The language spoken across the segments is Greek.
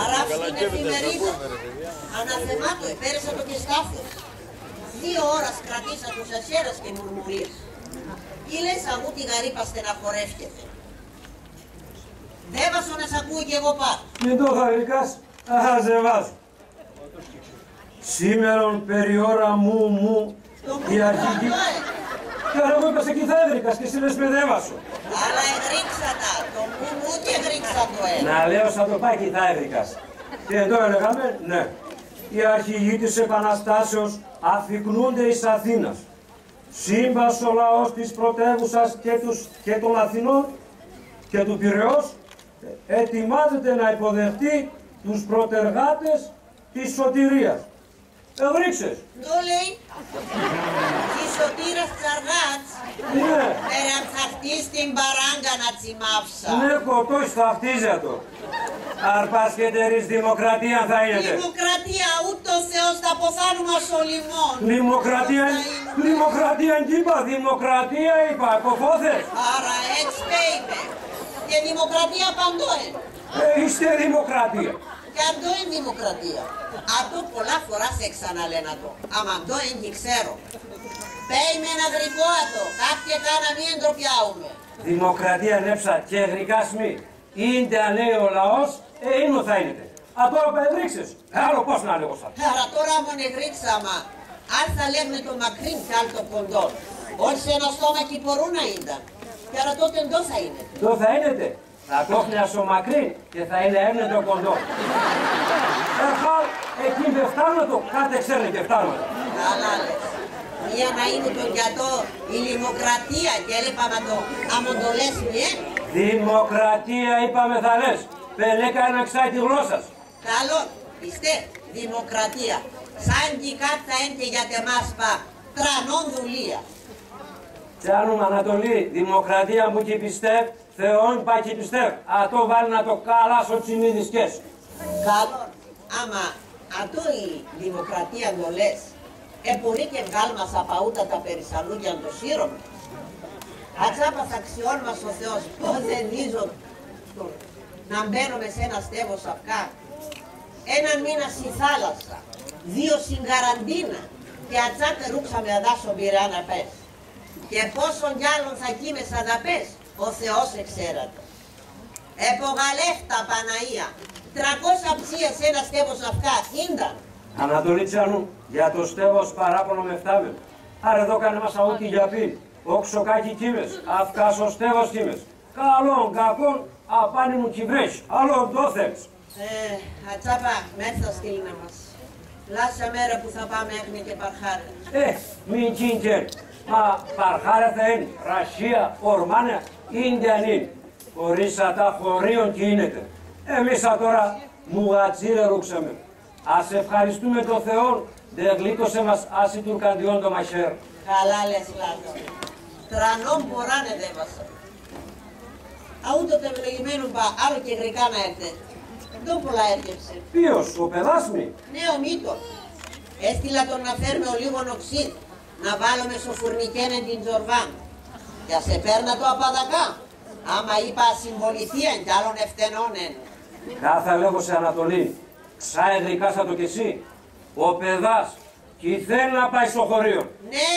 Άρα στην εφημερίδα, αναθεμάτω, επέρεσα το και στάφος. 2 ώρες κρατήσα τους ασέρας και μουρμουρίες. Ή λες αγού τη γαρύπα στεναχωρεύκεται. Δεν βάζω να σ' ακούω κι εγώ πάρω. Μην το χαρικάς, αζεβάζω. Σήμερον περί ώρα μου η αρχική... Κι άρα μου είπες εκεί θα έβρικας και εσύ λες με δέβασο. Αλλά εγρίξα τα, το μου και εγρίξα το ένα. Να λέω σαν το πάκι θα έβρικας. Και εδώ έλεγαμε, ναι. Οι αρχηγοί της Επαναστάσεως αφικνούνται εις Αθήνας. Σύμπας ο λαός της πρωτεύουσας και των Αθηνών και του Πειραιώς ετοιμάζεται να υποδεχτεί τους προτεργάτες της σωτηρίας. Ευρίξες. Το λέει. Η σωτήρας Τσαργάτς. Ναι. Πέραν θα χτίσει την παράγκα να τσιμάψα. Ναι, κοτός θα χτίζεται. Αρπάς και τερής δημοκρατία θα είναι. Δημοκρατία, ούτε ο Θεός θα ποθάνουμε στο λιμόν. Δημοκρατία είπα, δημοκρατία είπα, κοφόθες. Άρα έτσι είπε. Και δημοκρατία παντό είναι. Είστε δημοκρατία. Και αντό είναι δημοκρατία. Αυτό πολλά φορά σε ξαναλένα το. Άμα αντό είναι και ξέρω. Πέει με ένα γρικό άτο. Κάποια κάνα μη εντροπιάουμε. Δημοκρατία νέψα και γρικά σμί. Ήντε αν λέει ο λαός, είναι θα είναι. Α τώρα παεδρίξες. Άλλο πώς να λέγω σαν. Άρα τώρα μόνο γρίξαμα. Αν θα λέγουμε το μακρύν και άλλο το κοντό. Όχι σε ένα στόμα και μπορούν να ήταν. Και άρα τότε εντό θα είναι. Εντό θα είναι. Θα το έφτιασω μακρύ και θα είναι έμνετο κοντό. Εκεί δεν φτάνω το, κάτι ξέρει και φτάνω. Καλά λες. Μία να είναι το γιατό η δημοκρατία και έλεπαμε το αμοντολές μιε. Δημοκρατία είπαμε θα λες. Πελέκα να ξάει τη γλώσσα. Καλό, πιστέ, δημοκρατία. Σαν και κάτι θα είναι για τεμάς πα. Τρανών δουλεία. Τσάνουμε Ανατολή, δημοκρατία μου και πιστεύ, Θεόν πάει και πιστεύ. Α το βάλει να το καλάσω τσιμίδισκες. Καλό, άμα αυτό η δημοκρατία το λες, μπορεί και βγάλμα σαπαούτα τα περισαλούγια το σύρωμα. Ατσάπα θα αξιών μας ο Θεός, πώς δεν δίζω να μπαίνουμε σε ένα στέβος αυκά. Έναν μήνα στη θάλασσα, 2 στην καραντίνα και ατσάπε ρούξαμε αδάσο πειρά να πες. Και πόσον κι άλλον θα κείμεσα να πες, ο Θεός εξέρατε. Επογαλεύτα Παναία, 300 ψίες ένα στέβος αυκά, ίνταν. Ανατολή Τσάνου, για το στέβος παράπονο με φτάμε. Άρα εδώ κάνε μας αούτι για πει. Όξο κάκι κείμες, αυκάς ο στέβος κείμες. Καλόν, κακόν, απάνι μου κυβρές, άλλο το θες. Ατσάπα, μέσα στείλνα μας. Λάσα μέρα που θα πάμε έχουμε και παρχάρε. Μην κίνκε. Μα παρχάρε θα είναι, Ρασία, Ορμάνια, Ινδιανή. Χωρίς τα χωρίων κίνεται. Εμείς τώρα μουγατσίρε ρούξαμε. Ας ευχαριστούμε τον Θεό, δεν γλίτωσε μας άση τουρκαντιόν το μαχαίρ. Καλά λες Λάζο. Τρανόν μποράνε δεν βάσα. Αούτο το ευλογημένο πα, άλλο και γρικά να έρθε. Δεν πολλά έρχεψε. Ποιος, ο παιδάσμι. Ναι, ο Μήτος. Έστειλα τον να φέρουμε ο λίγο οξύδ, να βάλουμε στο φουρνικένε την τζορβάν. Για σε πέρνα το απαδακά. Άμα είπα συμβοληθία, κι άλλον ευτενώνεν. Κάθε λέγω σε Ανατολή. Ξάε γρικάσα το κι εσύ. Ο παιδάς κι θέλει να πάει στο χωρίο. Ναι,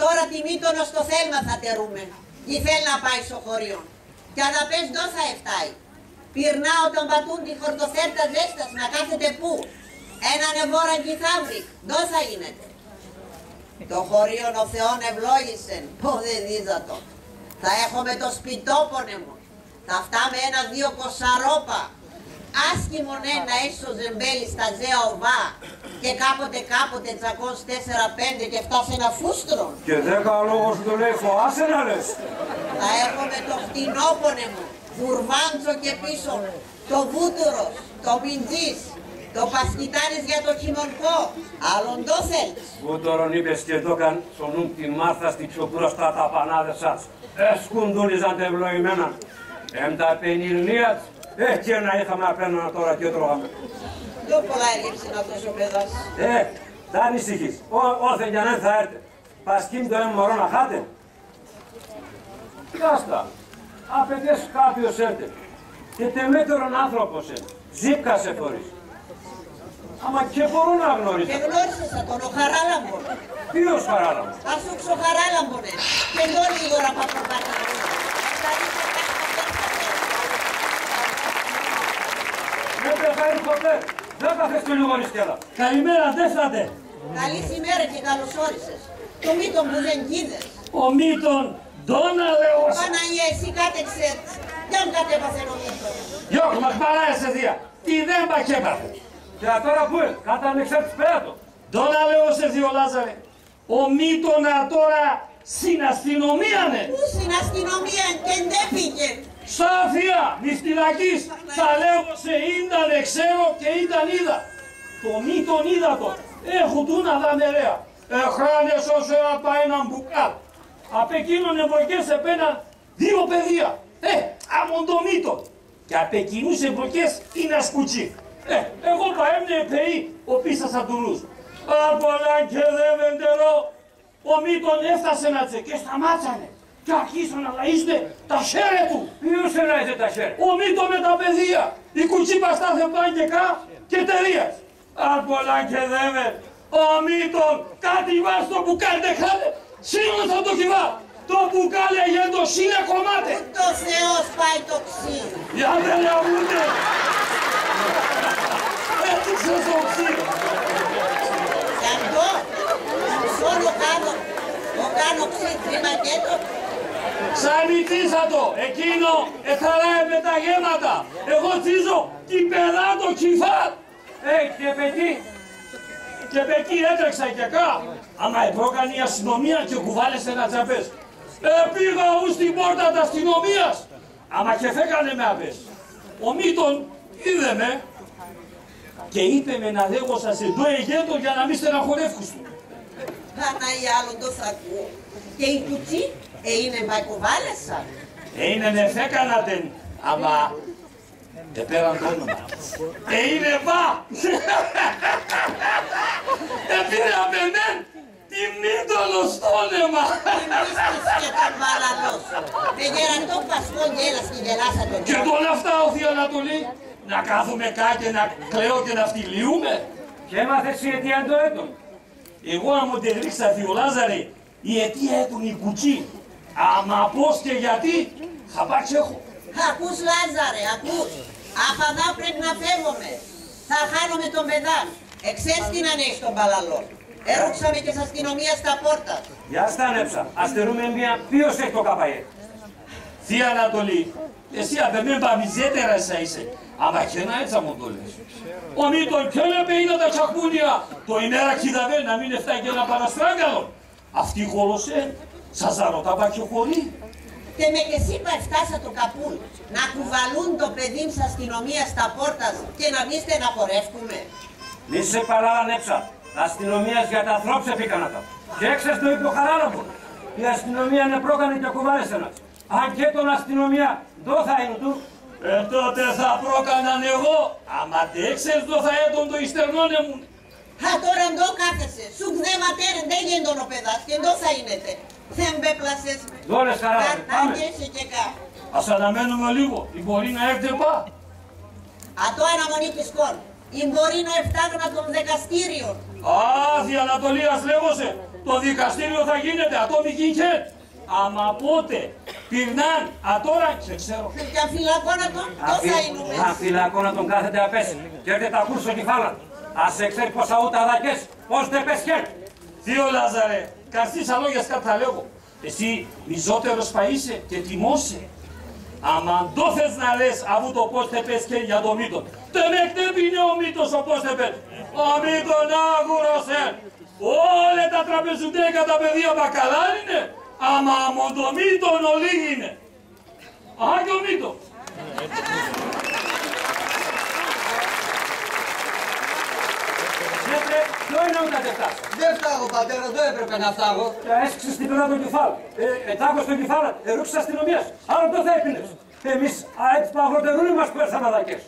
τώρα τη Μήτωνο στο θέλμα θα τερούμε. Κι θέλει να πάει στο χωρίο. Κι αν πες δω θα εφτάει. Πυρνάω τον πατούν τη χορτοθέρτα ζέστας να κάθεται πού. Έναν ευόρα κι θαύρι. Δω θα γίνεται. Το χωρίον ο Θεόν ευλόγησεν. Πω δεν δίδατο. Θα έχουμε το σπιτόπονε μου. Θα φτάμε 1-2 κοσαρόπα. Άσκημον ένα έσω ζεμπέλι στα ζέα οβά. Και κάποτε τσακώς 4-5 και φτάσει ένα φούστρο. Και 10 ο λόγος του λέει φοάσαι να λες. Θα έχουμε το φτηνόπονε μου. Βουρβάντσο και πίσω. Το βούτουρος. Το μιντζής. Το πασκιτάνης για το χειμωνικό. Άλλον το θέλεις. Βούτορον είπες και το καν στον νου τη Μάρθα στη ξοπούρα στα τα πανάδες σας. Σκουντούλιζαν τα ευλογημένα. Τα πενιλνίας. Και να είχαμε απέναντι τώρα και τρώγαμε. Δεν πολλά έργεψε να τόσο παιδάς. Θα ανησυχείς. Όθεν για να θα έρθει. Πασκήμ το ένα μωρό να χάτε. Κάστα. απαιτές κάποιος έρτε. Και τεμέτερον άνθρωπος ζήπκασε φορείς. Άμα και μπορώ να γνωρίσω. Και γνώρισες τον ο Χαράλαμπον. Ποιος Χαράλαμπον? Ασούξ ο Χαράλαμπον. Και εδώ λίγο να παπροπάτε. Δεν πεθαίνει ποτέ. Δεν θα θες το λίγο νηστέλα. Καλημέρα, δεν φάτε. Καλή ημέρα και καλώς όρισες. Το μύτον που δεν κοίδες. Ο Μύτον, Ντόναλεος. Παναγία, εσύ κάτε ξέρεις. Δεν κατέβασε ο Μύτον. Γιώργο, μας παράεσαι δία. Τι δεν πακέπαθε. Και τώρα πού είναι, κατά ανεξάρτης πέρατο. Ντόναλεος εσύ ο Λάζαρε. Ο Μύτονα τώρα στην αστυνομία ναι. Πού στην αστυνομία και δεν πήγε. Στα Αθήνα, νηστηλακής, τα λέγω σε ήτανε ξέρω και ήταν είδα. Το Μύτον είδα το. Έχω του να δα νερέα. Εχράνες όσο να πάει έναν μπουκάλ. Απ' εκείνον εμπροκές επέναν 2 παιδεία. Άμον το Μύτον. Και απ' εκείνους εμπροκές είναι ασκουτσί. Εγώ παέμνε πεή ο πίσας αντουρούς. Απολάν και δε βεντερό. Ο Μύτον έφτασε να τσεκέ, σταμάτσανε. Και αρχίσαν να λαΐσουν τα χέρια του. Ποιος ελάιζε τα χέρια? Ο Μύτον με τα παιδεία. Η κουτσίπα στάθε πάνε και κα και τερίας. Απολάν και δε ο Μύτον κάτι βάζει το μπουκάλι τεχάτε. Σίγουρα το κυβά. Το μπουκάλι έγινε το σύνε κομμάτι. Το Θεός πάει το ξύ. Για δεν λαβούνται. Έτυξε στο ξύ. Γι' αυτό, σόλο κάνω ξύ τριμακέτο. Ξανητήσα το. Εκείνο εθαράει με τα γέματα. Εγώ τσίζω την παιδά το κυφάτ. Και πεκεί. Και εκεί έτρεξα και κά. Άμα επρόκανε η αστυνομία και κουβάλεσε ένα τζαμπές. Πήγα ούς στην πόρτα της αστυνομίας. Άμα και φέκανε με απές. Ο Μύτον είδε με και είπε με να λέγω σας εδώ εγέτο για να μην στεναχωρεύκους του. Παναγία άλλον το σακού. Και η κουτσί είναι μπακουβάλεσα. Είναι ναι φέκανατεν. Άμα επέραν το όνομα. Είναι βα! Επήρε απενέν τη Μύτωνο στο όνομα. Εμείς και τον βαλαλός. Με γεραντό πασκό γέλας και γελάσα τον Και τώρα αυτά ο Θείο Ανατολή. Να κάθομαι κάτω και να κλαίω και να φτυλιούμε. Και έμαθες η αιτία το έτον. Εγώ να μου τη ρίξα Θείο Λάζαρε, η αιτία έτον η κουτσί. Άμα πώς και γιατί, χαπάτσι έχω. Ακούς Λάζαρε, ακούς. Απαδά πρέπει να φεύγουμε. Θα χάνουμε τον παιδά. Εξές τι να ανέχει τον παλαλό. Έρωξαμε και στην αστυνομία στα πόρτα. Για στάνεψα. Αστερούμε μία. Ποιος έχει το καπαγέ? Θεία Ανατολή, εσύ απεμέν παμιζέτερα είσαι. Άμα και να έτσι μου το λες. Ο Μύτον και έλεπε είναι τα τσακούνια. Το ημέρα κοίταβε να μην έφταγε και ένα παραστράγκαλο. Αυτή χωρωσέ. Σας ρωτάβα και χωρί. Και με και σύπα φτάσα το καπούλ. Να κουβαλούν το παιδί μου στην αστυνομία στα πόρτα και να μην στεναχωρεύκουμε. Μη σε παράλανεψα. Αστυνομίας για τα ανθρώπια φύκανα τα. Και έξες το είπε ο Χαράλαμπον. Η αστυνομία είναι πρόκανε και κουβάλεσε ένας. Αν και τον αστυνομία δω θα είναι του. Τότε θα πρόκαναν εγώ. Άμα τε έξες δω θα έτον το ιστερνόνε μου. Α, τώρα εντό κάθεσαι. Σου δε ματέρεν δεν γέντον ο παιδάς και εντό θα είναι. Δεν με πλασές με. Δώρες Χαράλαμπον, πάμε. Καρτάγεσαι και κα. Ας αναμένουμε λίγο. Η μπορεί να έρθει πά. Ατό αναμονή της κόρ. Ή μπορεί να εφτάγνα των δικαστήριων. Άθη Ανατολίας λέγωσε. Το δικαστήριο θα γίνεται ατόμικη και. Άμα πότε πυρνάν, τώρα δεν ξέρω. Και αφυλακώνα τον, τόσα είναι. Αφυλακώνα τον κάθεται απές. Και έρχεται τα κούρσο κεφάλα. Ας ξέρει πως αούτα δακές, πως δεν πες χέρ. Θείο Λάζαρε, καστείς αλόγιας κάτι θα λέγω. Εσύ μιζότερος θα είσαι και τιμώσαι. Άμα το θες να λες αφού το πώς τε πες και για το Μύτον. Τε με κτέπινε ο Μύτος ο πώς τε πες. Ο Μύτον άγουρωσε. Όλα τα τραπεζουτέκα τα παιδεία μπακαλά είναι. Άμα αμον το Μύτον ολί είναι. Α, και ο Μύτον. Ποιο είναι ούτε τεφτάς. Δεν φτάγω πατέρα, δεν έπρεπε να φτάγω. Έσκυξες την πέρα τον κεφάλ. Ετάκω στον κεφάλ, ρούξες αστυνομίας. Άρα το θα έπινες. Εμείς έτσι παγροτερούνι μας που έρθαμε αδακές.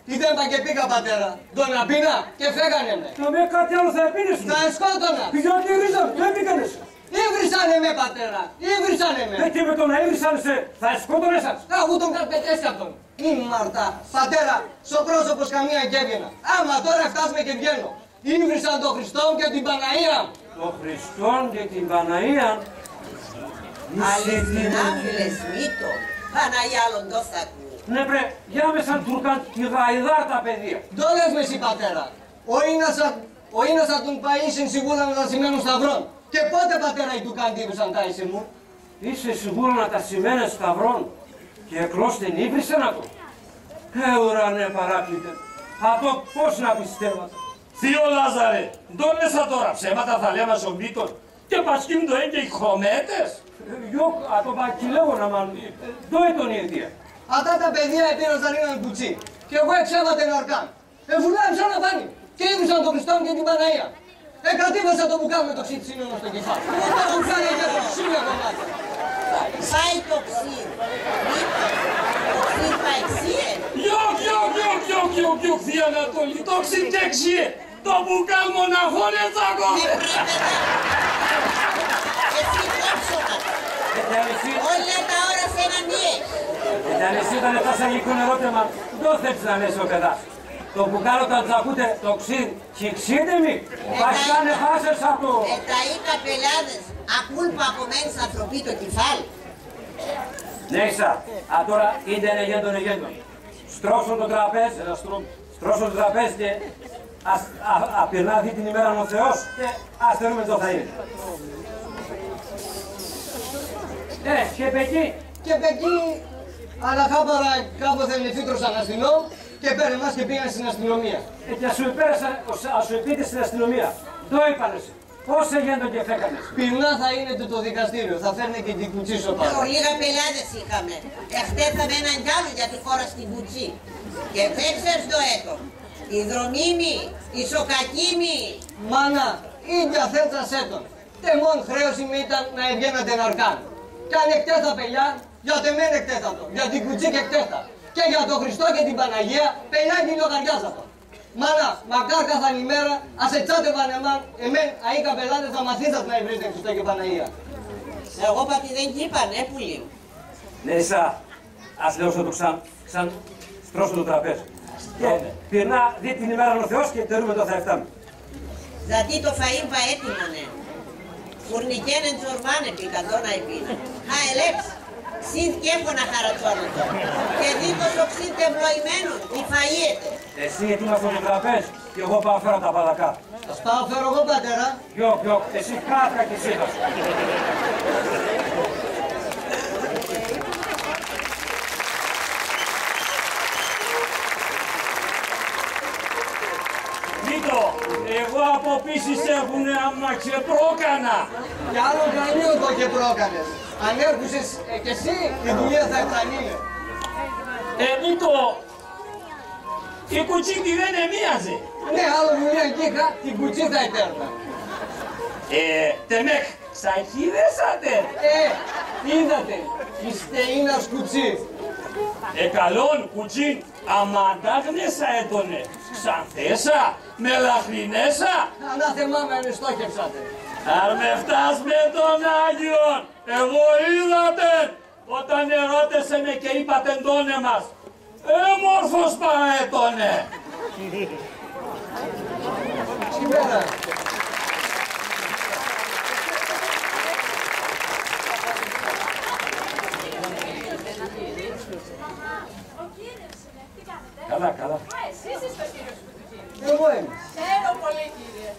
Τι δέμα και πήγα πατέρα. Τον απίνα και φέγανε με. Και με κάτι άλλο θα έπινες. Θα σκότωνα. Πηγαίνω τη ρίζα, το έπικανες. Ήβρισανε με, πατέρα! Ήβρισανε με! Και με το να έβρισαν θα σκότωνε σας. Αφού τον καρπετέσει αυτόν. Μη Μαρτά. Πατέρα, στο πρόσωπο καμία και έβγαινα. Άμα τώρα φτάσουμε και βγαίνω. Ήβρισαν τον Χριστόν και την Παναία. Το Χριστόν και την Παναία. Αληθινά μιλες μύτο. Παναγία άλλον το θα ακούω. Ναι πρε, για με σαν Τουρκαν τη γαϊδά τα παιδεία. Το λες με εσύ, πατέρα. Ο Ίνας θα τον παΐσιν σιγούρα με τα σημαίνουν σταυρών. Και πότε, πατέρα, οι Τουρκαν τύπησαν τα ίσιν μου. Είσαι σίγουρο να τα σημαίνεις σταυρών και εκλώς την ύβρισε να το. Ουρανέ παράκλητε, αυτό πώς να πιστεύατε. Θείο Λάζαρε, ντόλεσα τώρα ψέματα θα λέμε στον μύτων και πασκύμ το και οι χρωμέτες. Γιώ, το πακυλεύω να μάλλον, το έτον η αιτία. Αυτά τα παιδιά επήρωσαν έναν κουτσί. Και εγώ εξέβα την αρκάν. Βουλάμισα να πάνει. Και ήβρισαν τον Χριστόν και την Παναία. Κατήβασα το μπουκάλι με το ξύψινο στο κεφάλι. Το μπουκάλι για το ξύλια κομμάτια. Πάει το ξύλ. Το ξύλ παεξίε. Γιοκ, Θεία Ανατολή, το ξύλ το μπουκάλ μοναχών ετσακώμε. Εσύ κόψωνα. Όλα τα ώρα σε έναν νιέ. Γιατί εσύ όταν έφτας αγγλικό ερώτημα, δεν θέλεις να λες ο παιδάς. Το μπουκάλο όταν τους ακούτε το ξύδι, χυξίδι μη, πασκάνε φάσες από το... Τα οι καπελάδες ακούν που απομένεις ανθρωπί το κεφάλι. Ναι, τώρα είναι εγέντον. Στρώσουν το τραπέζι, στρώσουν το τραπέζι και απειρνά δει την ημέρα ο Θεός και ας θέλουμε το θα είναι. Και εκεί. Και εκεί αναχάπαρα κάποτε νεφίτρωσαν αστυνό και πέρε μας και πήγαν στην αστυνομία. Και ας σου επείτε στην αστυνομία. Το είπαν εσύ. Πώς εγέντον και φέκανες. Πυρνά θα είναι το δικαστήριο, θα φέρνει και την κουτσί στο πάνω. Λίγα πελάτες είχαμε. Εχτέθαμε έναν κι άλλο για τη χώρα στην κουτσί. Και δεν ξέρεις το έτο. Η δρομήμη, η σοκακίμη. Μάνα, ίδια θέλτας έτον. Τεμόν χρέωση μου ήταν να ευγαίνατε να αρκάν. Κι αν εκτέθα πελιά, για τεμέν εκτέθα το. Για την κουτσί και εκτέθα. Και για τον Χριστό και την Παναγία, πελιά και λογαριάζα. Μάνα, μακάρ καθαν ημέρα, ας ετσάτευαν εμέν, αεί καπελάδες θα μαθήσατε να ευρύετε Χριστό και Παναγία. Εγώ πατή δεν είπανε, πουλίου. Ναι, ας λέω στο το ξαν στρώσω το τραπέζι. Και πυρνά δει την ημέρα ο Θεός και τερούμε το θα εφτάμε. Δηλαδή το φαΐν πα έτοιμο, ναι. Φουρνικένεν τσορμάνε πήγαν το να επίνε. Α, ελέψ, ξύδ και έχω να χαρατσώνω το. Και δίκως ο ξύδ τευλοημένον, τι φαΐεται. Εσύ ετοίμασαι το τραπέζι και εγώ πάω φέρω τα παδακά. Ας πάω φέρω εγώ, πατέρα. Γιοκ, εσύ κάτκα και σύγχα. Μήτο, εγώ από πίσης έχουνε άμα ξεπρόκανα. Κι άλλο κρανίο το και πρόκανες. Αν έρχουσες κι εσύ, τη δουλειά θα εκτρανείλε. Μήτο, η κουτσίτη δεν εμίαζε. Ναι, άλλο δουλειά εκεί είχα, την κουτσί θα ετέρνα. Τεμέχ, ξαχύδεσατε. Είδατε, είστε ίνας κουτσί. Καλόν κουτσίν, αμαντάγνεσα έτονε. Ξανθέσα, μελαχρινέσα. Ανάθεμά με αν στόχευσατε. Αν με φτάς με τον Άγιον, εγώ είδατε, όταν ερώτησε με και είπατε τόνε μας, μόρφος παραέτονε. Σήμερα. Καλά. Εσείς είστε ο κύριος Κουτουκή. Εγώ είμαι. Ξέρω πολύ, κύριε.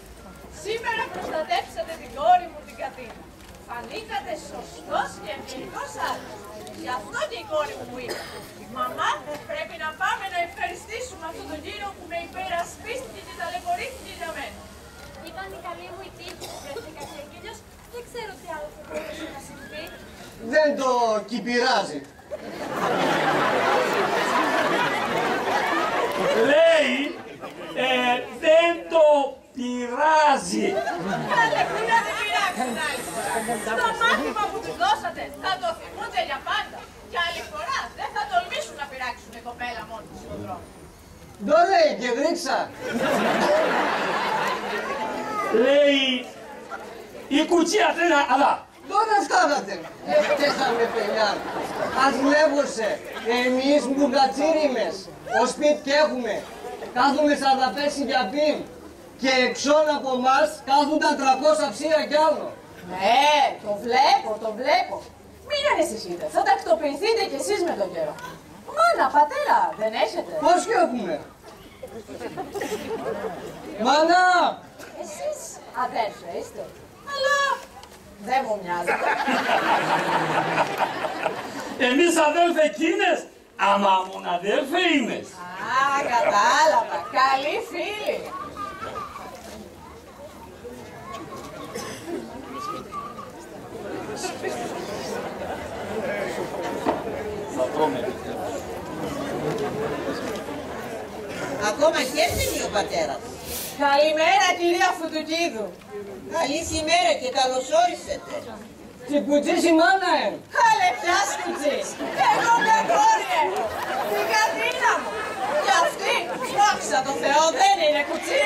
Σήμερα προστατέψατε την κόρη μου την Κατίνα. Φανήκατε σωστός και ευγενικός άντρας. Γι' αυτό και η κόρη μου είπε. Μαμά, πρέπει να πάμε να ευχαριστήσουμε αυτόν τον κύριο που με υπερασπίστηκε και ταλαιπωρήθηκε για μένα. Ήταν η καλή μου η τύχη που βρέθηκα και εκείνος. Δεν ξέρω τι άλλο θα μπορούσε να συμβεί. Δεν το κυπηράζει. Λέει, δεν το πειράζει. Καλέ, πού να δεν πειράξουν άλλοι. Το μάθημα που του δώσατε θα το θυμούνται για πάντα. Και άλλη φορά δεν θα τολμήσουν να πειράξουν κοπέλα μόνη του στον δρόμο. Το λέει και γρίξα. Λέει, Η κουτσί Αθήνα, αλλά. Τώρα φτάνατε. Φταίχαμε παιδιά. Ας βλέπωσε. Εμείς μπουγατσίριμες. Ο σπίτι και έχουμε. Κάθουμε 45 για πιν. Και εξών από εμάς κάθονταν 300 ψία κι άλλο. Ναι, το βλέπω. Μην ανησυχείτε, θα τακτοποιηθείτε κι εσείς με τον καιρό. Μάνα, πατέρα, δεν έχετε? Πώς και έχουμε. Μάνα! Εσείς αδέρφια είστε, αλλά δεν μου μοιάζετε. Εμείς αδέλφε εκείνες, άμα μουν αδέλφε είμαι. Α, κατάλαβα, καλοί φίλοι. Ακόμα και έρθει ο πατέρας. Καλημέρα κυρία Φουτουκίδου. Καλή ημέρα και καλώς όρισετε. Τι κουτσής η μάνα Καλέ ποιας κουτσής. Εγώ μια κόρη έχω. Την Κατρίνα μου. Και αυτή, δόξα τω Θεώ, δεν είναι κουτσή.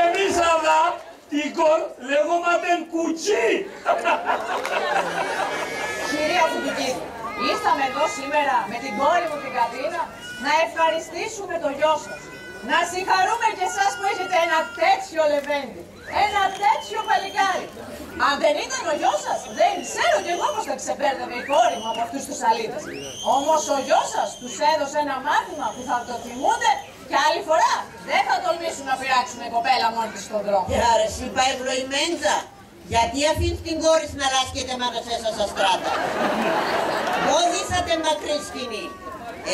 Εμείς αλλά, την κορ λεγόμαστε κουτσί. Κυρία Φουτουκίδου, ήρθαμε εδώ σήμερα με την κόρη μου την Κατρίνα να ευχαριστήσουμε το γιο σας. Να συγχαρούμε και εσάς που έχετε ένα τέτοιο λεβέντι. Ένα τέτοιο παλικάρι. Αν δεν ήταν ο γιος σας, δεν ξέρω κι εγώ πως θα ξεπέρνευε η κόρη μου από αυτούς τους αλήτες. Όμως ο γιος σας τους έδωσε ένα μάθημα που θα το θυμούνται και άλλη φορά δεν θα τολμήσουν να πειράξουν η κοπέλα μόνη της στον δρόμο. Και άρα εσύ πάει ευλογημέντσα. Γιατί αφήνεις την κόρη να λάσκεται μάνα σας στα στράτα. Πόδισατε μακρύ σκηνή.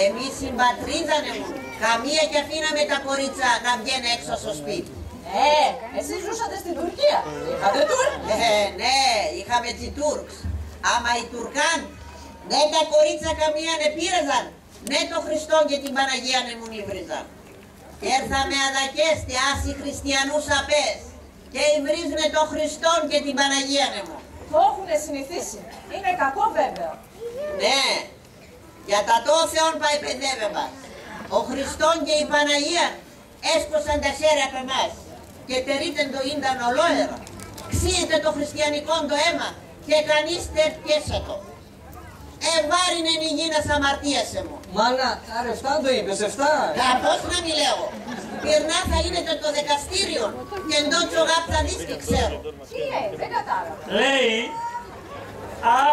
Εμείς συμπατρίζανε μου. Καμία και αφήναμε τα κορίτσα να βγαίνει έξω στο σπίτι. Εσείς ζούσατε στην Τουρκία. Είχατε Τούρκ. Ναι, είχαμε τσι Τούρκς. Άμα οι Τουρκάν, ναι τα κορίτσα καμία ne πήραζαν, ναι το Χριστό και την Παναγία ne μου νύβριζαν. Και έρθαμε αδακές και άσοι χριστιανούς απές και υβρίζουνε το Χριστόν και την Παναγία ne μου. Το έχουνε συνηθίσει. Είναι κακό βέβαια. Ναι, για τα το Θεόν πάει παιδεύε μας. Ο Χριστόν και η Παναγία έσκωσαν τα χέρια από εμάς και τερίτεν το ίνταν ολόερα. Ξύεται το χριστιανικό το αίμα και κανείς τε πιέσε το. Εβάρινεν η γίνας αμαρτίασε μου. Μάνα, άρα 7 το είπες, 7. Πώς να μη λέγω. Πυρνά θα είναι το δικαστήριο και εντότσο γάπ θα δεις και ξέρω. Τι λέει, δεν κατάλαβα. Λέει,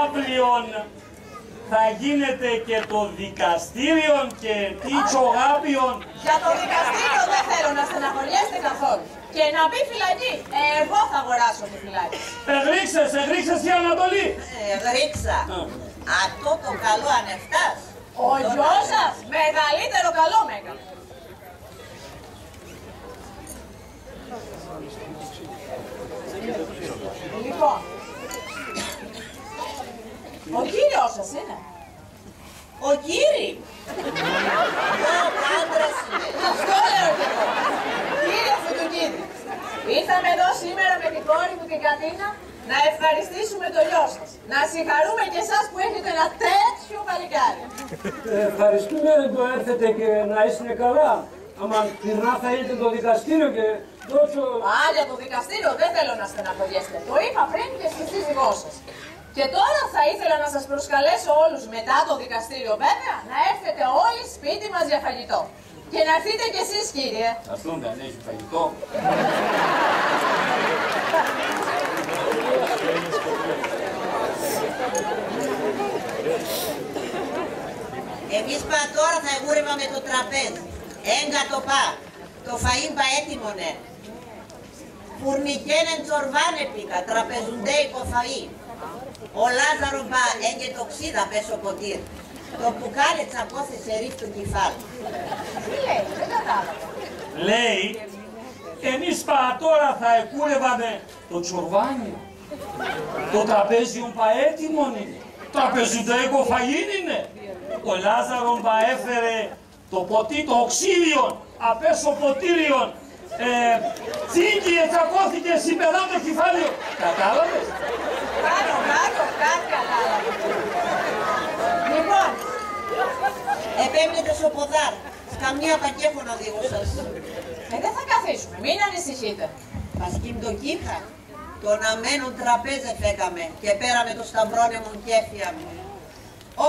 αύριον θα γίνεται και το δικαστήριο και τι τσογάπιον. Για το δικαστήριο δεν θέλω να στεναχωριέστε καθόλου. Και να μπει φυλακή, εγώ θα αγοράσω τη φυλάκη. Εγρίξες η Ανατολή. Γρίξα. Αυτό το καλό ανεφτάς. Ο γιος σας μεγαλύτερο καλό με έκανε. Λοιπόν, ο κύριος σας είναι. Ο κύρι. Ο άντρας είναι. Αυτό λέω κι εγώ. Κύριε Φουτουκίδη, ήρθαμε εδώ σήμερα με την κόρη μου την Κατίνα να ευχαριστήσουμε το γιο σας. Να συγχαρούμε και εσάς που έχετε ένα τέτοιο παλικάρι. Ευχαριστούμε που έρθετε και να είστε καλά. Άμα πυρνά θα είναι το δικαστήριο και τόσο... Για το δικαστήριο δεν θέλω να στεναχωριέστε. Το είπα πριν και στη σύζυγό σας. Και τώρα θα ήθελα να σας προσκαλέσω όλους μετά το δικαστήριο βέβαια να έρθετε όλοι σπίτι μας για φαγητό. Και να έρθετε κι εσείς κύριε. Ας δούμε αν έχει φαγητό. Εμείς τώρα θα εγούρευαμε το τραπέζι. Έγκα το πά. Το φαΐν πα έτοιμο ναι. Φουρνικένεν τσορβάνε πίκα. Τραπεζουντέικο φαΐ. Ο Λάζαρο πα έγκαι το ξίδα πέσω ποτήρ. Το πουκάλε τσακώθησε ρίφ του κεφάλι. Τι λέει, δεν κατάλαβα. Λέει, εμείς τώρα θα εκούρευαμε το τσορβάνι. Το τραπέζι πα έτοιμο είναι. Τραπεζουντέικο φαΐν είναι. Ο Λάζαρο πα έφερε το ποτί, το οξύλιον, απέσω ποτήριον. Τσίγκι ετσακώθηκε συμπερά το κεφάλαιο. Κατάλαβες. Κάνω, κάτι κατάλαβα. Λοιπόν, Επέμνετε στο ποδάρ. καμία πακέφω να οδηγώ σας. Δεν θα καθίσουμε, μην ανησυχείτε. Πασκήμ το κύχα, τον αμένον τραπέζε φέκαμε και πέραμε το σταυρόνεμον κέφια μου.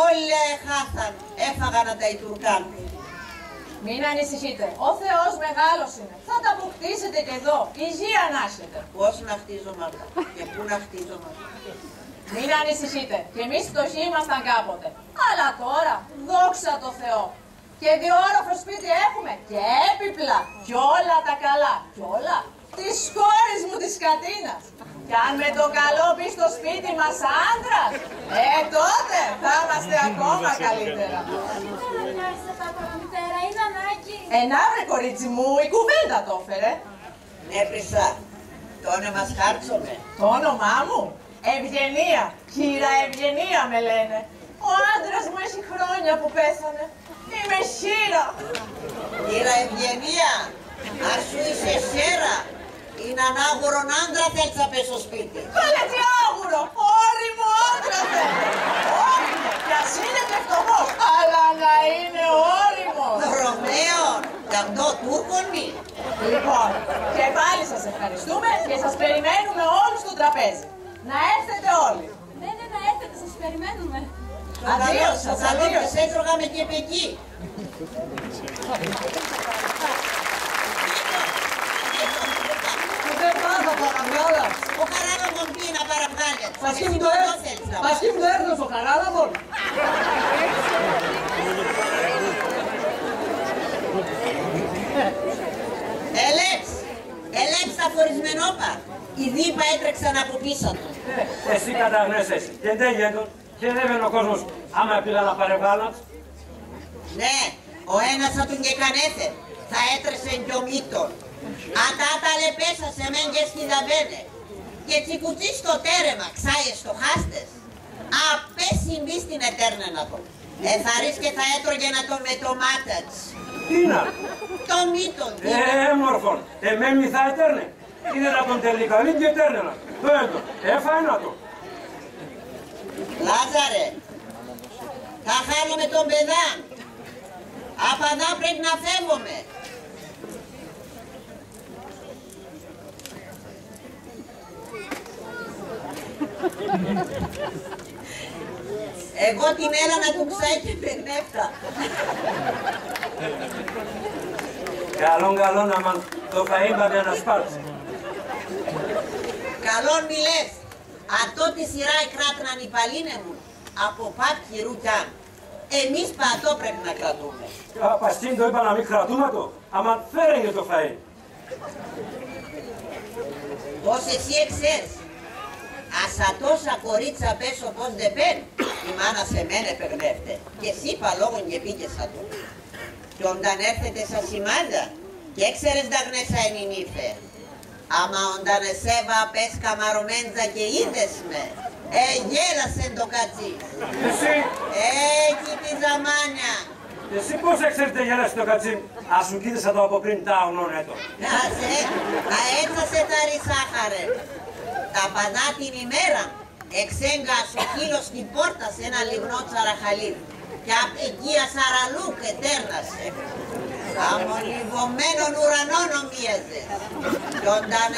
Όλα χάθαν, έφαγαν τα οι Τουρκάν. Μην ανησυχείτε, ο Θεός μεγάλος είναι. Θα τα αποκτήσετε και εδώ, υγεία να έχετε. Πώς να χτίζω μάτα και πού να χτίζω μάτα. Μην ανησυχείτε, και εμείς φτωχοί ήμασταν κάποτε. Αλλά τώρα, δόξα τω Θεώ. Και διόροφο σπίτι έχουμε και έπιπλα κι όλα τα καλά. Κι όλα της κόρης μου της Κατίνας. Κι αν με το καλό πει στο σπίτι μας άντρας, τότε θα είμαστε ακόμα καλύτερα. Είναι ανάγκη. Να βρε κορίτσι μου, η κουβέντα το έφερε. Ναι, Πρισά, τόνε μας χάρτσομε. Το όνομά μου, Ευγενία, κύρα Ευγενία με λένε. Ο άντρας μου έχει χρόνια που πέθανε. Είμαι χείρα. Κύρα Ευγενία, ας σου είσαι σέρα. Είναι ανάγουρον άντρα θέλεις να πες στο σπίτι. Καλέ τι άγουρο, όριμο άντρα θέλει. Όριμο, κι ας είναι και φτωχός, αλλά να είναι όριμος. Ρωμαίων, κι αυτό Τούρκον μη. Λοιπόν, και πάλι σας ευχαριστούμε και σας περιμένουμε όλους στο τραπέζι. Να έρθετε όλοι. Ναι, να έρθετε, σας περιμένουμε. Αντίο, σας αντίο. Σε έτρωγαμε και πεκί. Δεν πάθα παραβγάλα. Ο Χαράλαμπον πει να παραβγάλει. Πασκήμ το έρθω ο Χαράλαμπον. Ελέψ τα φορισμενόπα. Η δίπα έτρεξαν από πίσω του. Εσύ καταγνέσαι και δεν γέντον και δεν βαίνει ο κόσμος άμα πήγα να παρεμβάλλω. Ναι, ο ένας θα τον και κανέθε. Θα έτρεσε κι ο μύτων. Ατάτα λεπέσα σε μεν και σκηδαβένε. Και τσικουτσί στο τέρεμα, ξάιε στο χάστες. Απέ συμβεί στην ετέρνα να το. Εθαρείς και θα έτρωγε να το με το μάτατς. Τι να. Το μύτων. Μορφών, εμένει θα ετέρνε. Είναι να τον τελικά, είναι και ετέρνε να. Το έντο, έφαε να το. Λάζαρε, θα χάνω με τον παιδάν. Απαδά πρέπει να φεύγουμε. Εγώ την έλα να του ξάει και πενέφτα. Καλό να μαν το φαΐμπαμε να σπάρξει. Καλόν μιλές. Αυτό τη σειρά εκράτναν οι παλίνε μου. Από πάπκι ρουκιάν. Εμείς πατώ πρέπει να κρατούμε. Παστίν το είπα να μην κρατούμε το. Άμα φέρεγε το φαΐ. Πώς εσύ εξές. Ασα τόσα κορίτσα πέσω πως δεν παίρνει. Η μάνα σε μένα περνεύτε. Και εσύ παλόγον και πήγες αυτό. Κι όταν έρθετε σα σημάντα. Και έξερες τα γνέσα ενηνύφε. Άμα όταν εσέβα πες καμαρωμέντζα και είδες με. Γέλασεν το κατσί. Εσύ. Έτσι τη ζαμάνια. Εσύ πώς ξέρετε γέλασε το κατσί. Ας σου κοίτασα το από πριν τα ονόνετο. Να σε, αέτσασε τα ρισάχαρε. Τα παντά την ημέρα εξέγγα σου κύλο στην πόρτα σε ένα λιγνό τσαραχαλίδι. Και απ' εκεί ασαραλού ετέρνασε. Αμολυβωμένων ουρανών ομοίαζες. Κι όταν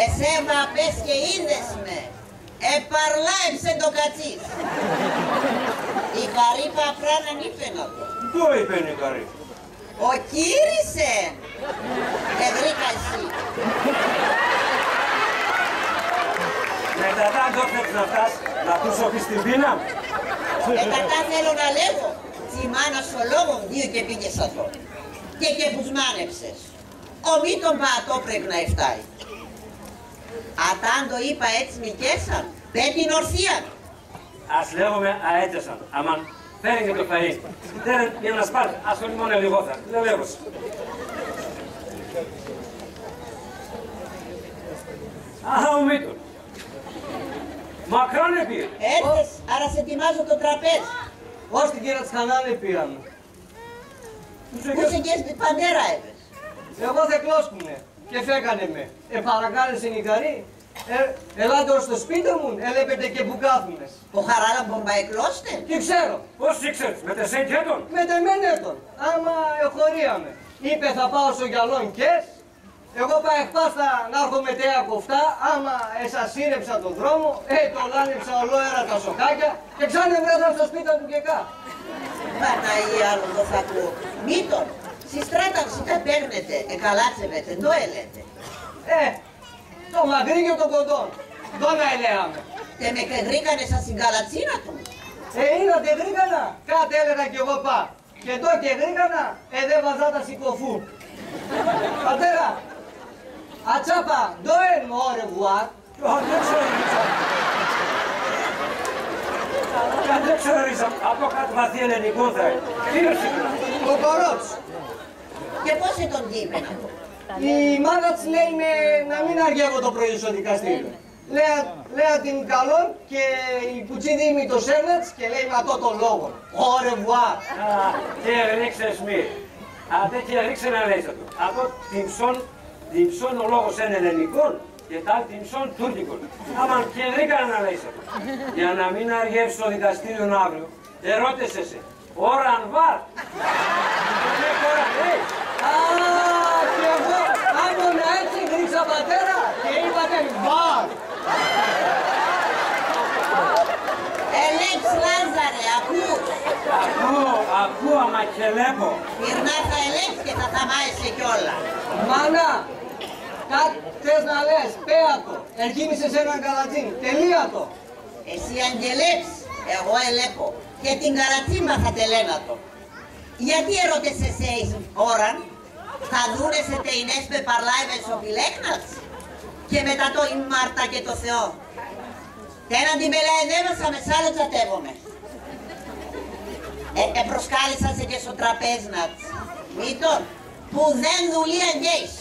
εσέβα πες και είδες με, επαρλάεψε το κατσίς. Η Καρύπα πράναν είπε να το. Το είπε η Καρύπα. Ο κύρισεν. Ευρήκα εσύ. Μετά το θέλεις να φτάσεις, να τους σωθείς την πείνα. Μετά θέλω να λέγω, τσιμάνα στο λόγο δύο και πήγες αυτό. Και που σμάνεψες. Ο μη τον πατώ πρέπει να εφτάει. Ατάν το είπα έτσι μικέσαν, δεν την ορθία. Ας λέγομαι αέτεσαν, αμάν φέρει και το φαΐ. Δεν για να σπάρει, ας το μόνο λιγόθα, δεν λέγω. Αχα ο Μήτων. Μακράν επήρε. Έρθες, άρα σε ετοιμάζω το τραπέζι. Ως την κύρα της Χανάνη πήραμε. Πού σε και παντέρα έπες. Εγώ δεν κλώσκουνε και φέκανε με. Παρακάλεσε η Καρή Ελάτε ως το σπίτι μου, έλεπετε και που κάθουνες. Ο Χαράλαμπον μπαεκλώστε. Τι ξέρω. Πώς ήξερες, με τεσέγγετον. Με τεμένε τον. Άμα εχωρίαμε. Είπε θα πάω στο γυαλόν και εγώ πάω εκπάστα να έρχω με τέα κοφτά. Άμα εσασύρεψα τον δρόμο, το λάνεψα ολόερα τα σοκάκια και ξανά βρέθα στο σπίτι του και κά. Παναγία άλλο το θα ακούω. Μήτων, στη στράταξη τα παίρνετε, εκαλάτσευετε, το έλετε. Το μακρύ και το κοντό. Το να ελέγαμε. Τε με κεγρήκανε σαν στην καλατσίνα του. Είναι τε γρήγανα. Κάτι έλεγα κι εγώ πά. Και το και γρήγανα, δεν βαζά τα σηκωφού. Πατέρα, ατσάπα, το ένω ωρε βουάρ. Δεν ξέρω Ρίσα, από κάτι βαθύ ελληνικό θα είναι. Ο κορόts. Και πώς είναι τον κείμενα του. Η μάνα της λέει να μην αργεύω το πρωί στο δικαστήριο. Λέω την καλόν και η κουτσί δίνει το σέρνατς και λέει με αυτό τον λόγο. Au revoir. Και ρίξες μη. Αντέ και ρίξε να λέει αυτό. Από τυμψών ο λόγος είναι ελληνικών και τα τυμψών τουρκικών. Άμα και ρίκανε να λέει αυτό. Για να μην αργεύσει το δικαστήριο αύριο, ερώτησε σε. Ωραν βάρ. Και εγώ άμωνα έτσι γρίξα πατέρα και είπατε βάρ. Ελέξ Λάζαρε, ακούς. Ακούω, άμα και βλέπω. Γυρνά θα ελέξ και θα θαμάεσαι κιόλα. Μάνα, κάτι θες να λες, πέατο, ερχήμησες έναν καλατσίνι, τελείατο. Εσύ αγγελέψ, εγώ ελέπω. Και την καρατσίμα θα τελένατο. Γιατί ερώτησε σε ώραν, θα δούνε σε τεινές με παρλάιβες ο πιλέκνατς. Και μετά το η Μάρτα και το Θεό. Τέναν τη μελαεδεύασα με σ' άλλο τσατεύομαι. Προσκάλεσα σε και στο τραπέζνατς. Μήτων, που δεν δουλεία γκέις.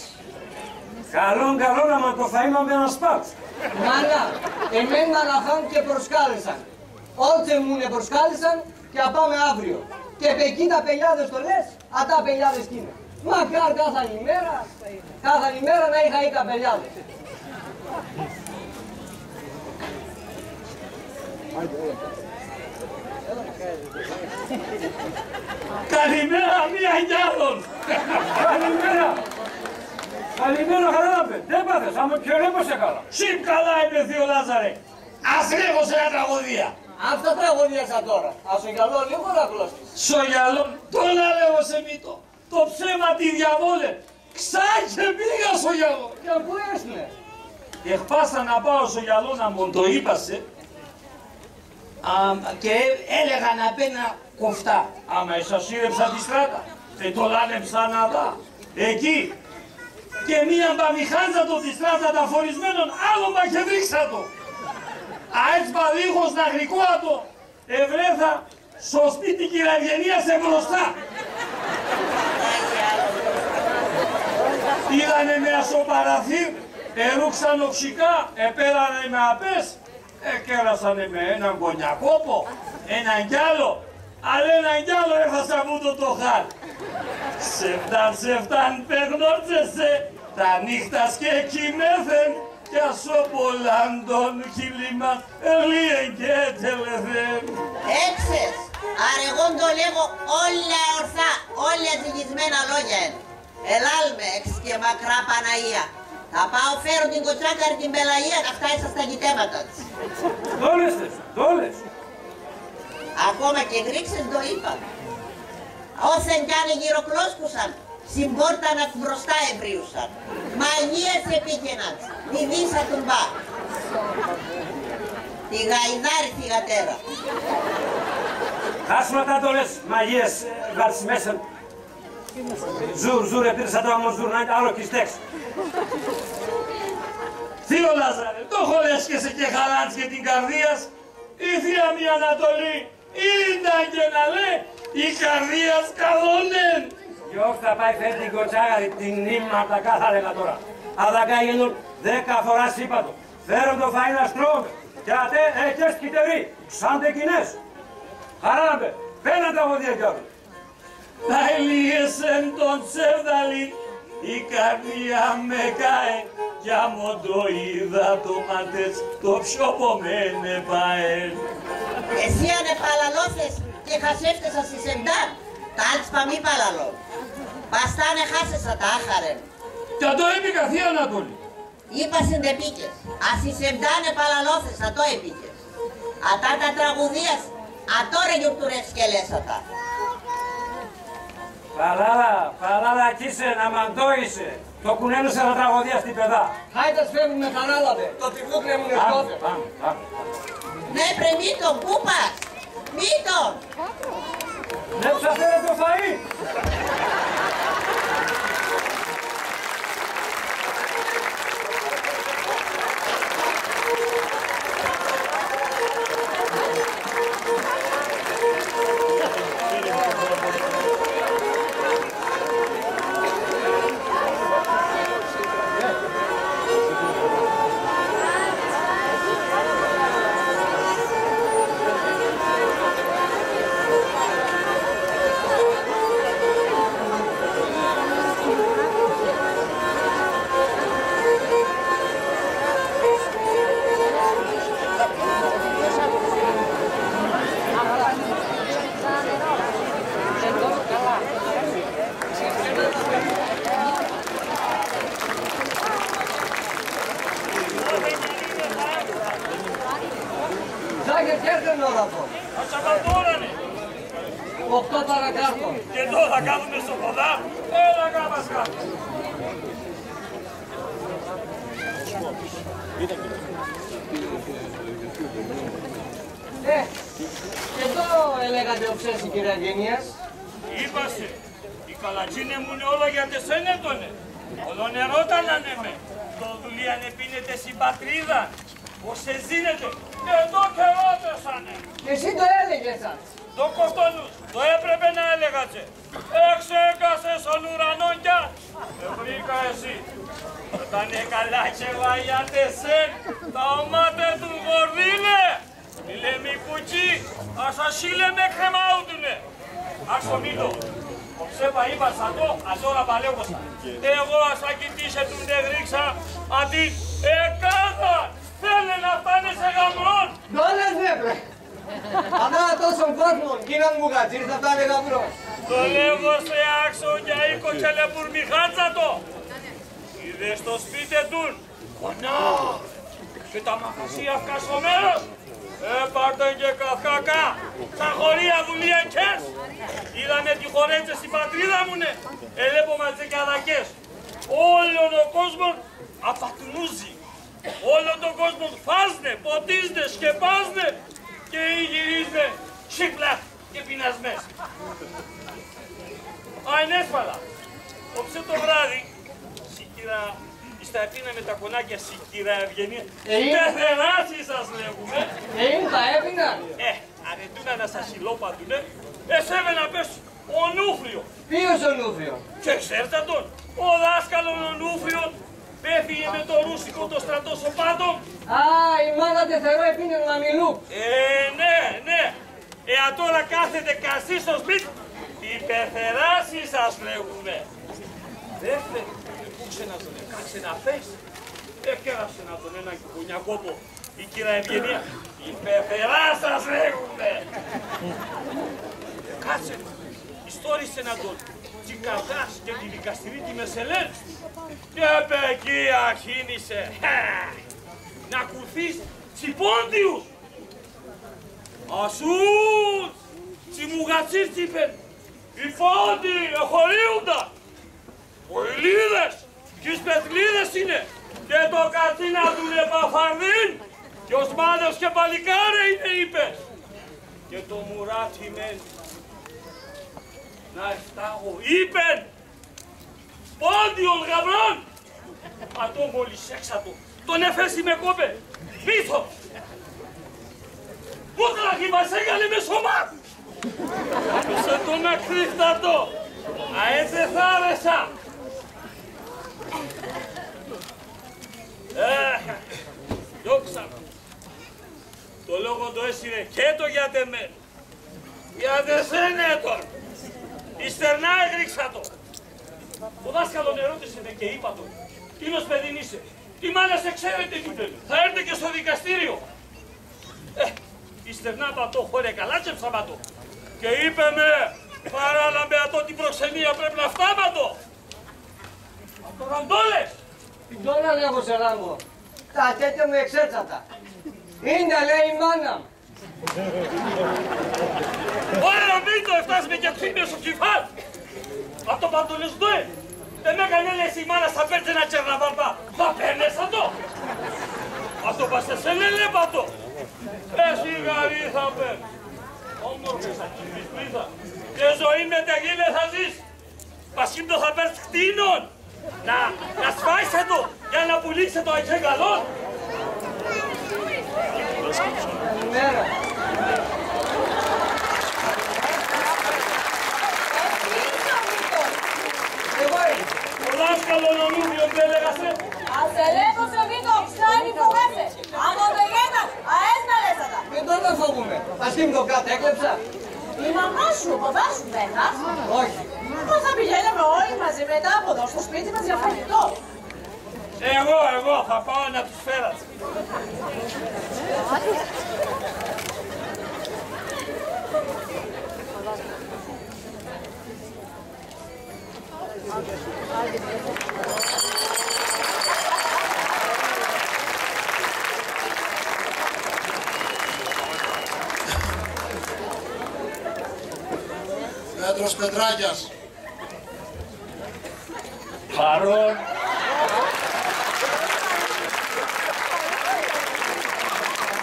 Καλόν, άμα το θα είμαι με ένα σπάτς. Μάνα, εμένα να χάνουν και προσκάλεσαν. Ότσε μου είναι προσκάλεσαν και θα πάμε αύριο. Και εκεί τα πελιάδες το λες, τα πελιάδες κι είναι. Μακάρ κάθε ημέρα να είχα ή τα πελιάδες. Καλημέρα μία κι άλλον. Καλημέρα. Καλημέρα Χαράλαμπε. Δεν πάθες, άμα και βλέπω σε καλά. Συμ καλά είμαι θείο Λάζαρε. Ας λέγω σε ένα τραγωδία. Αυτά τραγωδίασα τώρα. Ας ο γυαλό λίγο να κλώσεις. Στο γυαλό, τώρα λέω σε μύτο. Το ψέμα τη διαβόλε. Ξάχε πήγα στο γυαλό. Και πού έσνε. Εχπάστα να πάω στο γυαλό να μου το είπασε. Και έλεγα να πένα κοφτά. Άμα εσασύρεψα τη στράτα. Το λάνεψα να δά. Εκεί. Και μία μπαμιχάντζα το τη στράτα τα φορισμένων άλλο μα και δείξα το. Αέτσπα δίχως να γρικόατο. Ευρέθα στο σπίτι κυραγενία σε μπροστά. Είδανε με ασοπαραθύρ, ερούξαν οξικά, επέρανε με απές, κέρασανε με έναν κονιακόπο, έναν κι άλλο, αλλά έναν κι άλλο έχασα βούτο το χάρ. Σεφτάν, παιγνόρτσεσαι, τα νύχτας και κοιμέθεν, κι ασόπολαν τον χειλήμα, ελίεν και τελεθεν. Έξες, άρα εγώ το λέγω όλα ορθά, όλα ζυγισμένα λόγια είναι. Ελάλμε εξ και μακρά Παναγία. Θα πάω φέρω την κοτσάκαρη την Πελαγία να φτάσει στα γητέματα της. Δόλες θες, δόλες. Ακόμα και γρίξες το είπα. Όσεν κι αν γυροκλώσκουσαν, στην πόρτα να μπροστά εμπρίουσαν. Μαγείες επίκαιναν, τη δίσα του μπα. Τη γαϊδάρη θυγατέρα. Ας μετά το λες, μαγείες, βάλεις μέσα. Ζουρ, επίρρεσα το όμως ζουρ, να είναι άλλο κιστέξ. Θείο Λάζαρε, το χωρές και σε και χαλάτς και την καρδίας, η θεία μη Ανατολή, ήταν και να λέει, η καρδίας καλώνεν. Και όχι θα πάει φέρει την κοτσάγαρη, την νύμμα απ' τα κάθα λέγα τώρα. Αν θα κάγενουν 10 φοράς είπα το. Φέρω το φαΐ να στρώμε. Και ατέ έχεις κιτερί, σαν τεκινές. Χαράλαμπε, πέναν τα βοδία κι άλλο. Τα ηλίες εν τον τσεύδαλιν, η καρδιά με καεί, κι άμα το είδα το ματές, το πιο πομένε παέν. Εσύ ανεπαλαλώθες και χασέφτεσαι στη σεμτά, τα άλτσπα μη παλαλώ. Παστάνε χάσεσα τα άχαρε. Κι αν το έπηκα, θεία Ανατόλη. Είπα συντεπίκες, ας η σεμτά ανεπαλαλώθες, α το έπηκες. Ατά τα τραγουδίας, ατόρε γιουρτουρεύς και λέσατα. Παλάλα κοίσε να μαντώησε. Το κουνέλουσε τα τραγωδία στην παιδά. Χάιτας φεύγουμε χαράλαβε, το τυφλούκνε μου νευκόθε. Ναι πρε Μήτων, πού πας, Μήτων. Ναι που σας φέρε το φαΐ. Ζάκερ, έρθεν ώρα αυτό. Θα τσαπατώρανε. 8 παρακάτω. Και εδώ θα κάνουμε στο ποδά. Έλα κάπας κάτω. Και εδώ έλεγατε οψές η κυρία Ευγενίας. Είπασε, η καλατσίνε μου είναι όλα για τεσένετονε. Όλο νερό τα νανέμε. Το δουλεία ne πίνετε στην πατρίδα. Πως σε ζήνετε. Και εδώ και ρώτεσανε. Και εσύ το έλεγες σας. Το κοστόνους, το έπρεπε να έλεγατσε. Εξέκασες στον ουρανό κι βρήκα εσύ. Όταν καλά και βαγιάτε σεν, τα ομάτε του γορδίλε. Μιλέ μη κουτσί, ας ασύλε με κρεμάουτουνε. Ας το μήλο. Ο ψέπα είπα σαν το, αζόρα παλεύωσα. Εγώ ας ακητήσε του νεγρίξα, αντί εκάδα. Θέλε να πάνε σε γαμρόν. Δόλες βρέπε. Αμά τόσον κόσμον, κείναν μου γατζίρ θα πάνε γαμρόν. Το λέγω σε άξο για οίκο και λεπουρμιχάτσα το. Είδες στο σπίτι του, κονά. Και τα μαχασία αυκασωμένος. Έπαρταν και καυκακά. Τα χωρία δουλειακές. Είδαμε τι χορέτσε στην πατρίδα μου, ναι. Ελέπω ματζεκαδακές. Όλον ο κόσμος απατνούζει. Όλον τον κόσμο φάσνε, ποτίζνε, σκεπάζνε και γυρίζνε σικλά και πεινασμές. Ανέσφαλα. Όψε το βράδυ, σικύρα, στα πίνα με τα κονάκια σικύρα Ευγενία. Πεθεράσει σας λέγουμε. Είναι τα έπιναν. Αρετούνα να σας υλόπαντουνε. Εσέβε να πες ο Νούφριο. Ποιος ο Νούφριο. Και ξέρετε τον, ο δάσκαλος ο Νούφριον έφυγε με το ρούσικο το στρατό στο πάντο. Α, η μάνα τεθερό επίνε να μιλού. Ναι. Τώρα κάθεται καστή στο σπίτι. Τι πεθεράσει σας λέγουμε. Δεύτερη, πούξε να τον έκατσε να πες. Έκερασε να τον έναν κουνιακόπο. Η κυρία Ευγενία. Τι πεθεράς σας λέγουμε. Κάτσε, ιστόρισε να τον τσικαδάς και τη δικαστηρή τη Μεσελέν. Και εκεί αρχίνησε να ακουθείς τσιπόντιους. Ασούς, τσιμουγατσίρ τσίπεν, οι φόντοι εχωρίουντα. Ποηλίδες και σπεθλίδες είναι και το κατίνα του Νεπαφαρδίν και ο Σμάδος και παλικάρε είναι είπες. Και το μουράτσι μεν να εφτάγω είπεν πόντιον γαυρών. Μα το μόλις έξατο τον εφέσει με κόπε πίσω. Πούτρα και μας έκανε με σώμα. Σε τον ακρίφτατο. Α, έτσι θα άρεσα. Δόξα. Το λόγο το έσυρε και το γιατί με. Γιατί σένε τον. Ιστερνά έγριξα το. Ο δάσκαλον ερώτησε με και είπα το. Τίνος παιδίν είσαι. Η μάνα σε ξέρετε τι πρέπει. Θα έρθει και στο δικαστήριο. Η στερνά πατώ, χωρέ καλά τσεψαματώ. Και είπε με, παράλαμπε ατό την προξενία πρέπει να φτάματω. Αυτό ραντόλες. Την τώρα λέγω σε λάμπο. Τα τέτοια μου εξέτσατα. Είναι λέει η μάνα μου. Ωραία μην το εφτάσουμε και ξύνε στο κυφάτ. Αυτό παντολές δοε. Δεν με έκανε λες η μάνα στα πέρτσε ένα τσερναβάρπα. Θα παίρνες αυτό. Αυτό πάστε σε λέλε πατώ. Εσύ γαρί θα παίρνεις. Όμορφες ακίνης πλήθα. Και ζωή με τα γύλε θα ζεις. Πασχύμπτω θα παίρνεις κτίνων. Να σφάεις εδώ για να πουλήξε το αικέ καλό. Καλημέρα. Ο δάσκαλος ο Νούβιος δεν έλεγασε. Ασελέφωσε Βίκο, ψάνι φοβέσαι. Από το γένας, αέσμελεσατα. Δεν τον να φοβούμαι. Πασχύμ το κάτω έκλεψα. Η μαμά σου, ο παπάς σου πέθας. Όχι. Πώς θα πηγαίναμε όλοι μαζί μετά από εδώ στο σπίτι μας για φαγητό. Εγώ θα πάω να τους φέρας. Πέτρος Πετράκιας. Παρόν.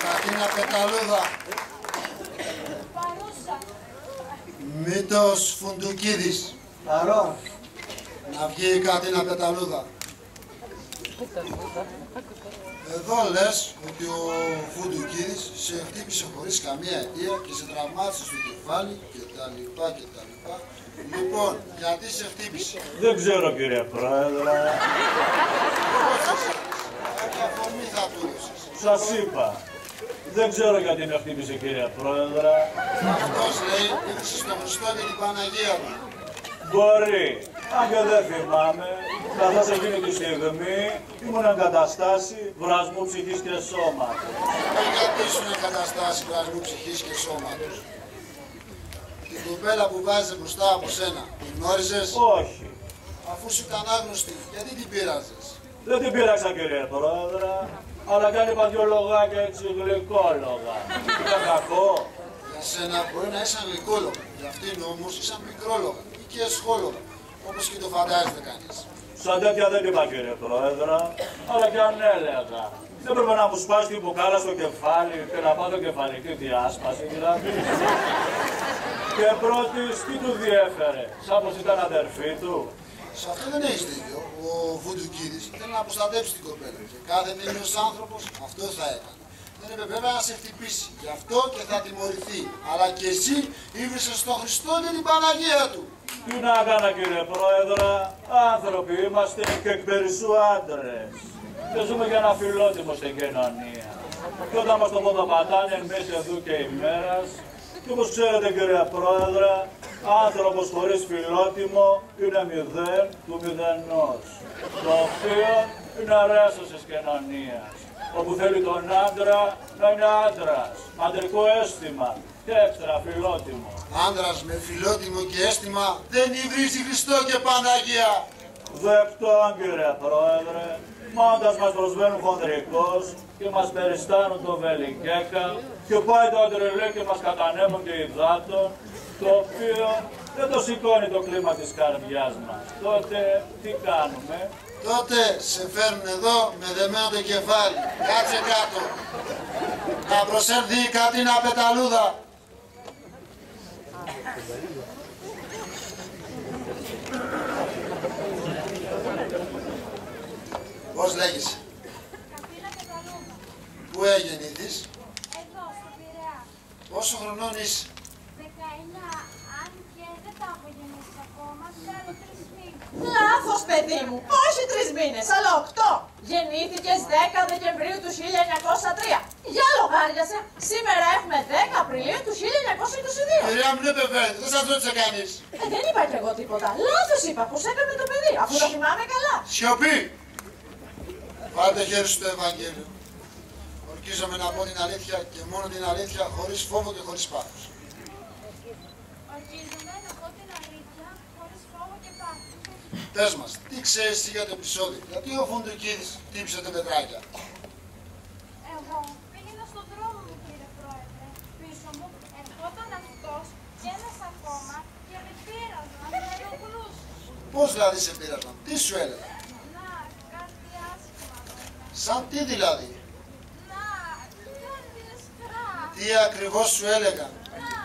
Κατίνα Πεταλούδα. Παρούσα. Μήτος Φουντουκίδης. Παρόν. Να βγει η Κατίνα Πεταλούδα. Εδώ λες ότι ο Φουντουκίδης σε χτύπησε χωρίς καμία αιτία και σε τραυμάτισε στο κεφάλι κτλ. Λοιπόν, γιατί σε χτύπησε? Δεν ξέρω κύριε Πρόεδρε. Κάποια αφορμή θα του έδωσες. Σας είπα. Δεν ξέρω γιατί με χτύπησε κύριε Πρόεδρε. Αυτός λέει πήδησε στον Χριστό και την Παναγία του. Μπορεί. Αν και δεν θυμάμαι, καθώς εκείνη τη στιγμή ήμουν εγκαταστάσει βρασμού ψυχής και σώματος. Γιατί ήσουν εγκαταστάσει βρασμού ψυχής και σώματος? Την κοπέλα που βάζεις μπροστά από σένα, την γνώριζες? Όχι. Αφού σου ήταν άγνωστη, γιατί την πείραζες? Δεν την πείραξα κύριε Πρόεδρε, αλλά κάνει είπα δυο λογάκια έτσι γλυκόλογα. Είναι κακό. Για σένα μπορεί να είσαι γλυκόλογα, για αυτήν όμως ήσαν μικρόλογα ή και εσχόλογα, όπως και το φαντάζεται κανείς. Σαν τέτοια δεν είπα κύριε Πρόεδρε, αλλά και αν έλεγα. Δεν πρέπει να μου σπάσει την μπουκάλα στο κεφάλι και να πάθω κεφαλική διάσπαση δηλαδή. Και πρώτης, τι του διέφερε, σαν πως ήταν αδερφή του. Σε αυτό δεν έχεις δίκιο. Ο Φουντουκίδης θέλει να προστατέψει την κοπέλα και κάθε τίμιος άνθρωπος αυτό θα έκανε. Δεν έπρεπε βέβαια να σε χτυπήσει, γι' αυτό και θα τιμωρηθεί. Αλλά και εσύ ήβρισες στον Χριστό και την Παναγία του. Τι να έκανα κύριε Πρόεδρε, άνθρωποι είμαστε και εκ περισσού άντρες. Και ζούμε για ένα φιλότιμο στην κοινωνία. Και όταν μας το ποδοπατάνε εν μέση εδώ και ημέρας, και όπως ξέρετε κύριε Πρόεδρε, άνθρωπος χωρίς φιλότιμο είναι μηδέν του μηδενός. Το οποίο είναι αρέστος της κοινωνίας. Όπου θέλει τον άντρα να είναι άντρας, αντρικό αίσθημα και έξτρα φιλότιμο. Άντρας με φιλότιμο και αίσθημα δεν υβρίζει Χριστό και Παναγία. Δεκτόν κύριε Πρόεδρε, μα όντας μας προσβαίνουν χονδρικώς και μας περιστάνουν το βελικέκα και πάει το αντρελέ και μας κατανέμουν και υδάτων, το οποίο δεν το σηκώνει το κλίμα της καρδιάς μας. Τότε τι κάνουμε? Τότε σε φέρνουν εδώ με δεμένο το κεφάλι. Κάτσε κάτω. Να προσέλθει η Κατίνα Πεταλούδα. Πώς λέγεσαι? Κατίνα Πεταλούδα. Πού γεννήθης? Εδώ, στο Πειραιά. Πόσο χρονών είσαι? 19, αν και δεν τα έχω γεννήσει ακόμα, θέλω 3 μήνες. Λάθος παιδί μου, όχι 3 μήνες, αλλά 8. Γεννήθηκες 10 Δεκεμβρίου του 1903. Για λογάριασε, σήμερα έχουμε 10 Απριλίου του 1922. Κυρία μου, ναι πεβαίνετε, δεν σας ρώτησε κανείς. Δεν είπα κι εγώ τίποτα. Λάθος είπα, πως έκανε το παιδί, αφού το θυμάμαι καλά. Σιωπή. Πάρτε χέρι στο Ευαγγέλιο. Ορκίζομαι να πω την αλήθεια και μόνο την αλήθεια, χωρίς φόβο και χωρίς πάθος. Ορκίζομαι να πω την αλήθεια, χωρίς φόβο και πάθος. Πες μας, τι ξέρεις εσύ για το επεισόδιο, γιατί ο Φουντουκίδης χτύπησε τα πετράκια. Εγώ πήγαινα στον δρόμο μου, κύριε Πρόεδρε. Πίσω μου ερχόταν αυτός και ένας ακόμα και με πείραζαν, με ενοχλούσαν. Πώς δηλαδή σε πείραζαν, τι σου έλεγαν. Να, κάτι άσχημα. Σαν τι δηλαδή. Να, κάτι ασκρά. Τι ακριβώς σου έλεγαν. Να,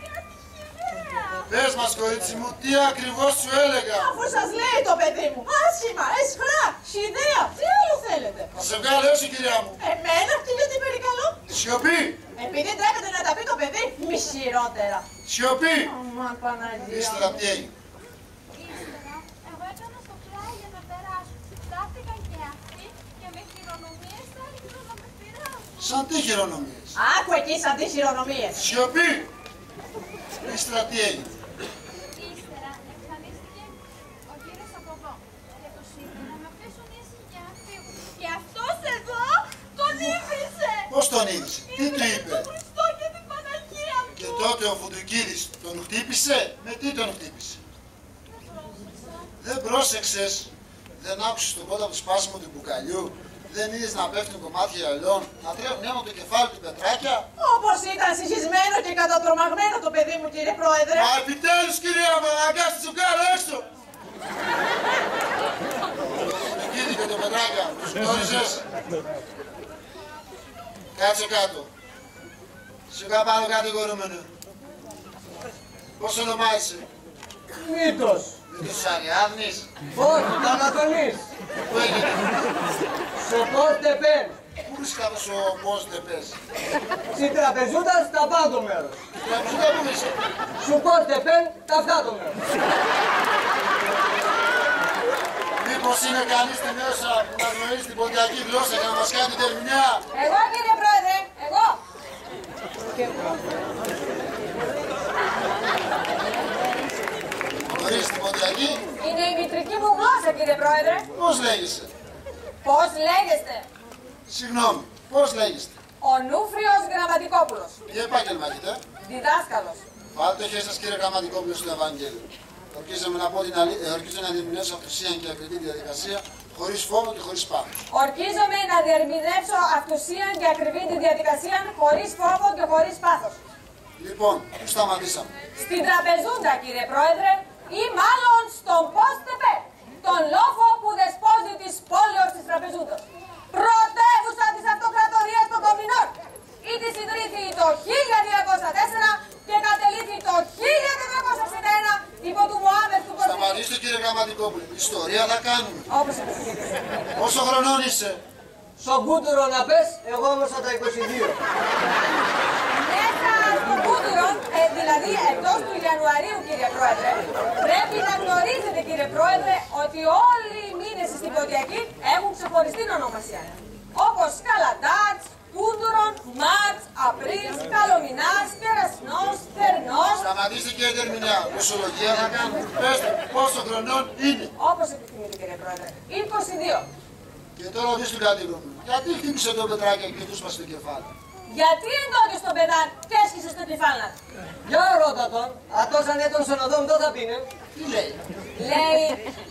κάτι χειρέα. Πες μας κορίτσι μου, τι ακριβώς σου έλεγαν. Αφού σας λέει το παιδί μου, άσχημα, εσχρά, χιδέα, τι άλλο θέλετε. Θα σε βγάλω έξω κυρία μου. Εμένα τι γιατί περικαλώ. Σιωπή, Επειδή τρέπεται να τα πει το παιδί, μη χειρότερα. σιωπή. Αμάν Παναγία. Ύστερα τι έγινε. Ύστερα, εγώ έκανα στο πλάι για να περάσω. Στάθηκαν και αυτοί και με χειρονομίες άρχισαν να με πειράζουν. Σαν τι χειρονομίες. Άκου εκεί σαν τις χειρονομίες. Σιωπή. Ύστερα τι έγινε. Ύστερα, εμφανίστηκε ο κύριος από εδώ και τους είπε να με αφήσουν ήσυχοι να φύγουν. Και αυτός εδώ τον ίδρυσε. Πώς τον είδησε, τι του είπε. Τον Χριστό και την Παναγία μου. Και τότε ο Φουντουκίδης τον χτύπησε, με τι τον χτύπησε. Δεν πρόσεξες, δεν άκουσες τον κόντο από το σπάσιμο του μπουκαλιού, δεν είδες να πέφτουν κομμάτια ελαιών, να τρέχουν αίμα το κεφάλι του πετράκια. Όπως ήταν συγχυσμένο και κατατρομαγμένο το παιδί μου, κύριε Πρόεδρε. Μα επιτέλους κυρία μου, αναγκάσου να σε βγάλω έξω. Φουντουκίδη και το πετράκια, τους γνώριζες. Κάτσε κάτω. Σιγά πάνω κατηγορούμενο. Πώς ονομάζεσαι. Μύτος. Μήπως Αριάδνης. Όχι, Τανατονής. Πού έγινε. Σε πώς τε πεν. Πού βρίσκαβες ο πώς δεν πες. Στην τραπεζούτα στα πάνω μέρος. Τραπεζούτα που είσαι. Σου πώς τε πεν τα αυτά το μέρος. Μήπως είναι κανείς στη μέσα που να γνωρίζει την ποντιακή γλώσσα για να μας κάνει την ερμηνεία. Εγώ, κύριε Πρόεδρε, εγώ. Γνωρίζεις την ποντιακή. Είναι η μητρική μου γλώσσα, κύριε Πρόεδρε. Πώς λέγεσαι. Πώς λέγεστε. Συγγνώμη. Πώς λέγεστε. Ο Νούφριος Γραμματικόπουλος. Τι επάγγελμα έχετε. Διδάσκαλος. Βάλτε το χέρι σας κύριε Γραμματικόπουλο στο Ευαγγέλιο. Ορκίζομαι να πω την αλήθεια, ορκίζω να διερμηνεύσω αυτουσίαν και ακριβή διαδικασία, χωρίς φόβο και χωρίς πάθος. Ορκίζομαι να διερμηνεύσω αυτουσίαν και ακριβή τη διαδικασία χωρίς φόβο και χωρίς πάθος. Λοιπόν, πού σταματήσαμε. Στην τραπεζούντα, κύριε Πρόεδρε, ή μάλλον στον ΠΟΣΤΕΠΕ, τον λόφο που δεσπόζει της πόλεως της τραπεζούντας. Πρωτεύουσα της Αυτοκρατορίας των Κομινών. Ήτι ιδρύθη το 1204 και κατελήθη το 1461 υπό του Μωάμεθ του Κωνσταντίνου. Σταματήστε κύριε Γραμματικόπουλο. Ιστορία θα κάνουμε. Όπως επιθυμείτε. Πόσο χρονών είσαι. Στον κούτουρο να πες, εγώ όμως από τα 22. Μέσα στον Κούτουρο, δηλαδή εντός του Ιανουαρίου, κύριε Πρόεδρε, πρέπει να γνωρίζετε, κύριε Πρόεδρε, ότι όλοι οι μήνες στην Ποντιακή έχουν ξεχωριστή ονομασία. Όπως Καλαντάτς, Κούντουρον, Μάρτς, Απρίλ, Καλομηνάς, Κερασνός, Θερνός. Σταματήστε κύριε Τερμηνέα. Μεσολογία θα κάνουμε. Πες του πόσο χρονών είναι. Όπως επιθυμείτε, κύριε Πρόεδρε. 22. Και τώρα δεις του κατηγορούμενο. Γιατί χτύπησε το πετράκι και του σπάσε το κεφάλι. Γιατί εντόκε στον παιδάν και έσκησε στο κεφάλι. Για ρώτα τον, αυτός αν έτον στον οδό μου τότε θα πίνε. Τι λέει. Λέει,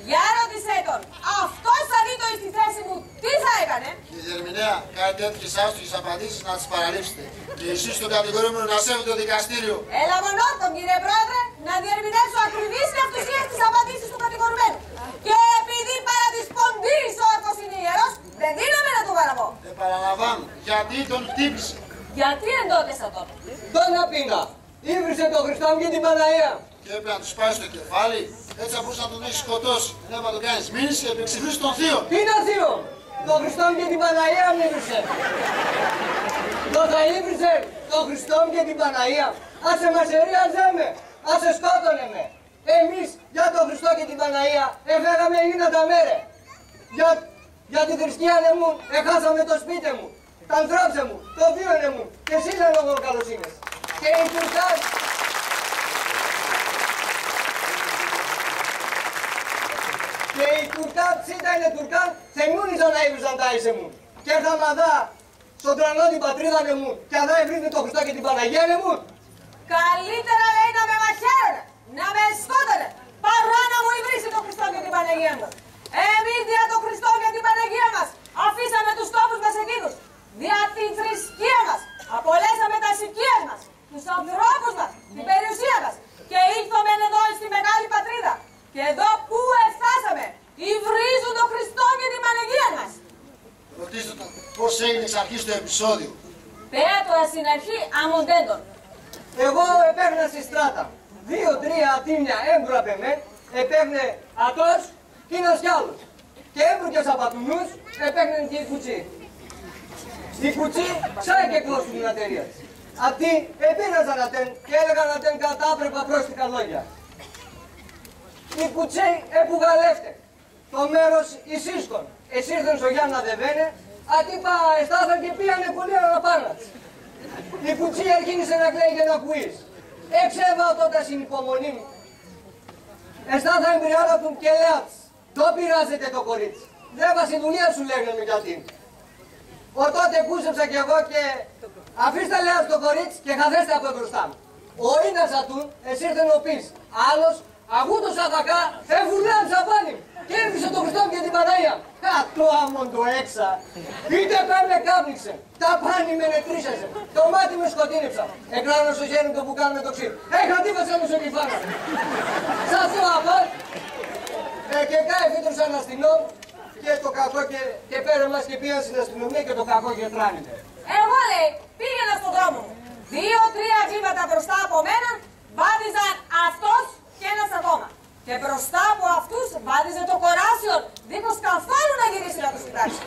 για ρώτησέ τον, αυτός αν ήταν στη θέση μου, τι θα έκανε. Κύριε Τερμηνέα, κάτι τέτοιες άσκησες απαντήσεις να τις παραλείψετε. Και εσείς τον κατηγορούμενο να σέβετε το δικαστήριο. Έλα μονόρτον, κύριε Πρόεδρε, να διερμηνεύσω ακριβείς και αυτουσίες τις απαντήσεις του κατηγορουμένου. Και επειδή παρά της ποντής ο όρκος είναι ιερός, δεν δίνομαι να του παραβώ. Επαναλαμβάνω, γιατί τον χτύπησε. Γιατί εντότεσα τον. Τον απίνα. Ήβρισε τον Χριστό μου και την Παναγία. Και έπρεπε να του πάει στο κεφάλι, έτσι θα μπορούσε να τον έχει σκοτώσει. Δεν έπρεπε να τον κάνει μήνυση και επεξηγήσει τον θείο. Τι είναι θείο. Τον Χριστό μου και την Παναγία μου ήβρισε. Τον θα ήβρισε τον Χριστό μου και την Παναγία. Άσε μασερίαζε με. Άσε σκότωνε με. Εμείς για τον Χριστό και την Παναγία εφέγαμε γίνατα μέρε. Για τη θρησκεία μου έχασαμε το σπίτι μου. Τα ανθρώπια μου, το βίωνε μου και σύλλανε εγώ καλοσύνες. Και οι Τουρκάς και οι Τουρκάν, ψήτα είναι Τουρκάν, θεμιούνιζαν να έβριζαν τα ίσεμουν. Και έρθαμε αδά στον τρανό την πατρίδα νεμούν. Και αδά ευρύνει το Χριστό και την Παναγία νεμούν. Καλύτερα λέει να με μαχαίρωνε, να με σκότωνε, παρά να μου υβρίσει το Χριστό και την Παναγία μας. Εμείς δια το Χριστό και την Παναγία μας αφήσαμε τους τόπους μας εκείνους. Δια τη θρησκεία μας απολέσαμε τα οικίες μας, τους ανθρώπους μας, την περιουσία μας. Και ήρθαμε εδώ στη μεγάλη πατρίδα. Και εδώ που εφτάσαμε, υβρίζουν τον Χριστό και την Παναγία μας. Ρωτήστε τον πώς έγινε εξ αρχής το επεισόδιο. Πέτωρα στην αρχή αμοντέντων. Εγώ επέμεινα στη στράτα. 2-3 ατίμια έμπρου απ' εμέ, επέμεινε ατός κι ένας κι άλλος. Και έμπρου και σαπατουνούς επέμεινε και η κουτσί. Η κουτσί ξάει και κλώσουν την εταιρεία της. Αυτοί επίναζαν ατέν και έλεγαν ατέν κατάπρεπα πρόστιχα λόγια. Η κουτσί επουγαλεύτε. Το μέρος εισίσκων. Εσύρθεν στο Γιάννα Δεβαίνε, ατύπα εστάθαν και πήγανε πολύ αναπάνω. Η κουτσί αρχίνησε να κλαίει και να ακούεις. Εξέβαω τότε στην υπομονή μου. Εστάθαν εμπειριάνα του και λέατς. Το πειράζεται το κορίτσι. Δεν βασιλουνία σου λέγανε γιατί. Ο τότε κούσεψα κι εγώ και αφήστε λέατς το κορίτσι και χαθέστε από μπροστά μου. Ο Ίνας ατούν εσύρθεν ο πεις. Άλλος αγούτος αδακά εβουλέα ψαπάνι. Και έβρισε το Χριστό και την Παναγία. Κατώ άμον το έξα. Είτε πέρνε κάπνιξε. Τα πάνι με νεκρίσασε. Το μάτι με σκοτίνεψα. Εκράνω στο χέρι το που κάνουμε το ξύλο. Χατύπασα μου στο κεφάλι. Σαν το απάτ. Και κάει φύτρωσαν αστυνόμ. Και το κακό και πέρα μας και πήγαν στην αστυνομία και το κακό και τράνεται. Εγώ λέει πήγαινα στον δρόμο μου. 2-3 βήματα μπροστά από μένα βάδιζαν αυτός και ένας ακόμα. Και μπροστά από αυτούς βάδιζε το κοράσιον, δίχως καθόλου να γυρίσει να τους κοιτάξει.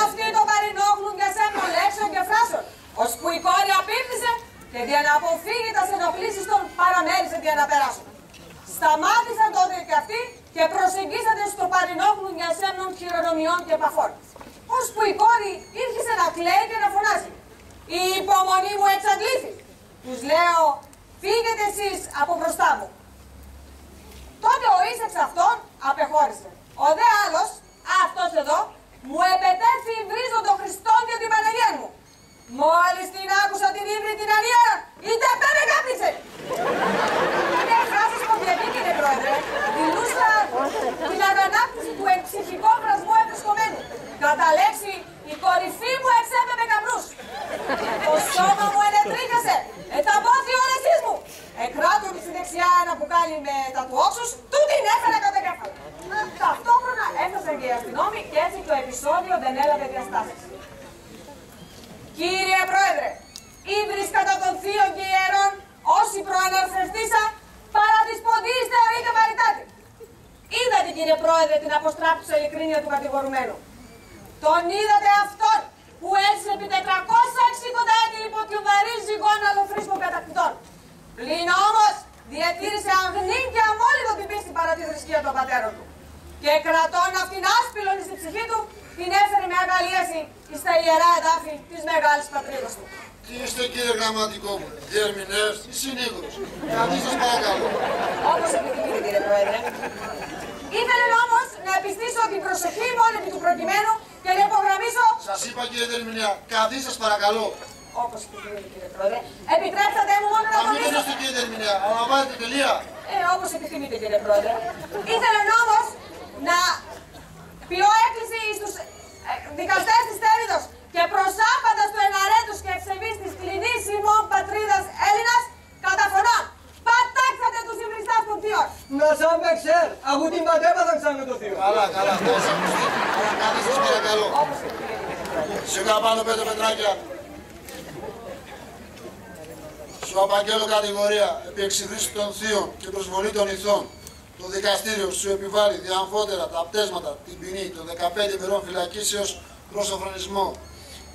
Αυτοί το παρενόχλουν και σέμνων λέξεων και φράσεων, ώσπου η κόρη απίφθησε και για να αποφύγει τα ενοχλήσεις των παραμέρισε για να περάσουν. Σταμάτησαν τότε και αυτοί και προσεγγίσατε στο παρενόχλουν για σέμνων χειρονομιών και παφών. Ώσπου η κόρη ήρχισε να κλαίει και να φωνάζει. Η υπομονή μου εξαντλήθη. Τους λέω, φύγετε εσείς από μπροστά μου. Τότε ο εις εξ αυτών απεχώρησε. Ο δε άλλος, αυτός εδώ, μου επετέφθη βρίζον τον Χριστό και την Παναγία μου. Μόλις την άκουσα την ύβρη την αλήθεια, είτε πένε κάπνιξε. Είναι φράσεις κομπιακή κύριε Πρόεδρε, δηλούσα την αγανάκτηση του εξυχικού φρασμού ευρισκομένου. Κατά λέξη, η κορυφή μου εξέπεπε καπνούς. Το σώμα μου ενετρίχασε, τα πόδια όλες μου. Εκράτω στη δεξιά ένα μπουκάλι με τα του όξους, του την έφερα κατά κέφαλο. Ταυτόχρονα έφτασαν και οι αστυνόμοι και έτσι το επεισόδιο δεν έλαβε διαστάσεις. Κύριε Πρόεδρε, ύβρις κατά των θείων και ιερών, όσοι προαναφερθήσα, παρά της ποντής θεωρείται βαρυτάτη. Είδατε κύριε Πρόεδρε την αποστράπτουσα ειλικρίνεια του κατηγορουμένου. Τον είδατε αυτόν που έζησε επί 460 έτη υπό τη βαρύ ζυγόν αλοφρίσκων κατακτητών. Πλην όμως διατήρησε αγνή και αμόλυδο την πίστη παρά τη θρησκεία των πατέρων του. Και κρατών αυτήν άσπηλον στη ψυχή του, την έφερε με αγαλίαση στα ιερά εδάφη της μεγάλης πατρίδας του. Τι είστε κύριε γραμματικό μου, διερμηνεύς ή συνήγορος. Κανείς σας παρακαλώ. Όπως επιθυμείτε κύριε Πρόεδρε. Ήθελε όμως να επιστήσω την προσοχή μόνο επί του προκειμένου και να υπογραμμίσω... Σας είπα κύριε διερμηνέα, καθίστε σας παρακαλώ. Όπως επιθυμείτε κύριε Πρόεδρε. Επιτρέψατε μου μόνο να μην είστε κύριε διερμηνέα, αναλαμβάνετε τελεία. Όπως επιθυμείτε κύριε Πρόεδρε. Ήθελε όμως να ποιώ έκκληση στους δικαστές της Τέριδος και προσάπαντας του εναρέτους και ευσεβείς της κλινής ημών πατρίδας Έλληνας καταφωνών. Πατάξατε τους υβριστάς των θείων. Να σαν με ξέρ, αφού την πατέπαθαν σαν με το θείο. Καλά, καλά, καθίστε σας παρακαλώ. Σιγά πάνω 5 πετράκια. Σου απαγγέλω κατηγορία επί εξυχρήσης των θείων και προσβολή των ηθών. Το δικαστήριο σου επιβάλλει διαμφότερα τα πτέσματα, την ποινή των 15 ημερών φυλακίσεως προς σοφρονισμό.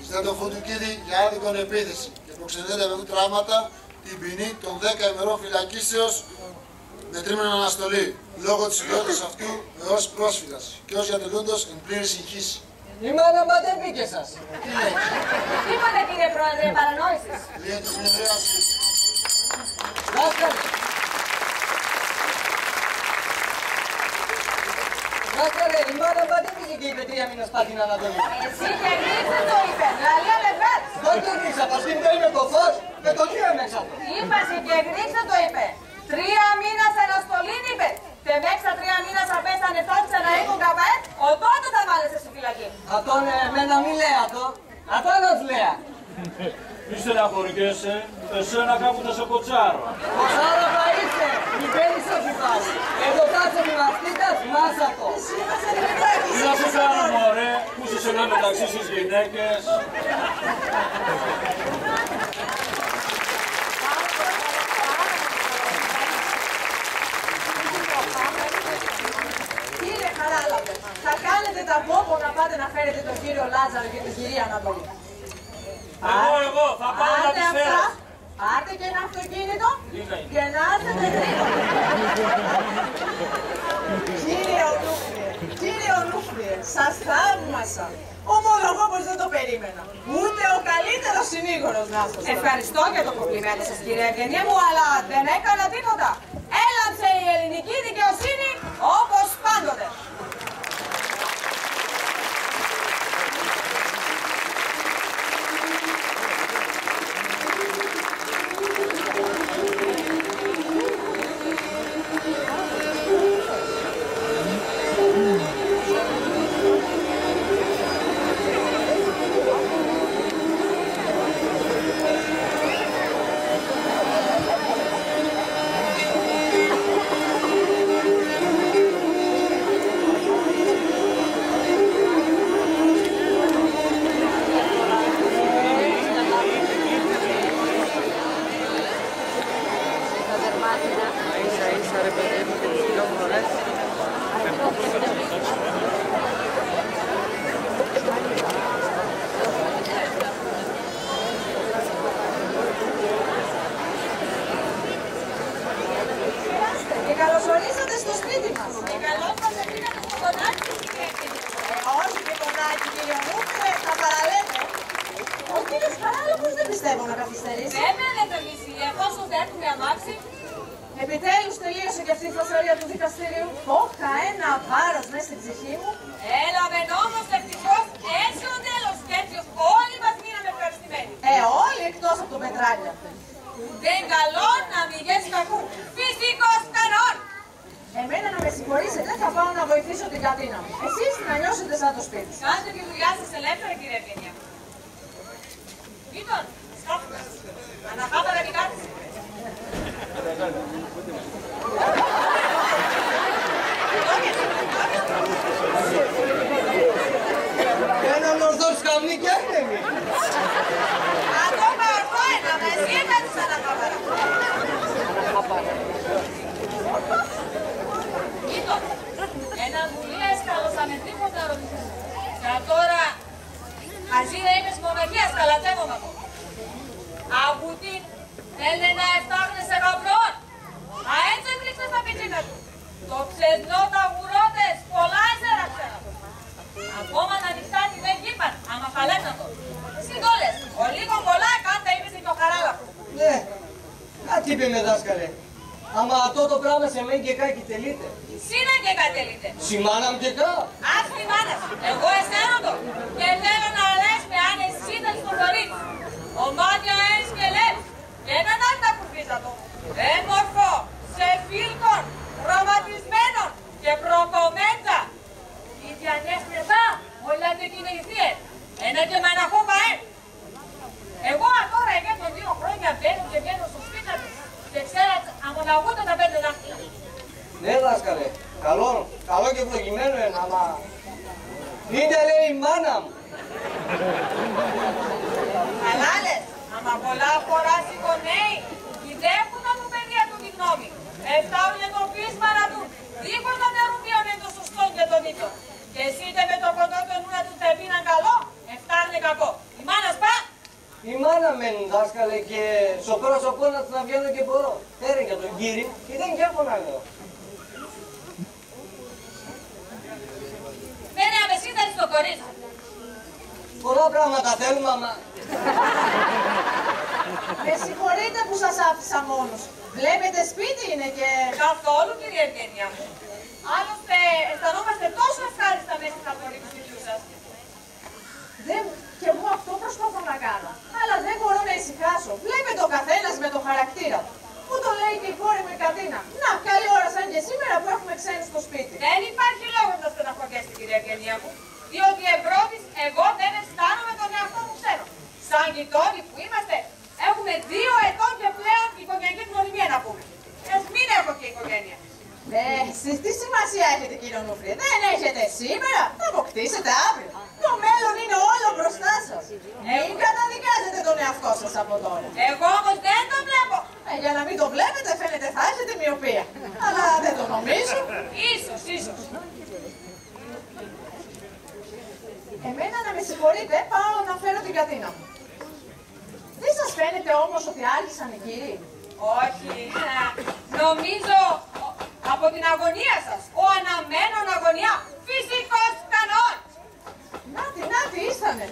Ζητά το Φουντουκίδη για άδικον επίθεση και προξενέται με τραύματα την ποινή των 10 ημερών φυλακίσεως με τρίμηνη αναστολή, λόγω της ιδιότητας αυτού έως πρόσφυγας και ως διατελούντος εν πλήρη συγχύση. Η μάνα μα δεν μπήκε σας. Τίποτα κύριε Πρόεδρε, παρανόησης. Λύε τη συνεδρίαση. Δάσκαλε, έμεινες πά την Ανατολή. Εσύ και ρίξε το είπε, δηλαδή αλευέρ. Δεν το ρίξα, πασκήντα είμαι το φως και το δύο έμεξα το. Είπασε και ρίξε το είπε. 3 μήνας αναστολή είπε. Και μέσα 3 μήνας απέστανε τόξα να έχουν καβέ, ο τότε θα βάλεσαι στη φυλακή. Αυτόν εμένα μη λέει αυτό. Αυτό είναι ως λέει. Μη στεναχωριέσαι, εσένα κάπου θα σε κοτσάρω. Κοτσάρο θα είσαι, μη παίρνεις όχι πάλι. Εδώ κάτσε μη μαστίτας, μάσα το. Τι να σου κάνω μωρέ, που είσαι εδώ μεταξύ στις γυναίκες. Κύριε Χαράλαμπε, θα κάνετε τα πόπο να πάτε να φέρετε τον κύριο Λάζαρο και την κυρία Ανατολή. Εγώ, θα πάω να τις φέρω. Πάρτε και ένα αυτοκίνητο και να έρθετε γρήγορα. Κύριε Ονούφριε, σας θαύμασα. Ομολογώ πως δεν το περίμενα. Ούτε ο καλύτερος συνήγορος να σας. Ευχαριστώ για το κομπλιμέντο σας κύριε Ευγενία μου, αλλά δεν έκανα τίποτα. Έλαμψε η ελληνική δικαιοσύνη όπως πάντοτε. Καλωσορίσατε στο σπίτι μας. Και καλώς μας ευθύνατε στο κονάκι, κύριε Ευγενία. Όχι και κονάκι, κύριε Ονούφριε, θα παραλέτε. Ο κύριος Χαράλαμπος δεν πιστεύω να καθυστερήσει. Δεν με ανατολίσει, εφόσον δεν έχουμε αμάξι. Επιτέλους τελείωσε και αυτή η φασαρία του δικαστηρίου. Όχα ένα βάρος μέσα στην ψυχή μου. Έλαβε όμως ευτυχώς έτσι ο τέλος και έτσι όλοι μας μείναμε ευχαριστημένοι. Όλοι εκτός από τον Πετράκια. Δεν καλό να μηγές κακού. Φυσικός κανόν. Εμένα να με συγχωρήσετε, θα πάω να βοηθήσω την Κατίνα μου. Εσείς να νιώσετε σαν το σπίτι σας. Κάντε τη δουλειά σας ελεύθερα κύριε Ευγενία. Βίτον, σκάφτε. Αναπάταρα και κάτι. Έναν ορθό σκαμνί και έρνεμι. Ακόμα ορθό ένα, με εσύ με τους αναπάταρα. Βίτον, έναν δουλειές καλώς αμετρήποτα ρωτήσεις. Και τώρα, μαζί να είπες μοναχίας, καλατσεύομαι από. Αγούτην, θέλει να εφτάχνε σε καπνόν. Α, έτσι έτριξε στα πιτσίνα του. Το ψεσνό τα γουρότες, πολλά έσεραξε. Ακόμα να νυχτάτη δεν γήπαν, άμα φαλέτατο. Εσύ το λες, ο λίγο πολλά κάντα είπες και ο Χαράλαμπο. Ναι, κάτι είπε με δάσκαλε. Άμα αυτό το πράγμα σε μένα και κάτι τελείται. Σίνα και κατελείται. Σημάνα μου και κά. Ας τη μάνα σου, εγώ αισθάνω το. Και θέλω να λες με αν εσύ ήταν στο κορίτσι. Ο μάτια έχεις και λες. Και έναν άλλο τα κουρπίζατο. Έμορφο, σε φίλκον, χρωματισμένον και προκομέντσα. Η διανέστρεφα, όλα δεν κυνηγηθείε. Ένα και μαναχό παέ. Εγώ τώρα για τον 2 χρόνια μπαίνω και βγαίνω στο σπίτι του. Και ξέρατε, αμοναγούνται τα 5 δάχτυλα. Ναι δάσκαλε, καλό και ευλογημένο είναι, άμα... Νίτε λέει η μάνα μου. Καλά λες, άμα πολλά φορά σηκωνέοι, γυδεύουν από παιδιά του τη γνώμη. Εφτάουν το πείσμα να του, δίχως να τερούν είναι το σωστό και το δίκιο. Και εσύ είτε με το κοντό του νου να του τεπίναν καλό, εφτάνε κακό. Η μάνα σπά. Η μάνα μεν δάσκαλε και στο πρόσωπό να του να βγαίνω και μπορώ. Έρε για τον κύριο και δεν κέφωνα λέω. Φέρε αμεσίδερη στο κορίτσι. Πολλά πράγματα θέλουμε, άμα... Με συγχωρείτε που σας άφησα μόνος. Βλέπετε σπίτι είναι και... Καθόλου κύριε Ευγενία μου. Άλλωστε αισθανόμαστε τόσο ευχάριστα μέσα στα πρωί του σπιτιού σας. Και εγώ αυτό προσπαθώ να κάνω. Αλλά δεν μπορώ να ησυχάσω. Βλέπετε ο καθένας με το χαρακτήρα του. Πού το λέει και η κόρη μου η Κατίνα. Να, καλή ώρα σαν και σήμερα που έχουμε ξένους στο σπίτι. Δεν υπάρχει λόγος να στεναχωριέσαι, κυρία Ευγενία μου. Διότι εμπρότης εγώ δεν αισθάνομαι τον εαυτό μου ξένο. Σαν γειτόνι που είμαστε, έχουμε 2 ετών και πλέον οικογενειακή γνωριμία να πούμε. Μην έχω και οικογένεια. Εσείς τι σημασία έχετε, κύριε Νούφρυε? Δεν έχετε σήμερα, θα αποκτήσετε αύριο. Το μέλλον είναι όλο μπροστά σας. Μην καταδικάζετε τον εαυτό σας από τώρα. Εγώ όμως δεν το βλέπω. Για να μην το βλέπετε φαίνεται θα έχετε μοιοπία. Αλλά δεν το νομίζω. Ίσως. Εμένα να με συγχωρείτε, πάω να φέρω την Κατίνα μου. Δεν σας φαίνεται όμως ότι άρχισαν οι κύριοι? Όχι. Νομίζω από την αγωνία σας. Ο αναμένων αγωνιά. Φυσικός κανόν. Νάτι, ήρθανε.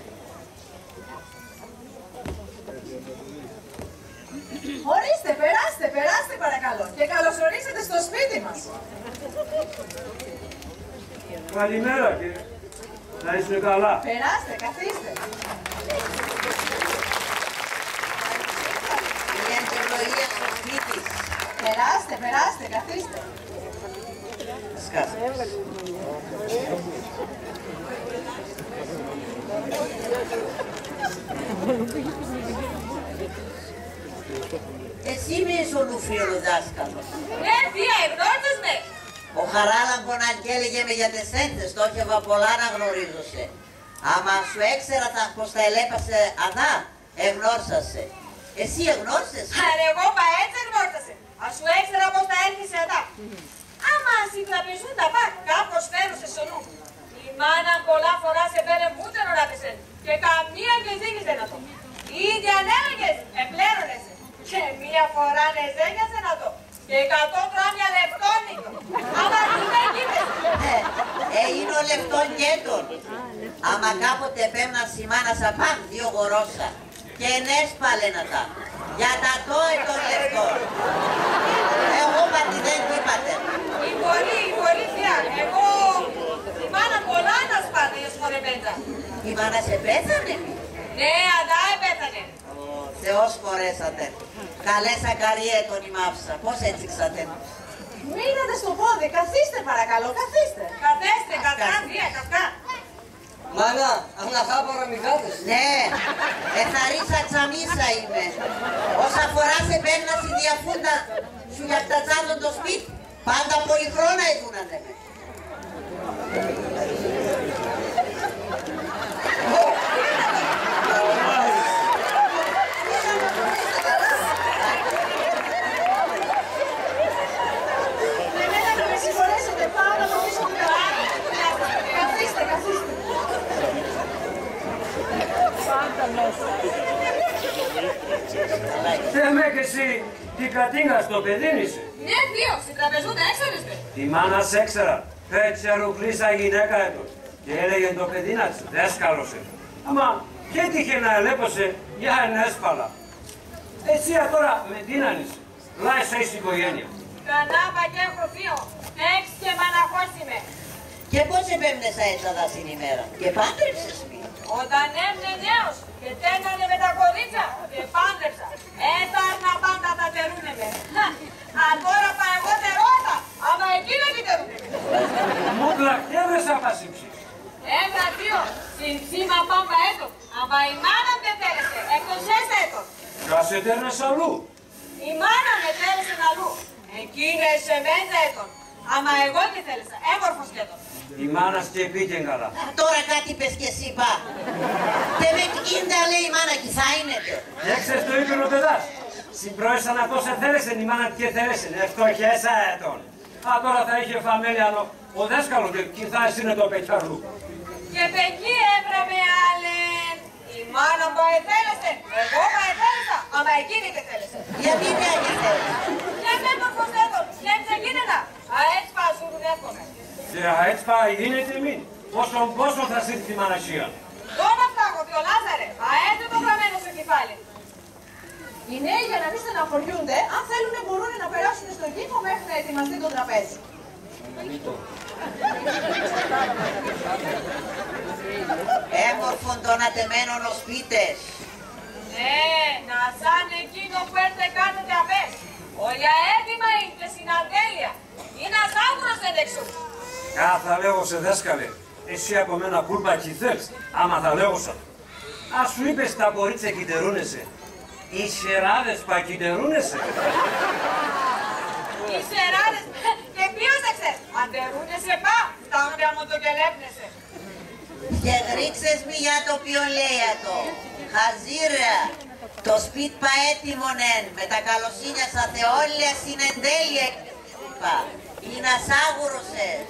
Ορίστε, περάστε παρακαλώ και καλωσορίσετε στο σπίτι μας. Καλημέρα κύριε. Να είστε καλά. Περάστε, καθίστε. Μια ευλογία στο σπίτι. Περάστε, καθίστε. Σκάσε. Εσύ είμαι ο Νούφρυο δάσκαλος. Ναι, θεία, εγνώρισες με. Ο Χαράλαμπον αν και έλεγε με για τεσέντες, το έχευα πολλά να γνωρίζωσε. Άμα σου έξερα πως τα ελέπασε ανά, εγνώρισασε. Εσύ εγνώρισες? Αλλά εγώ πα έτσι εγνώρισασε. Ας σου έξερα πως τα έρχεσαι ανά. Άμα συντραπεζούν τα πακ, κάπως φέρω σε σονού. Η μάνα πολλά φορά σε πέρε ούτε νωράτησε και καμία και ζήγησε να το. Ήδη ανέλεγες, επλέρωνεσαι. Και μία φορά νεζένιασε να το. Και 100 τράμια λεπτόνικο. Αλλά τι δεν γίνεσαι. Είναι ο λεπτόν γέτον. Άμα κάποτε πέμναν σημάνα σαν παχ 2 γορόσα. Και ενέσπαλε να τα. Για τα τόε των λεπτών. Εγώ πατή δεν το είπατε. Η πολύ θεία. Εγώ η μάνα πολλά να σπάτε για σκορεμέντα. Η μάνα σε πέθανε? Ναι, αλλά πέθανε. Θεός χωρέσατε. Καλέ Σακαρίε τον ημάψα. Πώς έτσι ξατε? Μείνατε στο πόδι, καθίστε παρακαλώ, καθίστε. Καθέστε, θεία, καυκά. Μάνα, αναχάπορα μη κάθεσαι. Ναι, εθαρίσα τσαμίσα είμαι. Όσα φορά σε παίρνα στη διαφούντα σου για τα τσάντων το σπίτι, πάντα πολυχρόνα ειδούνατε με. Εμένα να με συγχωρέσετε, πάω να το πίσω την Κατίνα. Καθίστε. Θέμε και εσύ την Κατίνα στο παιδίνησε. Ναι, θείο, συντραπεζούνται έξερεστε. Τη μάνα σ' έξερα. Έτσι αρουκλήσα γυναίκα έτος. Και έλεγε το παιδί να της δέσκαλωσε. Αμα και έτυχε να ελέπωσε για ενέσπαλα. Έτσι τώρα με δύνανησε. Λάισα εις οικογένεια. Κανάπα και έχω θείο. Έξι και μαναχός είμαι. Και πώς επέμνεσα έτσι δα την ημέρα? Και πάντρεψες μη? Όταν έμεινε νέος και τένανε με τα κορίτσια και πάντρεψα. Έταρνα πάντα τα τερούνε με. Αν τώρα πα εγώ τερώτα, άμα εκείνα τι τερούνε με. Μου πλακτεύες απασύψεις. Έμρα θείο, συνθήμα πάμπα έτο. Άμα η μάνα με θέλεσε, εκτός έτο. Κάσε τέρνες αλλού. Η μάνα με θέλεσε αλλού. Εκείνα σε μέντα έτον. Άμα εγώ τι θέλεσα, έμορφος κι έτον. Η μάνα και πήγε καλά. Τώρα κάτι πες κι εσύ πά. Και με κίντα λέει η μάνα και θα είναι. Έξες το είπε ο παιδάς. Συμπρόησα να πω σε θέλεσαι, η μάνα τι θέλεσαι. Ευτοχέσα έτον. Α, τώρα θα είχε φαμέλιανο ο δέσκαλο και θα είναι το πετιαρλού. Και πεκεί έβραμε άλλε. Η μάνα μου θέλεσε, εγώ θέλεσα, άμα εκείνη και θέλεσε. Γιατί με αγγελές? Και έμορφος έτον, και ξεκίνηνα. Α, έτσι παζούρουν εύκολα. Και έτσι πάει γίνεται μην. Πόσο θα σύρθει η μανασία. Τώρα φτάγω, ο Λάζαρε, α, έτσι το γραμμένο στο κεφάλι. Οι νέοι για να μην στεναχωριούνται, αν θέλουν μπορούν να περάσουν στον κήπο μέχρι να ετοιμαστεί το τραπέζι. Έμορφων των ατεμένων ως πίτες. Ναι, να σαν εκείνο που έρθε κάθεται απές. Όλα έτοιμα είναι στην αντέλεια. Είναι ασάγκρος εντεξού. Θα λέγω σε δάσκαλε, εσύ από μένα κούρπακι θέλεις, άμα θα λέγω σαν. Ας σου είπες τα κορίτσια κιτερούνεσαι. Οι σεράδες πακιτερούνεσαι. Οι σεράδες, και ποιος θα ξέρει. Αντερούνεσαι πά, τα όνια μου το κελέπνεσαι. Και ρίξες μη για το πιο λέατο. Χαζίρα, το σπίτ πα έτοιμον εν, με τα καλοσύνια σα θεόλια συνεντέλεια. Είναι ασάγουρωσες.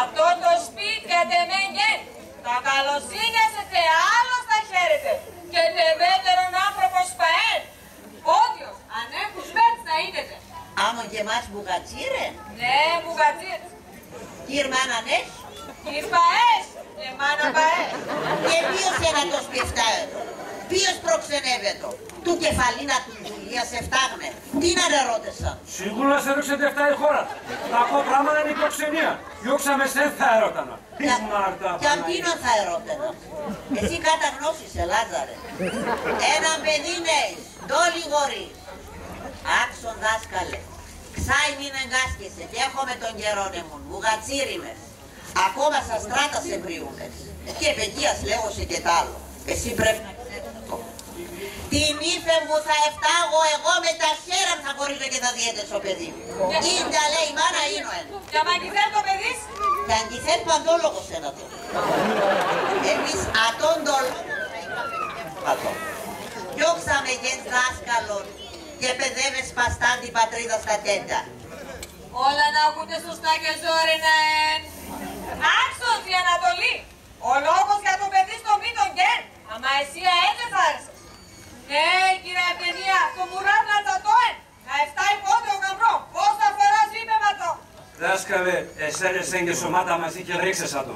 Αυτό το σπίτι κατεμένγεν, τα καλοσύνια σε θε άλλος τα χαίρεται. Και τεβέτερον άνθρωπος παέν. Πόδιος, ανέχους μέτς να είδετε. Άμον και μας μπουγατσίρε. Ναι, μπουγατσίρε. Κύρ μάνανες. Κύρ παές, και μάνα παές. Και ποιος ένα το σπιεφτάετο. Ποιος προξενεύετο. Του κεφαλίνα του δουλειά σε φτάγμε. Τι να ρώτησαν. Σίγουρα σε ρίξετε αυτά η χώρα. Τα ακούω πράγματα είναι η προξενία. Διώξαμε σε θα ερώτανα. Κι αντίνο θα ερώτηνα. Εσύ καταγνώσισαι, Λάζαρε. Έναν παιδί νέης, ντόλι γορείς. Άξον δάσκαλε. Ξάι μην εγκάσκεσαι και έχουμε τον καιρόνεμον. Μπουγατσίριμες. Ακόμα στα στράτα σε βριούμες. Και επαικίας λέγωσε και τ' άλλο. Εσύ πρέπει να ξέρεις αυτό. Την ύφε μου θα εφτάγω εγώ με τα χέρα μου θα χωρίζω και θα διέτες ο παιδί μου. Ήντα λέει η μάνα είναι ένα. Και αν αγγιθέτ το παιδί. Και αγγιθέτ παντόλογος ένα το. Εμείς ατόν το λόγο. Διώξαμε γεν δάσκαλον και παιδεύες παστάν την πατρίδα στα τέντα. Όλα να ακούτε σωστά και ζόρενα εν. Άξος η Ανατολή. Ο λόγος για το παιδί στο μήτον γεν. Αμα εσύ έτσι θα άρεσες. Ναι, κύριε Ευγενία, το μουράρ να τσατώεν. Να εφτάει πότε ο γαμπρό. Πόσα φορά είπε ματώ. Δάσκαλε, εσένεσαι και σωμάτα μαζί και ρίξεσαι το.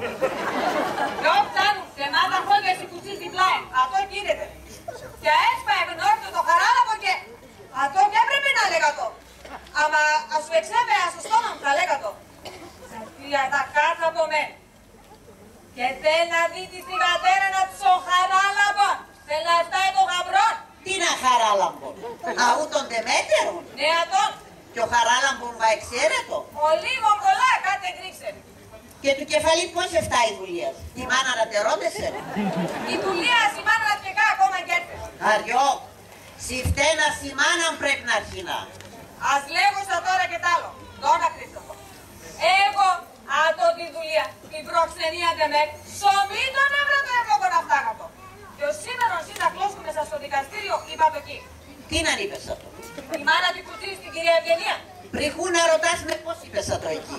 Δυο φτάνουν, θεμάτα χώρια εσύ κουτσί στην πλάι. Αυτό γίνεται. Και έσπα ευνόρτω το χαράλαπο και... Αυτό και έπρεπε να λέγα το. Άμα ας σου εξέβαια στο στόμα μου θα λέγα το. Για τα κάτω από με. Και θέλει να δει τη θυγατέρα να του ο χαράλαπον. Θέλει να φτάει το γαμπρόν. Τι να χαράλαμπον. Αού τον Δεμέτερον. Ναι, ατόν. Και ο χαράλαμπον βα εξαίρετο. Ο λίγο πολλά κάτε γρίξε. Και του κεφαλή πώς εφτάει η δουλειά. Η μάνα να τε ρώτησε. Η δουλειά η μάνα να φυκά ακόμα κι έρθες. Αριό. Συφτένα η μάνα πρέπει να αρχινά. Ας λέγω στα τώρα και τ' άλλο. Τώρα Χριστόφο. Εγώ άτο τη δουλειά, την προξενία ντεμεκ, σωμή τον ευρώ το ευλόγο να φτάγατο. Και ο σήμερον σύντακλός κλώσου μέσα στο δικαστήριο είπα το εκεί. Τι να είπες αυτό. Η μάνα την κουτσί στην κυρία Ευγενία. Πριχού να ρωτάς με πώς είπες αυτό εκεί.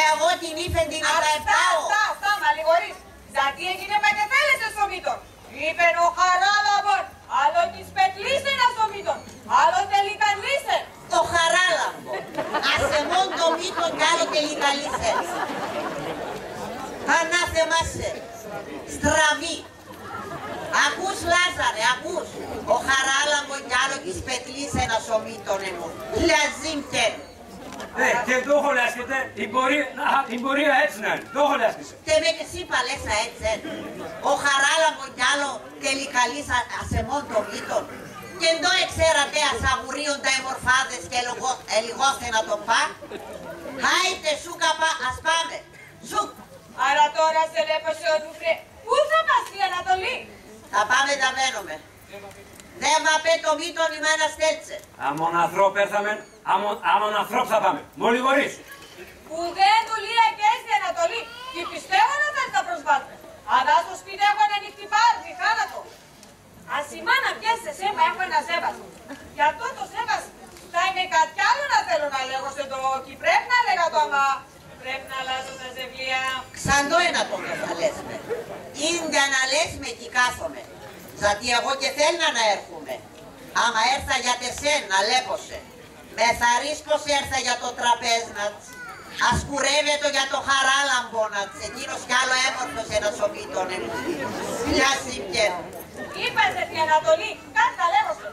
Εγώ την ύφεν την απαεφτάω. Αυτά, μα λιγορείς. Γιατί έγινε πακετέλεσαι στο μήτον. Είπεν ο Χαράλαμπον, άλλο της πετλίσε να στο μήτον, άλλο τελικά λύσε. Το Χαράλαμπο. Ασεμόν το μήτον κι άλλο τελικά λύσε. Ανάθεμάσαι. Στραβή. Ακούς Λάζαρε, ακούς. Ο Χαράλαμπο κι άλλο της πετλίσε να στο μήτον εμούν. Λαζίμτεν. Και το έχω λάσκεται, η πορεία έτσι να είναι. Το έχω λάσκησε. Τε με και εσύ παλέσα έτσι. Ο Χαράλαμπο κι άλλο τελικά λύσα ασεμόν το μήτον. Και εντό εξέρατε ασαγουρίων τα εμορφάδες και ελιγώστε να τον πά. Χάιτε σου καπά, ας πάμε. Σου. Άρα τώρα σε λέπωσε ο Ντουφρέ. Πού θα πας η Ανατολή. Θα πάμε τα μένουμε. Δεν μα πέ το μήτον η μάνα στέλτσε. Αμον ανθρώπ έρθαμε, αμον ανθρώπ θα πάμε. Μόλι γορίς. Που δεν δουλεία και στην Ανατολή. Και πιστεύω να θες να προσβάσουμε. Αλλά στο σπίτι έχω ένα νυχτυπάρι, μη θάνατο. Ας η μάνα πιέσει σε σέμα, έχω ένα σέβας. Γι' αυτό το σέβας θα είναι κάτι άλλο να θέλω να λέγω σε το και πρέπει να λέγα το άμα πρέπει να αλλάζω τα ζευγία. Ξαντώ ένα το κεφαλέσμε. Ήντα να λέσμε και κάθομαι. Γιατί εγώ και θέλω να έρχομαι. Άμα έρθα για τεσέν να λέπωσε. Με θα ρίσκωσε έρθα για το τραπέζνατς. Ας κουρεύεται για το Χαράλαμπονατς. Εκείνος κι άλλο έμορφος ένα σωμίτον εμείς. Μια συμπιέ. Είπες η Ανατολή, κάτι θα λέγω σου.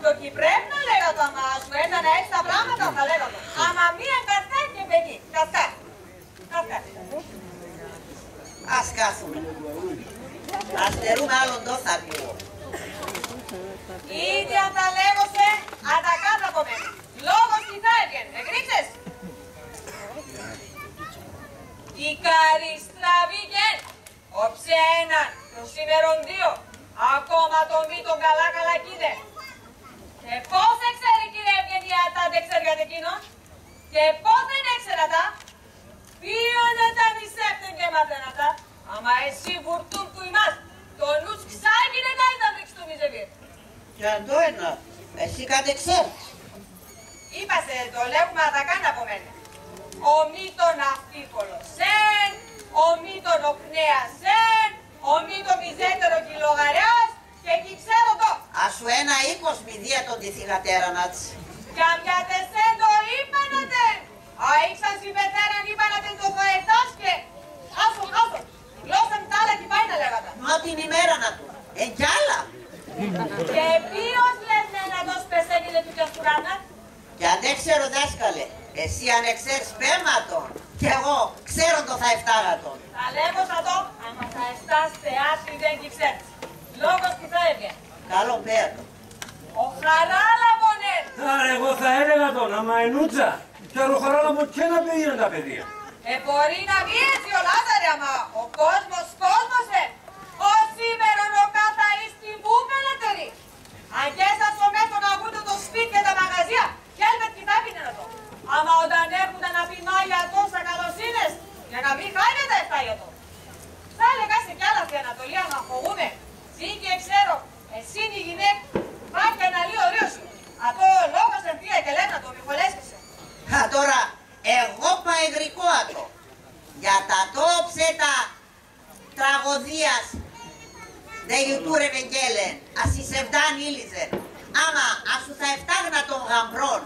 Το κι πρέπει να λέγα το άμα σου έδανε έτσι τα πράγματα θα λέγα το. Άμα μία καρτά και παιδί. Καρτά. Ας κάθουμε. Να στερούμε άλλον το θα ακούω. Ήδη ανταλέγωσε αντακάτω από μένα. Λόγος τι θα έβγαινε, εγρίξες. Η καριστραβή γεν, όψε έναν, το σήμερον δύο, ακόμα το μη τον καλά κίδε. Και πώς έξερε κύριε Ευγενία τα αντεξέρια εκείνον, και πώς δεν έξερα τα, ποιον τα νησέπτεν και μαθαίνα τα, άμα εσύ βουρτούν του ημάς, το νους ξάγινε κάτι να βρίξει του μιζεβίρ. Και αν το ένα, εσύ κάτι ξέρεις. Είπασε, το λέγουμε αδακάν από μένα. Ο μη τον αυτίκολος σεν, ο μη τον οκνέας σεν, ο μη τον μιζέτερο κιλογαρέας και εκεί ξέρω το. Ας σου ένα 20 μηδία τον τη θυγατέρα να τσι. Κι αν για τεσέν το είπανατε, α ήξαν συμπετέραν είπανατε το βοηθάς και άσο, γλώσσα μ' τ' άλλα κι πάει να λέγατα. Μα την ημέρα να του, κι άλλα. Και ποιος λες να το σπεσέγγιλε του κι ασκουράνα. Κι αν δεν ξέρω δάσκαλε, εσύ αν ξέρεις πέματον, κι εγώ ξέρω το θα εφτάγατον. Θα λέγω σαν το, άμα θα εστάς θεάτρι δεν κι ξέρεις. Λόγος τι θα έβγαινε. Καλό πέρτο. Ο Χαράλαμπονεν. Άρα εγώ θα έλεγα τον, άμα ενούτσα. Κι άλλο Χαράλαμπον και να πήγαινε τα παιδιά. Μπορεί να βγει έτσι ο Λάζαρε, άμα ο κόσμος ο σήμερον ο κάτα εις την βούπελετερη. Αν και σας ο μέτω να βγούνε το σπίτι και τα μαγαζιά, κι έλπετ τι θα έπινε να το. Άμα όταν έρχονταν να πει μάγια τόσα καλοσύνες, για να μην χάνεται αυτά για το. Θα έλεγα σε κι άλλα στην Ανατολή, άμα φοβούμε. Συν και ξέρω, εσύ η γυναίκα, πάει και ένα λίγο ωραίο σου. Αυτό λόγος εμφύα και λένε να το μη χολέσκεσαι. Α, τώρα, εγώ παεδρικό άτο. Για τα τόψετα τραγωδίας δεν γιουτούρε βεγγέλεν, ας εις ευδάν ήλιζεν. Άμα ας σου θα εφτάγνα των γαμπρών,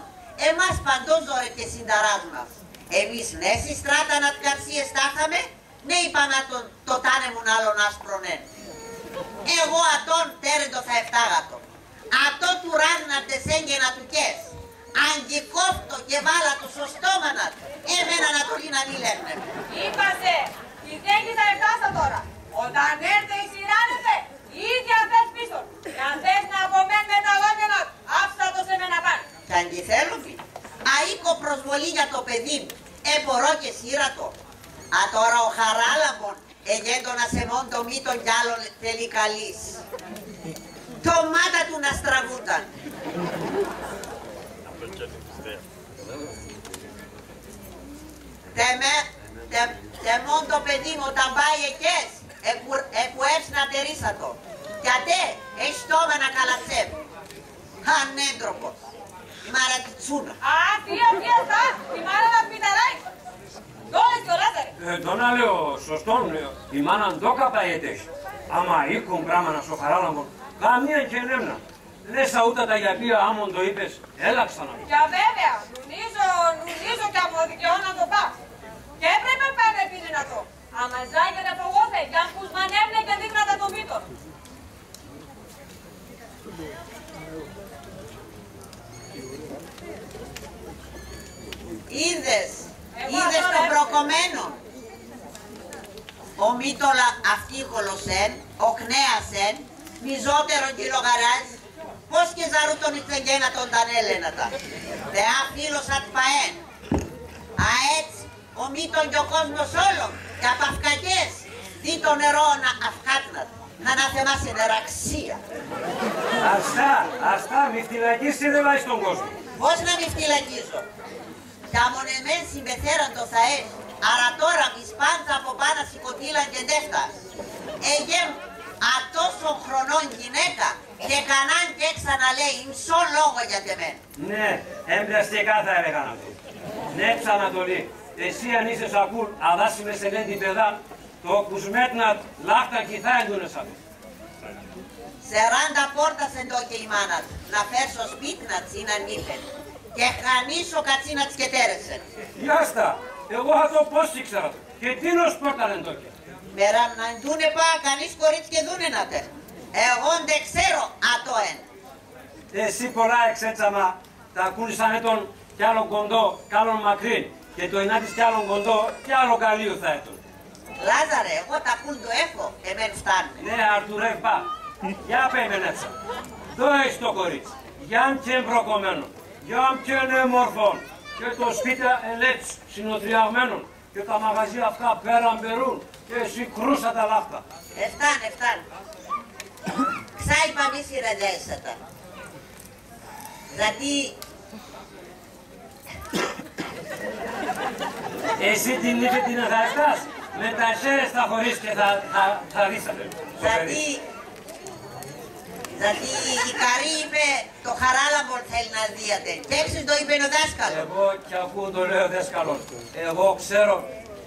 εμάς παντός δωρε και συνταράς μας. Εμείς ναι στη στράτα να τκαρσίες τάχαμε, ναι είπαμε το τάνεμουν άλλον άσπρονεν. Εγώ ατόν τέρεντο θα εφτάγατο. Ατό του ράγναρτε σέγγενα του κες. Αν και κόφτω και βάλα το στο στόμανα, εμένα να το λίνα μη λένε. Είπασε, η δέκη θα εφτάσα τώρα. Όταν έρθε η σειράνεται, ήδη αν θες πίσω. Και αν θες να απομένει με τα λόγια να, άφησα το σε μένα πάνω. Κι αν και θέλω πει, αίκο προσβολή για το παιδί μου, μπορώ και σύρατο. Α τώρα ο Χαράλαμπον, εγέντονα σε μόν το μύτον κι άλλον θέλει καλής. Το μάτα του να στραβούνταν. Τεμόν το παιδί μου όταν πάει εκές, εκουεύσει να τερίσατο. Γιατί έχει στόμα να καλατσεύει. Ανέντροπος. Η μάρα τη τσούνα. Α, τι αυτά, η μάρα να πιταράει. Δόλες και ο Λάζαρε. Τον άλλο σωστόν, η μάνα ντόκα παέτες. Άμα οίκουν πράγμα να στο Χαράλαμπον, καμία και νέμνα. Λες αούτατα για οποία άμον το είπες, έλαξα να πει. Για βέβαια, νουνίζω και αποδικαιώ να το πάω. Και έπρεπε πέρα επειδή να το. Άμα ζάει και να φοβόθε, για πούς μανέβνε και δείχνατα το μύτο. Είδες τον προκομμένο. Ο Μήτολα αυτίχολος ο Κνέας μιζότερο κιλογαράς, πώς και ζαρού τον Ιτσεγγένα τον Τανέλενατα. Θεά φίλος ατπαέν. Α έτσι, ο Μήτων και ο κόσμος όλων, και απ' αυκακές, δει το νερό να αυκάτνατ, να αναθεμάσει νεραξία. Αστά, μη φυλακίσει δεν βάζει τον κόσμο. Πώς να μη φυλακίσω. Κι αμονεμέν συμπεθέραν το ΘΑΕ, άρα τώρα μη σπάντσα από πάνω σηκωτήλαν και ντέφτας. Εγέμ ατόσων χρονών γυναίκα και κανάν και ξαναλέει μισό λόγο για τεμέν. Ναι, έμπλαστε κάθε έλεγα να το. Ναι, Ανατολή, εσύ αν είσαι σακούλ, αδάσει με σε λένε την παιδά, το κουσμέτνατ λάχτα κι θα έντουνες αυτό. 40 πόρτας εντό και η μάνα του, να φέρει στο σπίτι να τσίναν νύχεν και χανίσω κατσίνα τις και τέρεσεν. Γιάστα, εγώ θα το πώς ήξερα το. Και τίνος πόρτα δεν το και. Μέρα να ντούνε πά, κανείς κορίτσι και δούνε να τε. Εγώ δεν ξέρω ατό εν. Εσύ πολλά εξέτσαμα, τα ακούνησαν τον κι άλλο κοντό, κι άλλον μακρύ. Και το ενάτης κι άλλον κοντό, κι άλλο καλείο θα έτον. Λάζαρε, εγώ τα κουλ το έχω, εμέν φτάνουν. Ναι, Αρτουρέ, πά. Για πέμενετσα. Το έχεις το κορίτσι. Γιάν και εμπροκομμένο. Γιάν και μορφών. Και το σπίτι ελέτσι, συνοτριαγμένων. Και τα μαγαζιά αυτά πέραν περούν. Και εσύ κρούσα τα λάχτα. Φτάνε. Ξάι παμί σειραζέσατα. Δηλαδή... Εσύ την είπε την εθαριστάς. Με τα χέρες θα χωρίς και θα ρίσατε. Δηλαδή η Καρή είπε το Χαράλαμπορ θέλει να δίατε. Και έξι το είπε ο δάσκαλος. Εγώ κι ακούω το λέω δάσκαλος. Εγώ ξέρω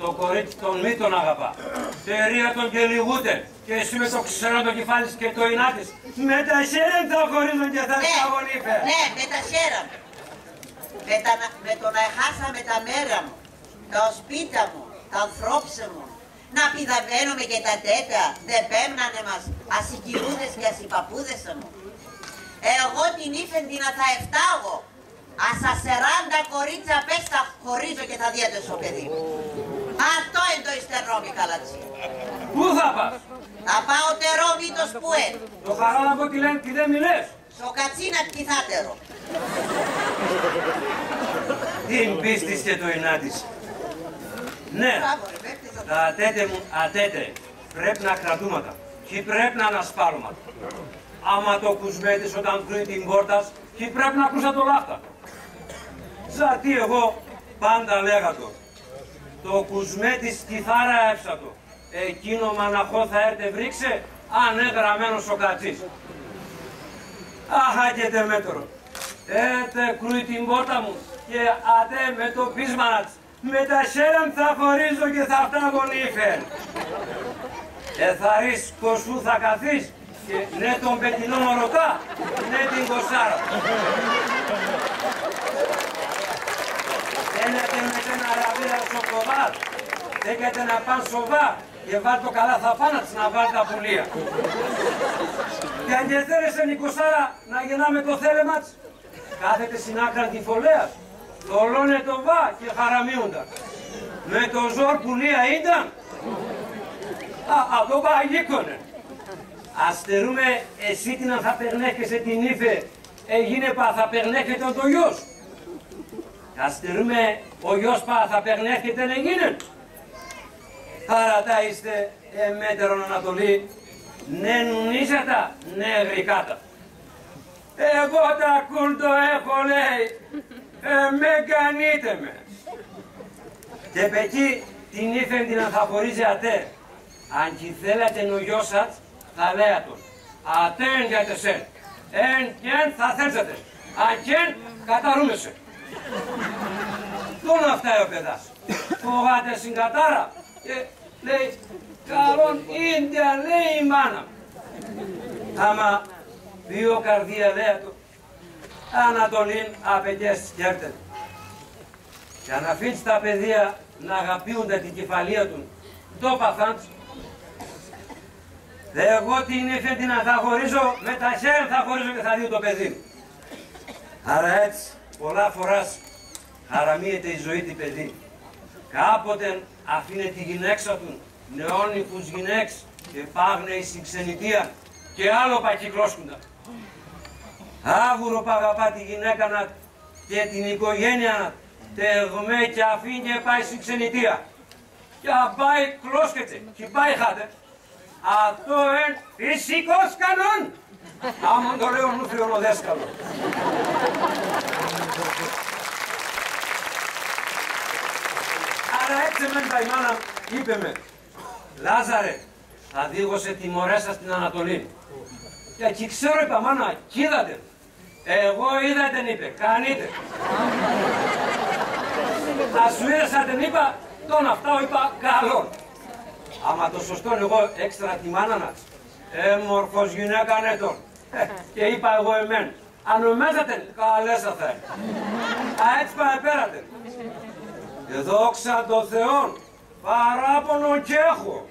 το κορίτσι τον μη τον αγαπά. Τερία τον και λιγούτε. Και εσύ με το ξέρω το κεφάλι και το ινά της. Με τα χέρια θα χωρίζουν και θα σκαγωνήφε. Ναι, με τα χέρια μου. Με το να χάσαμε τα μέρα μου, τα σπίτα μου, τα ανθρώπισε μου. Να πηδαβαίνουμε και τα τέτα, δεν πέμνανε μας ασυκυρούδες και ασυπαπούδες μου. Εγώ την ύφεν την θα εφτάγω. Ασα 40 κορίτσα πες τα χωρίζω και θα διέτε στο παιδί μου. Αυτό είναι το ιστερνόμι καλατσί. Πού θα πας? Θα πάω τερό μήτος που Το Χαράλαμπο τι δεν μιλές. Στο κατσίνα κιθάτερο. Την πίστης και το ενάντης. Ναι, τα ατέτε μου ατέτε. Πρέπει να κρατούματα. Και πρέπει να ανασπάρουμε. Άμα το κουσμέτης όταν κρούει την πόρτα, και πρέπει να ακούσα το λάχτα. Γιατί εγώ πάντα λέγα το κουσμέτης κιθάρα έψατο. Εκείνο μαναχό θα έρθε βρίξε, αν έγραμμένος ο κατσής. Αχα και τε μέτρο. Έτε κρούει την πόρτα μου και ατέ με το πείσμανα της. Με τα χέρια θα χωρίζω και θα φτάγω νύφεν. Θα ρίς κοσού θα καθείς και ναι τον πετεινό ρωτά, ναι την κοσάρα. Ένετε με την αραβίδα σοκοβάτ, δέκεται να πάνε σοβά και βάλ το καλά θα πάνε να βάλει τα πουλία. Και αν και θέλεσαι η κοσάρα να γεννάμε το θέλεμα της, κάθεται στην άκρα τη φωλέας. Θολώνε το βά και χαραμίουνταν. Με το ζόρ πουλία ήταν. Αυτό παγίκωνε. Αστερούμε εσύ την αν θα περνέχεσαι την ύφε, έγινε πα θα περνέχεται το γιος. Αστερούμε ο γιος πα θα περνέχεται να γίνεν. Άρα τα είστε μέτερον Ανατολή, ναι νουνίζατα, ναι γρικάτα. Εγώ τα κουλ το έχω λέει. Με κανείτε με. Και πεκεί την ύφεν την ανθαχωρίζει ατέ. Αν κι θέλατε ο γιος σας, θα λέει τον. Ατέν για τεσέν. Εν και εν θα θέλετε. Αν και εν καταρούμεσαι. Τον αυτά ο παιδάς. Φοβάται στην κατάρα. Και λέει, καλόν ίντια λέει η μάνα. Άμα δύο καρδία λέει του. Ανατολήν απαιτές σκέφτεται. Και αν αφήνεις τα παιδεία να αγαπιούνται την κεφαλία του, το παθάντς. Εγώ την ύφη την θα χωρίζω, με τα χέρια θα χωρίζω και θα δει το παιδί. Άρα έτσι, πολλά φοράς χαραμίεται η ζωή του παιδί. Κάποτε αφήνε τη γυναίκα του, νεόνυφους γυναίξ και πάγνε εις ξενιτία και άλλο πακυκλώσκουντα. Άγουρο που αγαπά τη γυναίκα να και την οικογένεια να τεγμέ και αφήνει και πάει στην ξενιτία. Και πάει κλώσκεται και πάει χάτε. Αυτό είναι φυσικός κανόν. Άμα το λέω νουφιον ο δέσκαλο. Άρα έτσι μετά η μάνα είπε με, Λάζαρε, θα δίγωσε τιμωρέσα στην Ανατολή. Και εκεί ξέρω είπα μάνα, κι είδατε. Εγώ είδα την είπε, κάνετε. Θα σου είδασα την είπα, τον αυτά είπα καλό. Άμα το σωστό εγώ έξτρα τη μάνα μας. Μορφός γυναίκα ναι τον. Και είπα εγώ εμέν. Αν νομίζατε, καλέσα θα είναι. Έτσι παραπέρατε. Δόξα τω Θεόν, παράπονο κι έχω.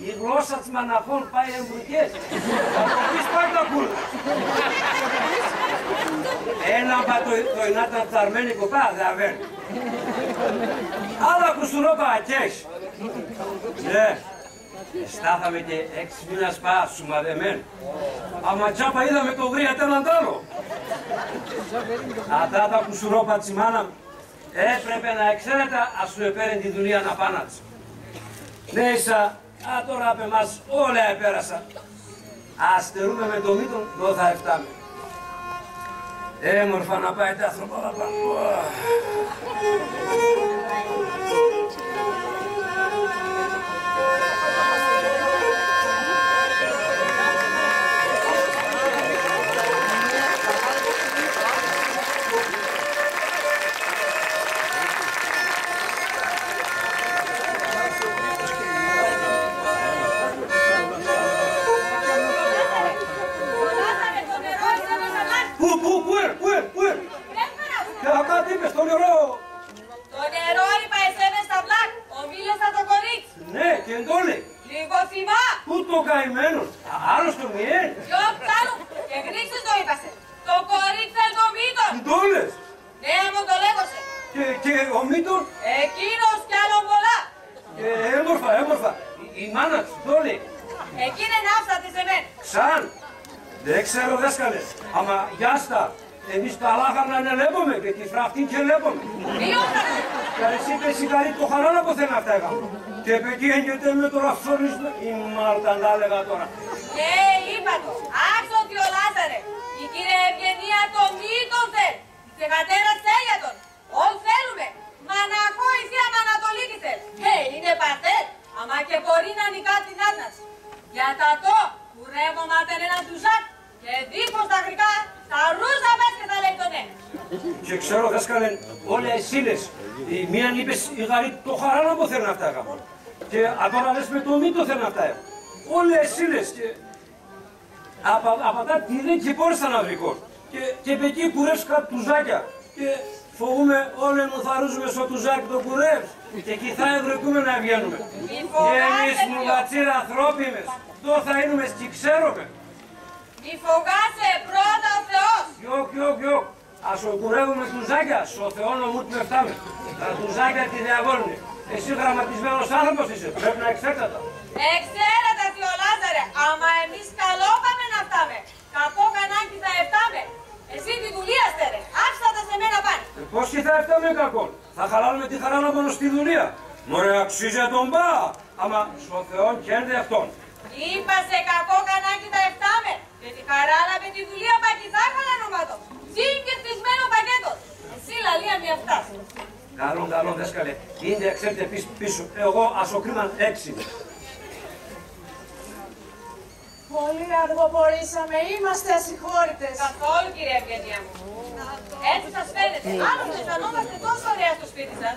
Η γλώσσα της μαναχών πάει εμπρουκές. Θα το πεις πάει τα κούλα. Ένα το ενάταν τσαρμένικο πάει, δεν αβαίνει. Άλλα κουσουρόπα ακέχει. Ναι, στάθαμε και 6 μήνες πά, σумαδεμέν. Άμα τσάπα είδαμε το γρία έναν άλλο. Ατάτα που σου ρόπα της μάνα έπρεπε να εξαίρετα ας σου επέρεν τη δουλειά να πάνατς. Ναι, ίσα, τώρα απ' εμάς όλα επέρασα. Αστερούμε με το μύτον, εδώ θα εφτάμε. Έμορφα να πάει τα άνθρωπα παραπάνω. Κάτι είπες, το νερό! Το νερό είπα εσένα στα βλάκ, ομίλεσαι το κορίτσι. Ναι, και εντόλε. Λίγο θυμά. Πού το καημένο, άρρωστο μιέν. Ποιο ψάλου, και γρήξεις το είπασε. Το κορίτσι θέλει το μύτον. Εντόλες. Ναι, μου το λέγωσε. Και ο μύτον. Εκείνος κι άλλον πολλά. Έμορφα. Η μάνα της, εντόλε. Εκείνη είναι άφθατη σε μένα. Ξαν. Δεν ξέρω δέσκαλε, άμα γιάστα. Εμείς τα λάχανα να λέμε και τη φραχτή και λέμε. Και εσύ και σιγαρί το χαράνα που θέλει να φταίγα. Και εκεί έγινε με το ραφσόρισμα. Η Μάρτα να έλεγα τώρα. Ναι, είπα το. Άξο ότι ο Λάζαρε. Η κυρία Ευγενία το μύτον θέλει. Και κατέρα θέλια τον. Όλοι θέλουμε. Μαναχώ η θεία Μανατολίκη θέλει. Είναι πατέρ. Αμα και μπορεί να νικά την άτνας. Για τα το κουρεύωματεν έναν τουζάκ. Και δίχως τα γρικά, τα ρούζα πες και τα λέει το ναι. Και ξέρω δάσκαλε, όλα εσύ λες. Η μίαν είπες η γαρή το χαράνα που θέλει να φτάγα. Και τώρα λες με το μύτο θέλει να φτάγα. Όλα εσύ λες. Και απαντά τη δεν και μπόρεσα να βρει κόρ. Και επ' εκεί κουρεύς κάτι τουζάκια. Και φοβούμαι όλοι μου θα ρούζουμε στο τουζάκι το κουρεύς. Και εκεί θα ευρετούμε να βγαίνουμε. Και εμείς μου βατσίρα ανθρώπινες. Εδώ θαείνουμε και ξέρουμε. Μη φοβάσαι, πρώτα ο Θεός! Γιοκ. Ας κουρεύουμε τουζάκια, στο Θεό νομού του εφτάμε. Τα τουζάκια τη διαβόλουνε. Εσύ γραμματισμένος άνθρωπος είσαι, πρέπει να εξέρτατα. Εξαίρετα, θείο Λάζαρε, άμα εμείς καλό πάμε να φτάμε. Κακό κανάκι θα εφτάμε. Εσύ τη δουλεία στέρε, άφησα τα σε μένα πάνε. Πώς και θα εφτάμε κακό, θα χαλάλουμε τη χαρά να πάνω στη δουλεία. Μωρέ αξίζει να τον πά, άμα στο Θεό καίνε αυτόν. Είπα σε κακό κανάκι θα εφτάμε. Και τη χαράλα με τη δουλεία πακιθάχαλα νομάτω. Συν και χτισμένο πακέτο. Εσύ λαλία μη φτάσει. Καλό δέσκαλε. Είναι ξέρετε πίσω. Εγώ ασοκρίμαν 6. Πολύ αργοπορήσαμε, είμαστε ασυγχώρητες. Καθόλου κύριε Ευγενία μου. Έτσι σας φαίνεται. Άλλωστε αισθανόμαστε τόσο ωραία στο σπίτι σας.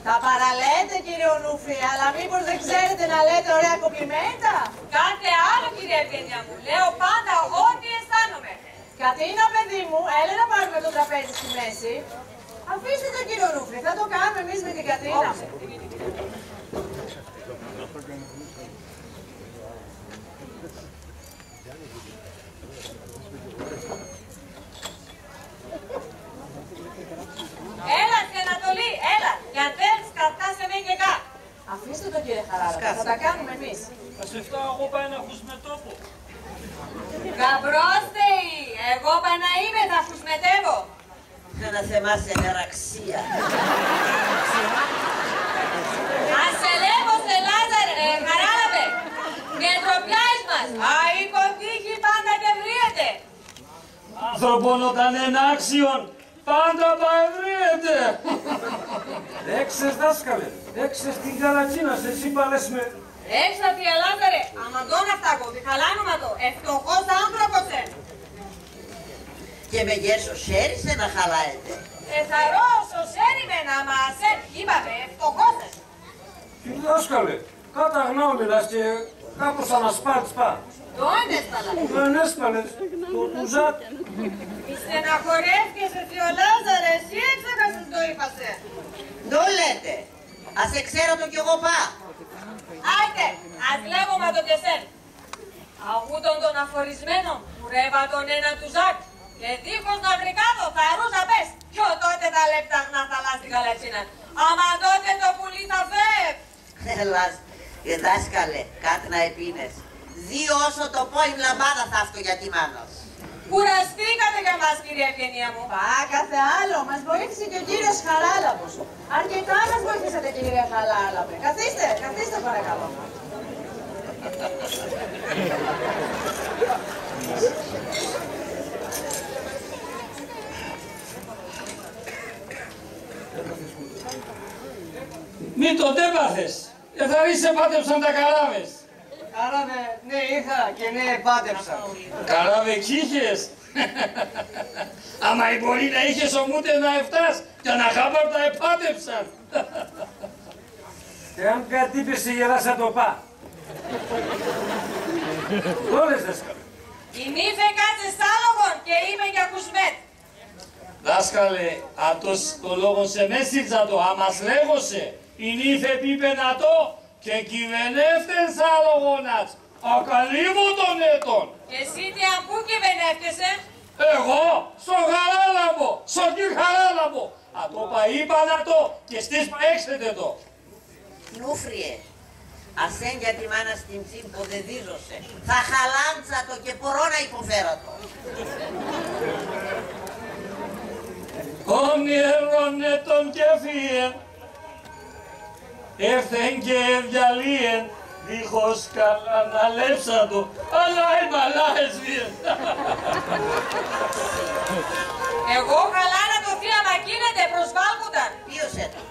Τα παραλέτε κύριε Ονούφη, αλλά μήπως δεν ξέρετε να λέτε ωραία κομπλιμέντα. Κάτι άλλο κύριε Ευγενία μου. Λέω πάντα ό,τι αισθάνομαι. Κατίνα παιδί μου, έλα να πάρουμε το τραπέζι στη μέση. Αφήστε τον κύριο Ονούφη, θα το κάνουμε εμείς με την Κατίνα. Έλα και Ανατολή, έλα. Για θέλεις καρτάσε με και κά. Αφήστε τον κύριε Χαράλα, θα τα κάνουμε εμείς. Θα σε φτάω εγώ πάει να ακούς με τόπο. Γαμπρόστεοι, εγώ πάει να είμαι, θα φουσμετεύω. Να θεμάσαι νεραξία. Ας ελεύω σε Λάζαρε, Χαράλαβε. Και ντροπιάς μας. Αϊ, κοντύχη πάντα και βρίεται. Άνθρωπον όταν είναι άξιον, πάντα παευρίεται. Έξες δάσκαλε, έξες την καλατσίνα, σε εσύ παλές με... Έξα τι Λάζαρε, αμαντών αυτάκο, διχαλάνομα το, ευτοχός άνθρωπος Και με γέρσο σέρισε να χαλάετε. Εθαρός, ο σέριμενα, μα σέρ, είπαμε, ευτοχός Τι δάσκαλε, κάτα γνώμη μιλάς και κάπως ανασπά. Το ένεσπαλα. Το ενέσπαλες, το τουζάτ. Μη στεναχωρεύκεσαι, θείο Λάζαρε, εσύ έξεχασες το είπασε. Το λέτε. Ας εξέρω το κι εγώ πά. Άιτε, ας λέγομαι το και σέν. Αγούτον των αφορισμένων, κουρεύα τον ένα του Ζακ. Και δίχως να γρικάδω, θα ρούζα πες. Ποιο τότε τα λεπταγνά θα λάς την καλατσίνα. Άμα τότε το πουλί θα φεύγει. Έλας, δάσκαλε, κάτι να επίνες. 2 όσο το πω η λαμπάδα θα αυτό για τη μάνας. Κουραστήκατε για μας, κυρία Ευγενία μου. Κάθε άλλο, μας βοήθησε και ο κύριος Χαράλαμπος. Αρκετά μας βοήθησατε, κυρία Χαράλαμπε. Καθίστε, καθίστε παρακαλώ. Μην τον έπαθες. Εθαρρύς επάτεψαν τα καράβες. Καράβε, ναι είχα και ναι επάτεψα. Καράβε κι είχες. Άμα μπορεί να είχες ομούτε να εφτάς και να χάπαρτα επάτεψαν. Και αν κάτι είπες η γελάσα το πά. Όλες δάσκαλε. Η νύφε κάτσε σ' άλογον και είμαι για κουσμέτ. Δάσκαλε, αυτός το λόγο σε μέσιτζα το, άμας λέγωσε. Η νύφε πίπαινα το και κυβερνεύτεν σ' άλογονας. Ακαλύμω τον έτον. Και εσύ τι αν πού κυβερνεύτεσαι? Εγώ, στο Χαράλαμπο, στον κύριο Χαράλαμπο. Α το είπανα το και στις έξετε το. Νούφριε, ασέν για τη μάνα στην τσίμπο δεν δίζωσε. Θα χαλάντσα το και μπορώ να υποφέρω το. Όνειρον τον και φύεν, έρθεν και ευγιαλίεν, δίχως καλά να λέψατο, αλλά οι μαλάες βίεν. Εγώ καλά να το θεία μα κίνεται προσβάλκουνταν. Ποιος το.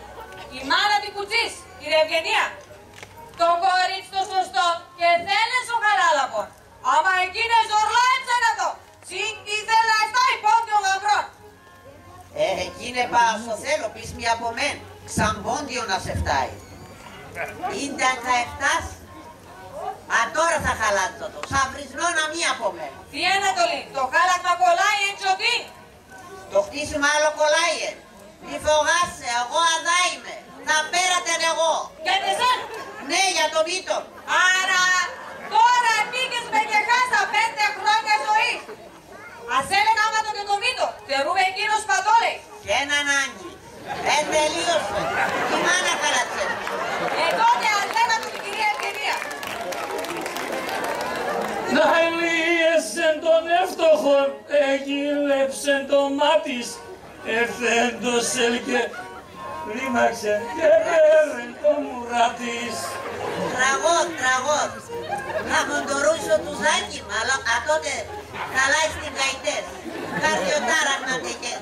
Η μάνα την κουτσής, κύριε Ευγενία. Το κορίτσι το σωστό και θέλεις ο Χαράλαμπον. Άμα εκείνες ορλά έψανα το. Συν ήθελα στα υπόντιο γαμπρών. Εκείνε πάω στο θέλω, πεις μη από μεν. Ξαμπόντιο να σε φτάει. Ήνταν θα εφτάς. Α, τώρα θα χαλάτσω το. Σαβρισνώ να μη από μεν. Τι Ανατολή, το χάλαγμα κολλάει έτσι ότι. Το χτίσιμο άλλο κολλάει. Μη φοβάσαι, εγώ αδά είμαι. Θα πέρατεν εγώ. Γιατί εσέν. Ναι, για το μύτο. Άρα τώρα πήγες με και χάσα 5 χρόνια ζωής. Ας έλεγα άμα το και το μύτο, θερούμε εκείνος πατόλεϊ. Και έναν άγγι. Τελείωσε. Η μάνα χαρατσέ. Τότε ας λέγα του την κυρία Ευγενία. Να ελίεσεν τον εύτοχον, εγίλεψεν το μάτις, ευθέντος ελκε, ρήμαξεν και πέρεν το μουράτης. Τραγώ. Θα μοντορούσω του Ζάκη, αλλά τότε χαλάει στην καητές. Καρδιοτάρα να τεχές.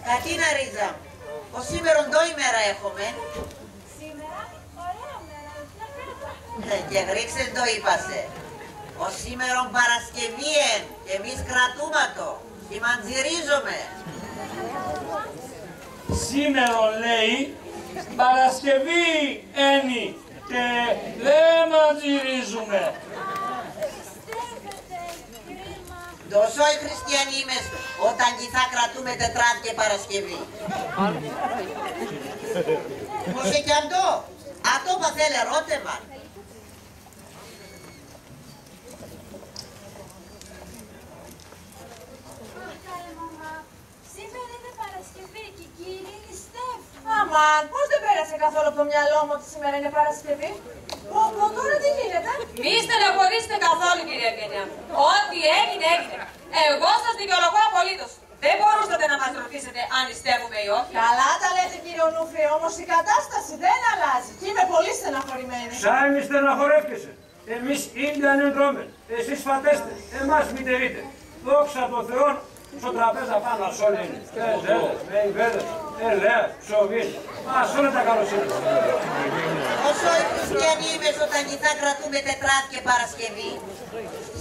Κατίνα Ρίζα, ο σήμερον το ημέρα έχουμε. Σήμερα, ωραία μέρα. Και γρίξες το είπασε. Ο σήμερον Παρασκευήεν και εμείς κρατούματο. Και μαντζυρίζομαι. Σήμερον λέει, Παρασκευή ένι και δεν μαντζυρίζουμε. Τόσο οι χριστιανοί μες όταν κι θα κρατούμε Τετράτη και Παρασκευή. Πως και αυτό παθέλε ερώτημα. Σήμερα είναι Παρασκευή και η κύριε νηστεύει. Αμάν, πώς δεν πέρασε καθόλου από το μυαλό μου ότι σήμερα είναι Παρασκευή. Πω, τώρα τι γίνεται. Μη στεναχωρήσετε καθόλου, κυρία Ευγενία. Ό,τι έγινε, έγινε. Εγώ σας δικαιολογώ απολύτως. Δεν μπορούσατε να μας ρωτήσετε αν νηστεύουμε ή όχι. Καλά τα λέτε κύριε Νούφρυε, όμως η κατάσταση δεν αλλάζει και είμαι πολύ στεναχωρημένη. Σαν μη στεναχωρεύκεσαι. Εμείς Ίνδιαν εντρώμεν. Εσείς φατέστε. Εμάς μη τερείτε. Δόξα τω Θεόν, στο τραπέζα πάνω ας όλοι είναι. Ζέδες, βέιδες, ελέας, ψωμί. Ας όλα τα καλοσύνη. Όσο οι χριστιανοί μες όταν κι θα κρατούμε Τετράτη και Παρασκευή.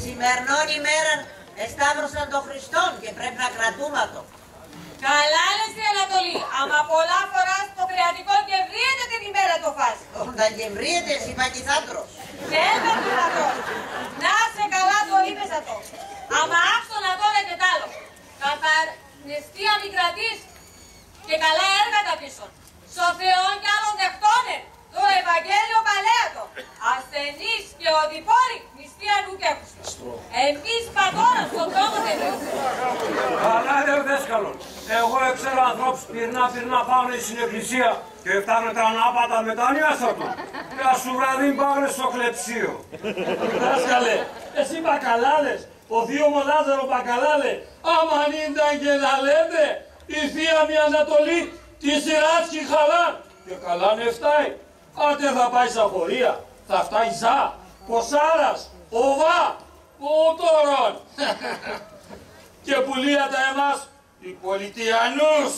Σημερινόν ημέρα εσταύρωσαν τον Χριστόν και πρέπει να κρατούμε το. Καλά λες η Ανατολή, άμα πολλά φορά στο κρεατικό και βρίεται την ημέρα το φας. Όταν και βρίεται εσύ πακιθάντρος. Δεν με δυνατό. Να σε καλά το είπες αυτό. Άμα άξονα τώρα και τ' άλλο. Καθαρνιστία μη κρατείς και καλά έργα τα πίσω. Στο Θεόν κι άλλων δεχτώνε. Το Ευαγγέλιο παλέατο. Ασθενείς και οδηπόροι αλλού και άκουστε. Εμείς πατώνα στον δρόμο δεν είμαστε. Καλά ρε δέσκαλο. Εγώ έξερα ανθρώπους πυρνά πάνε στην εκκλησία και φτάνε τα ανάπατα μετανιάσα του. Και ας σου βραδύν πάνε στο κλεψίο. Δάσκαλε, εσύ μπακαλάλες, ο θείο μου Λάζαρο μπακαλάλε, άμα ήταν και να λέτε, η θεία μου Ανατολή τη σειράτσκει χαλά. Και καλά ναι φτάει. Άντε θα πάει στα χωρία, θα φτάει Ζα, Κοσάρας, Οβά, Μότορον. Και πουλίατα εμάς, οι πολιτιανούς.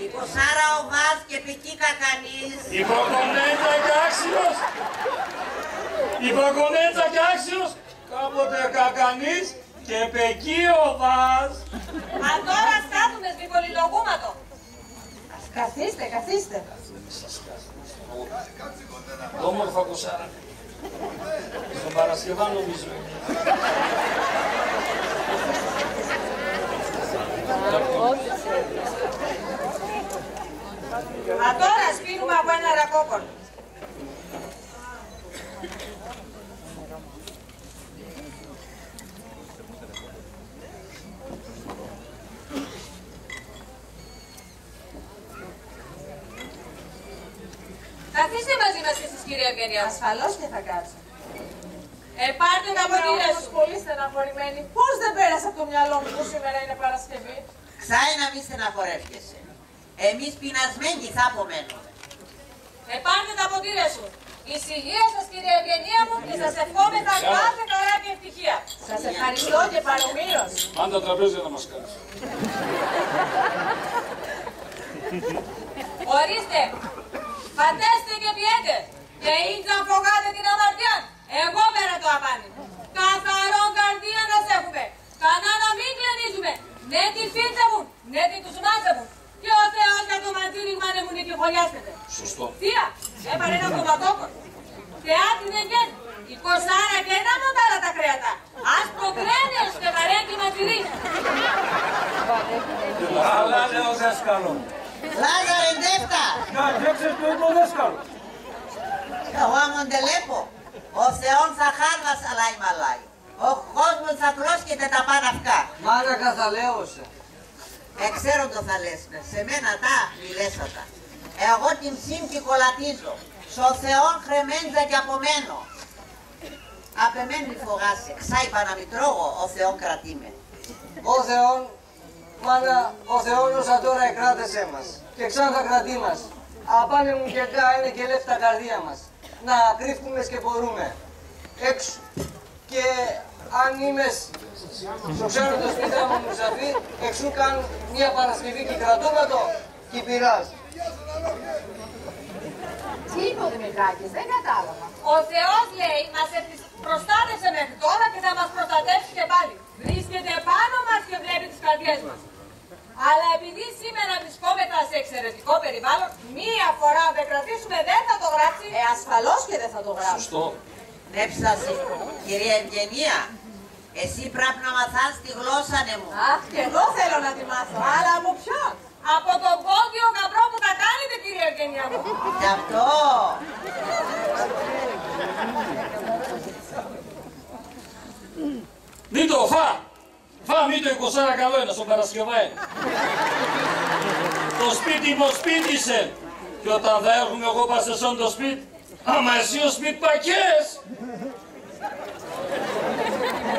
Η Κοσάρα, ο Βάς και πικί Κακανής. Η Προκομέντσα και Άξιος. Η Προκομέντσα και Άξιος, κάποτε Κακανής και πεκί ο Βάς. Μα τώρα στάθουμε στην πολυλογούματο. Καθίστε, καθίστε. Όμορφα Κοσάρα. Στον Παρασκευά νομίζω. Μα τώρα σπίνουμε από ένα ρακόκονο. Καθίστε μαζί μας και εσείς, κυρία Ευγενία. Ασφαλώς και θα κάτσω. Πάρτε τα ποτήρια σου. Πολύ στεναχωρημένη. Πώς δεν πέρασε από το μυαλό μου που σήμερα είναι Παρασκευή. Ξάει να μην στεναχωρεύκεσαι. Εμείς πεινασμένοι θα απομένουμε. Πάρτε τα ποτήρια σου. Ησυχία σας, κυρία Ευγενία μου, και σας ευχόμεθα κάθε χαρά και ευτυχία. Σας ευχαριστώ και παρομοίως. Αν τα τραπέζια να μας κάνεις. Ορίστε, πατέστε και πιέτε και ίντσα φωγάτε την αμαρτία. Εγώ πέρα το απάνι. Καθαρό καρδία να σ' έχουμε. Κανά να μην κλενίζουμε. Ναι τη φίρτζαβουν, ναι τη τους μάζαβουν. Και ο Θεός για το ματζούρι μάνεμουν και χωλιάσετε. Σωστό. Θεία, έπαρε ένα κομματόκον. Θεάτη δεν βγαίνει. Η Κοσάρα και ένα μοντάρα τα κρέατα. Άσπρο κρέμιος και βαρέκι ματζουρί. Καλά λέει ο δέσκαλο. Λάζαρε ντέφτα. Κατέξες το είπε ο δέσκαλο. Εγώ αμοντελέπω. Ο Θεόν θα χάρβας αλάι μαλάι. Ο κόσμος θα κλώσκεται τα πάνω αυκά. Μάνα καθαλέωσε. Ξέρω το θα λες, σε μένα τα μιλέσατα. Εγώ την σύμπτη κολατίζω. Σο Θεόν χρεμέντζα και απομένω. Απεμέν μη φωγάσει, ξάι παναμητρώγω, ο Θεόν κρατήμε. Ο Θεόν, μάνα, ο Θεόνος τώρα εκράτεσέ μας. Και ξάν θα κρατεί μας. Απάνε μου και κα είναι και λεφτά καρδία μας. Να κρύφουμε και μπορούμε. Έξω. Και αν είμαι στο ξέρω το σπίτι μου Μουσαφή, εξού κάνουν μια Παρασκευή και κρατούμε το και πειράζει. Τι είπε ο Δημητράκης, δεν κατάλαβα. Ο Θεός λέει μας προστάτευσε μέχρι τώρα και θα μας προστατεύσει και πάλι. Βρίσκεται πάνω μας και βλέπει τις καρδιές μας. Αλλά επειδή σήμερα βρισκόμεθα σε εξαιρετικό περιβάλλον, μία φορά να κρατήσουμε δεν θα το γράψει. Ασφαλώς και δεν θα το γράψει. Σωστό. Ναι ψάσαι, κυρία Ευγενία, εσύ πρέπει να μαθάς τη γλώσσα μου. Αχ, και εγώ θέλω να τη μάθω, αλλά από ποιον. Από τον πόδιο γαμπρό που τα κάνετε, κυρία Ευγενία μου. Γι' αυτό. Μην το φά! Φά, μην το 20 καλό είναι, στον Παρασκευά είναι. Το σπίτι μου σπίτισε. Και όταν θα έρχομαι εγώ πασεσόν το σπίτι, άμα εσύ ο σπίτι πακές.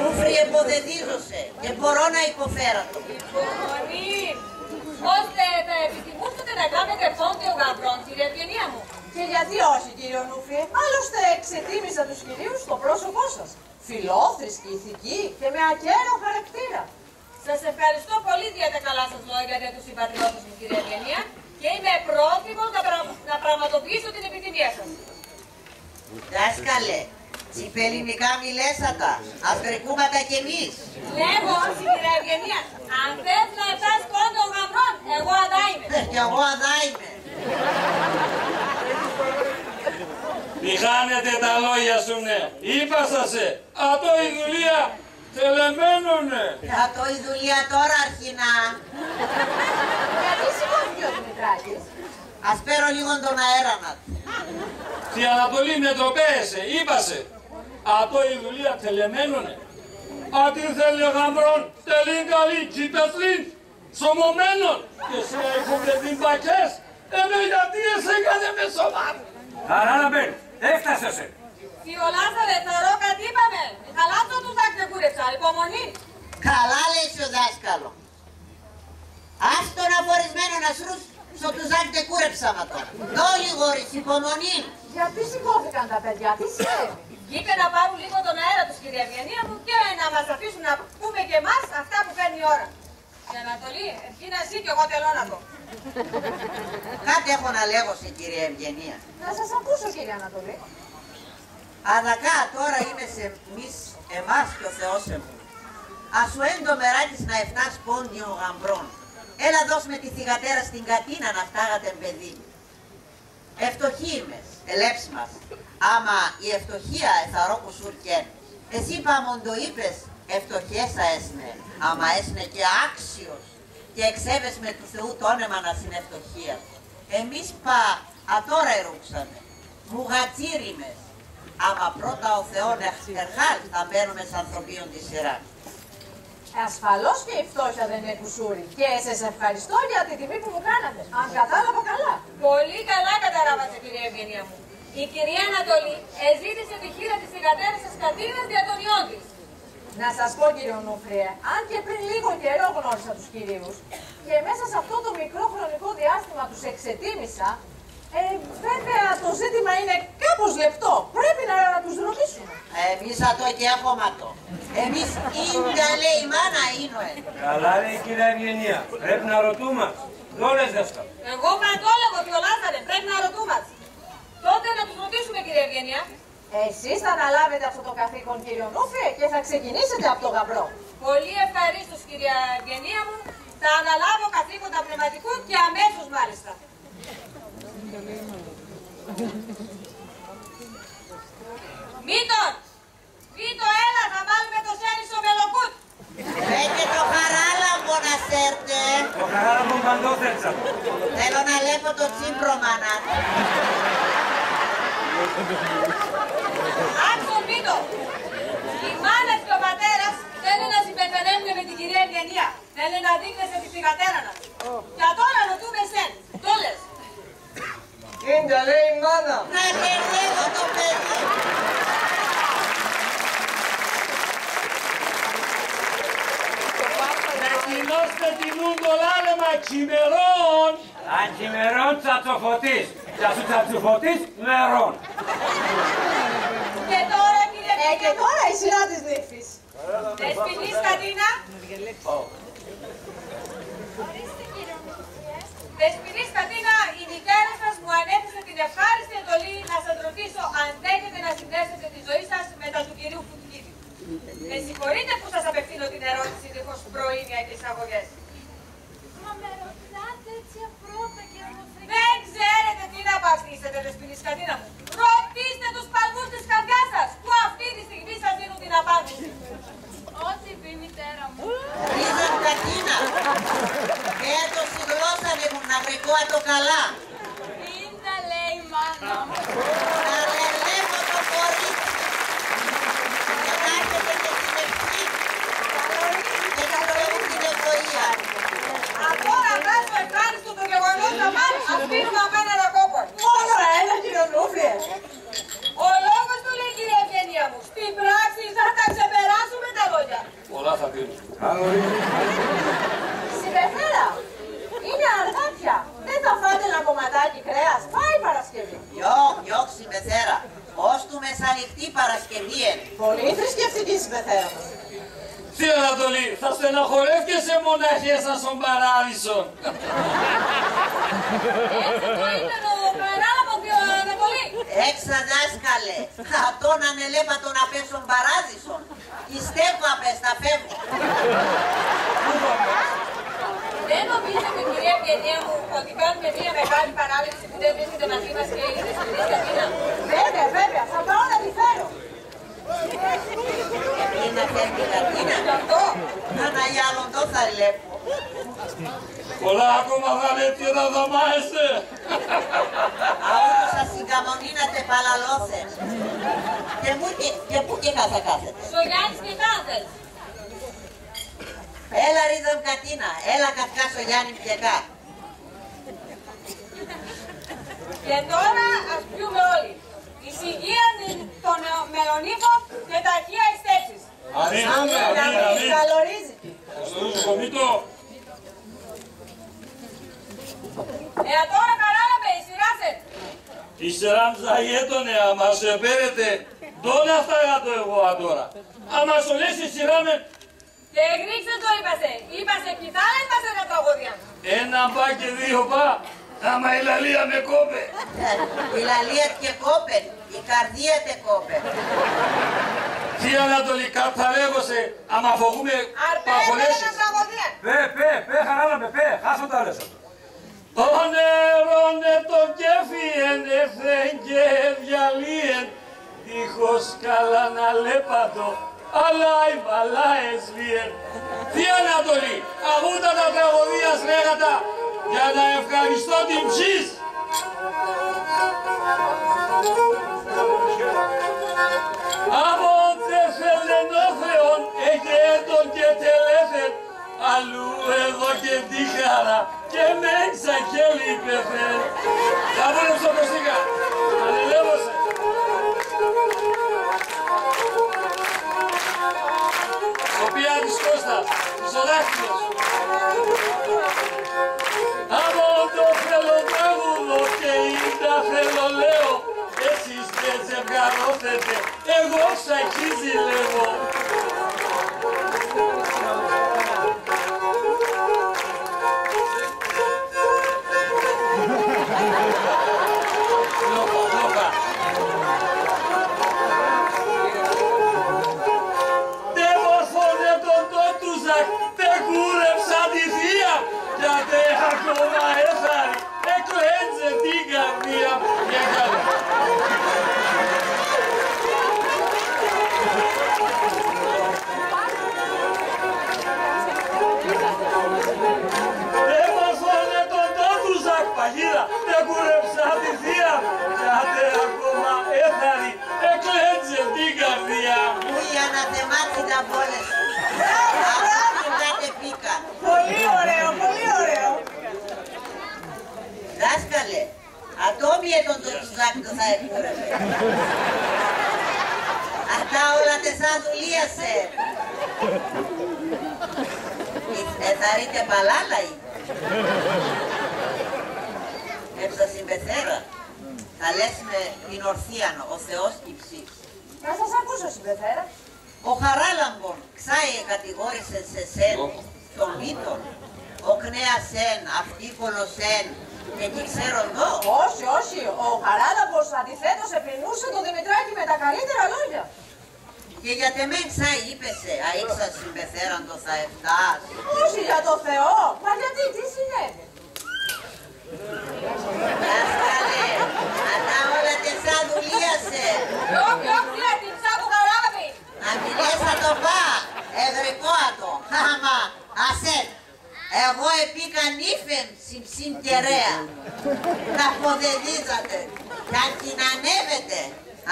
Ούφρι εποδεδίζωσε και μπορώ να υποφέρω. Υπομονή. Ώστε θα επιθυμούσατε να κάνετε πόντιο γαμπρών, κυρία Ευγενία μου. Και γιατί όχι, κύριο Νούφι, άλλωστε εξετίμησα τους κυρίους στο πρόσωπό σας. Φιλόθρησκοι, ηθικοί και με ακέραιο χαρακτήρα. Σας ευχαριστώ πολύ για τα καλά σας λόγια για τους συμπατριώτες μου, κυρία Ευγενία, και είμαι πρόθυμος να πραγματοποιήσω την επιθυμία σας. Δάσκαλε, τσιπελληνικά μιλέσατα, ας βρεκούματα κι εμείς. Λέγω, κυρία Ευγενία, αν θες να φτάσεις πόντο γαμπρών, εγώ αδά είμαι. Κι εγώ αδά είμαι. Μη χάνετε τα λόγια σου, ναι. Είπα σας, ατό η δουλεία τελεμένουνε. Αυτό η δουλειά τώρα αρχινά. Γιατί σηκώθηκε ο Δημητράκης. Ας πέρω λίγο τον αέρα να του. Στη Ανατολή με τροπέεσαι, είπασε. Αυτό η δουλειά τελεμένουνε. Αντί θέλει γαμπρών, τελήν καλή, κοίτασλήν, σωμωμένων. Και σε έχουνε διμπακές, γιατί εσύ έκανε με σωμάτι. Καράλαμπεν, έφτασεσαι. Θειολάζαρε, θεωρώ κάτι είπαμε. Χαλάσω τους άκρε κούρεψα, υπομονή. Καλά λέει ο δάσκαλο. Ας τον αφορισμένο να σρούς, στο τουζάκι δεν κούρεψαμε τώρα. Όλοι γόρις, υπομονή. Γιατί σηκώθηκαν τα παιδιά, τι συνέβη? Βγήκε να πάρουν λίγο τον αέρα τους, κυρία Ευγενία μου, και να μας αφήσουν να πούμε και εμάς αυτά που παίρνει η ώρα. Η Ανατολή, εκεί να ζει κι εγώ τελώ να δω. Κάτι έχω να λέγω στην κυρία Ευγενία. Να σας ακούσω, κύριε Ανατολή. Αδακά τώρα είμαι σε εμάς και ο Θεός μου. Ας σου έντο μεράκης να εφτάς πόντιον γαμπρών. Έλα δώσ' με τη θυγατέρα στην Κατίνα να φτάγατε παιδί. Φτωχοί είμαι, ελέψ μας. Άμα η ευτυχία εθαρώ που σου ρκέν. Εσύ πάμον το είπες, φτωχέσα έσνε. Άμα έσνε και άξιος. Και εξέβες με του Θεού το όνομα να συνευτοχία. Εμείς ατόρα ερούξαμε. Μουγατσίριμες. Άμα πρώτα ο Θεόν ερχάλ θα μπαίνουμε σ' ανθρωπίον τη σειρά. Ασφαλώς και η φτώχεια δεν είναι κουσούρι. Και σας ευχαριστώ για τη τιμή που μου κάνατε. Αν κατάλαβα καλά. Πολύ καλά καταλάβατε, κυρία Ευγενία μου. Η κυρία Ανατολή εζήτησε τη χείρα της θυγατέρας της Κατίνας δια των ιών της. Να σας πω, κύριε Ονούφριε, αν και πριν λίγο καιρό γνώρισα τους κυρίους και μέσα σε αυτό το μικρό χρονικό διάστημα τους εξετίμησα, βέβαια το ζήτημα είναι κάπως λεπτό. Πρέπει να τους ρωτήσουμε. Εμείς αυτό και ακόμματο. Εμείς ίντα λέει μάνα είναι. Καλά λέει η κυρία Ευγενία. Πρέπει να ρωτούμε. Δόλες δέσκαλο. Εγώ παντόλεγω, Θειολάζαρε, πρέπει να ρωτούμε. Τότε να τους ρωτήσουμε, κυρία Ευγενία. Εσείς θα αναλάβετε αυτό το καθήκον, κύριε Ονούφριε, και θα ξεκινήσετε από το γαμπρό. Πολύ ευχαρίστως, κυρία Ευγενία μου. Θα αναλάβω καθήκοντα πνευματικού και αμέσως μάλιστα. Μήτων! Μήτω, έλα, θα βάλουμε το σέρι στο μελοκούτ. Και το χαράλαμπο να σέρτε. Το χαράλαμπο παντόθερτσα. Θέλω να λέπω το τσίμπρο, μάνα. Άξον, Μήτω! Οι μάνες και ο πατέρας θέλουν να συμπεθερεύουν με την κυρία Ευγενία. Θέλουν να δείχνεσαι τη θυγατέρα μας. Και τώρα ρωτούμε εσέν. Το λες. Ίντα λέει η μάνα. Να μπερδεύω το παιδί. Κοινώστε την ούντο λάλεμα ξημερών. Αν ξημερών τσατσοφωτής. Και ας σου τσατσοφωτής μερών. Και τώρα, κύριε Ευγενία. Και τώρα η σειρά της νύφης. Δεσποινής Κατίνα. Δεσποινής Κατίνα, η μητέρα σας μου ανέθεσε την ευχάριστη εντολή να σας ρωτήσω αν δέχετε να συνδέσετε τη ζωή σας με τα του κυρίου Φουτκίδη. Με συγχωρείτε που σας απευθύνω την ερώτηση δίχως προήμια και εισαγωγές. Μα με ρωτάτε έτσι απρότα και αμοφρικά. Δεν ξέρετε τι να απαντήσετε, Δεσποινής Κατίνα μου. Ρωτήστε τους παλμούς της καρδιάς σας που αυτή τη στιγμή σας δίνουν την απάντηση. Ό,τι πει η μητέρα μου. Ρίζαν Κατίνα. Έτω στη γλώσσα με μου να βρικώ το καλά. Ίντα λέει η μάνα μου. Να λελεύω το κορίτσι. Και να έρχεται και στην ευχή. Και να λέω την ευκοία. Τώρα βγάζω ευχάριστο το γεγονός να μάθει. Ας πίνουμε απέναντι κόπο. Μόνο ένα, κύριε Ονούφριε. Ο λόγος του λέει, κυρία Ευγενία μου. Στην πράξη θα τα ξεπεράσουμε τα λόγια. Πολλά θα πίνουν. Συμπεθέρα, είναι αργά πια. Δεν θα φάτε ένα κομματάκι κρέας. Πάει Παρασκευή. Γιόχ, συμπεθέρα. Ως του μεσανυχτή Παρασκευή είναι. Πολύ θρησκευτική συμπεθέρα μας. Τι Ανατολή, θα στεναχωρεύκεσαι μοναχές στον παράδεισο. Έτσι το ήταν ο παράλαβος και ο Ανατολή. Έξα δάσκαλε. Αυτόν ανελέπατο να πέσουν παράδεισον. Ιστεύω απες, θα φεύγω. Δεν νομίζετε, κυρία Ευγενία μου, ότι κάνουμε μια μεγάλη παράληψη που δεν βρίσκεται μαζί μας και η Δεσποινής Κατίνα. Βέβαια, θα πάω να τη φέρω. Είναι αυτή η Κατίνα. Να για άλλον το θα λέπω. Πολλά ακόμα θα λέτε και θα δαμάεστε. Αόντω σας συγκα παραμονήνατε παλαλόθεν. Και πού και θα κάθετε. Στο Γιάννης και κάθες. Έλα ρίζα μου Κατίνα, έλα καυκά στο Γιάννη Πιεκά. Και τώρα ας πιούμε όλοι. Ησυχία των μελονύφων και ταχεία εις τέξεις. Καλωρίζει. Τώρα καράλαμε, η σειρά σε. Η σειρά μου ζαγέτωνε, άμα σε πέρετε, τον αυτά το εγώ τώρα. Άμα σου λες η σειρά με... Και γρίξε το είπασε. Είπασε κιθάρα, είπασε τα τραγωδία. Ένα πά και δύο πά, άμα η λαλία με κόπε. Η λαλία και κόπε, η καρδία τε κόπε. Τι Ανατολικά θα λέγωσε, άμα φοβούμε παχολέσεις. Αρπέ, τραγωδία. Πε, χαράλαμε, χάσω τα λες. Ονέρωνε το κέφι ενέφεν και διαλύεν, δίχως καλά να λέπατο, αλλά η μαλάες λύεν. Τι Ανατολή, αγούτα τα τραγωδίας λέγατα, για να ευχαριστώ την ψής. Αμον τε θέλεν ο Θεόν, εγέτον και τελέφεν, αλλού εδώ και τη χαρά και μέσα και λείπεθεν. Θα βούλε στο Κωστίκα, ανελεύωσε. Σοπία της Κώστας, της ο δάκτυλος. Από το θέλω τραγουδό και ίντα θέλω λέω, εσείς και ζευγαρώθετε, εγώ ψαχή ζηλεύω. Κούρεψα τη θεία κι ατε ακόμα έθαρη, εκλέντζε την καρδία και καλά. Έμορφωνε τον τότουζακ παγίδα, δεν κούρεψα τη θεία κι ατε ακόμα έθαρη, εκλέντζε την καρδία. Πού η αναθεμάτη τα πόλες. Πολύ ωραίο, πολύ ωραίο. Δάσκαλε, ατόμιε τον τουζάκ θα εκούρευε. Αυτά όλα τεσά δουλίασε. Θα ρείτε παλάλαη. Έψα συμπεθέρα. Θα λες με την ορθίανο, ο Θεός υψής. Να σας ακούσω συμπεθέρα. Ο Χαράλαμπον ξάι κατηγόρησε σε σεν τον μύτον. Ο Κνέας σεν, αυτίκολος σεν και τι ξέρω εδώ. Όχι, όχι. Ο Χαράλαμπος αντιθέτως επινούσε τον Δημητράκη με τα καλύτερα λόγια. Και για τεμέν ξάι είπεσε, αήξα συμπεθέραν το θα εφτάς. Όχι για το Θεό. Μα γιατί, τι συνέβη. Δάσκαλε, αυτά όλα τεσά δουλίασε. Όχι, όχι, λέει, την ψάχου Χαράλαμπη. Να μιλές θα το πά, ευρικό ατό. Άμα, ασέν. Εγώ επίκα νύφεν συμψήν κεραία. Να ποδεδίζατε. Και αν την ανέβετε.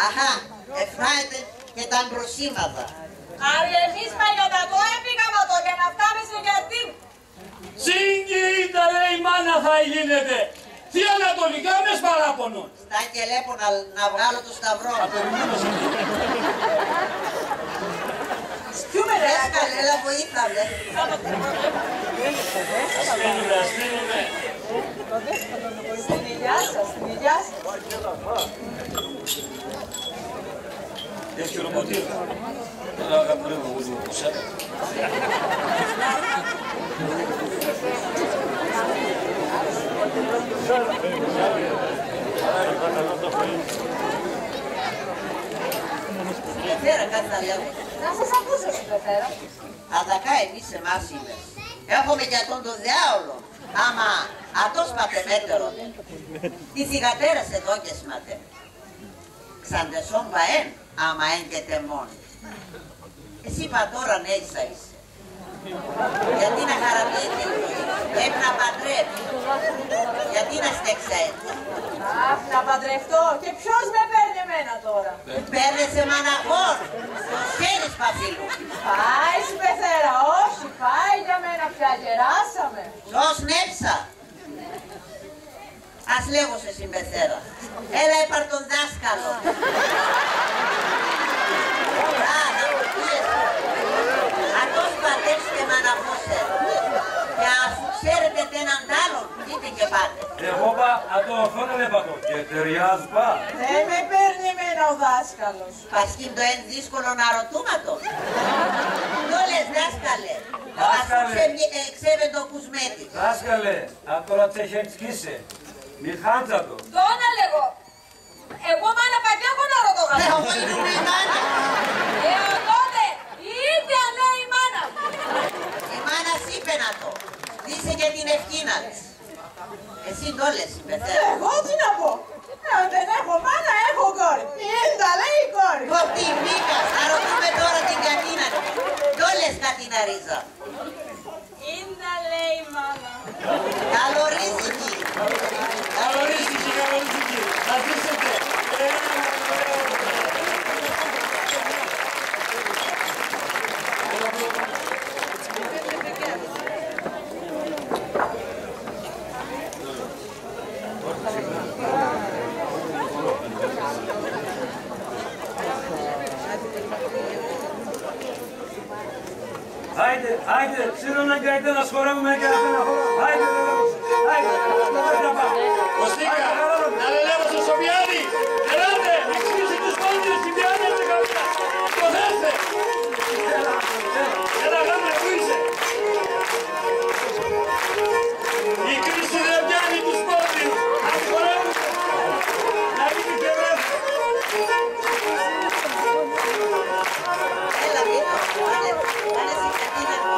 Αχα, εφράετε και τα μπροσίματα. Άρη εμείς παγιωτατό επίκαμε το για να φτάμε σε γιατί. Συγκοίτα λέει μάνα θα γίνεται. Τι ανατολικά μες παράπονο. Στα και λέπω να βγάλω το σταυρό. Σκιούμε ρε. Δάσκαλε, έλα βοήθαμε. Ας στείλουμε. Στην υγειά σας, στην υγειά σας. Έχει χειρομοτήρ. Τώρα αγαπρεύω εγώ λίγο κουσάτα. Συμπεθέρα, κάτι να λέω. Να σας ακούσω συμπεθέρα. Αδακά εμείς εμάς είπες. Έχουμε για τον το διάολο. Άμα ατός πατεμέτερο. Τι θυγατέρας εδώ και σματέ. Ξαντεσόν βαέν, άμα εν και τεμόν. Εσύ πατώρα νέισα είσαι. Γιατί να χαραμίζει, πρέπει να παντρεύει. Γιατί να στέξα έτσι. Αχ, να παντρευτώ. Και ποιος με παίρνει εμένα τώρα. Παίρνεσαι μαναχών. Το ξέρεις, Παφίλου. Πάει συμπεθέρα, όχι, πάει για μένα πια, γεράσαμε. Ως νέψα. Ας λέγω σε συμπεθέρα. Έλα είπαρ τον δάσκαλο. Να μου πίεσαι. Ατός πατέψτε μαναχώσε. Και αφού ξέρετε έναν άλλον, δείτε και πάτε. Εγώ πα, ατό φώνα λέπατο. Και ταιριάζει πα. Δεν με παίρνει εμένα ο δάσκαλος. Πασκήν το εν δύσκολο να ρωτούματο. Το λες δάσκαλε. Δάσκαλε. Ξέβεν το κουσμέτη. Δάσκαλε, τώρα τσέχεν σκίσε. Μη χάντσα το. Τόνα λέγω. Εγώ μάνα παγιά έχω να ρωτώ γάλα. Εγώ είμαι η μάνα. Τότε, είτε λέει η μάνα. Η μάνα σ' είπε να το. Δείσε και την ευκίνα της. Εσύ το λες, συμπεθέρα. Εγώ τι να πω. Αν δεν έχω μάνα, έχω κόρη. Ίντα λέει η κόρη. Κοπή μπήκας, θα ρωτούμε τώρα την κατίνα του. Το λες κατιναρίζα. Ίντα λέει η μάνα. Καλορίζικη. Καλορίζικη, καλορίζικη. Θα δείξετε. Άιντε, σύνο να γκάιντε να σχορεύουμε και να πένα χώρα. Άιντε, Κωστίκα, να λελεύω στο Σοφιάδη. Ελάτε, εξήγησε τους πόντιες, η πιάνε της καμπίνας. Το θέστε. Έλα γάμνε, πού είσαι. Η κρίση δεν πιάνει τους πόντιους. Ας χορεύουμε. Να γίνει και βρέφη. Έλα, Βίτο, πάνε στην κατίνα του.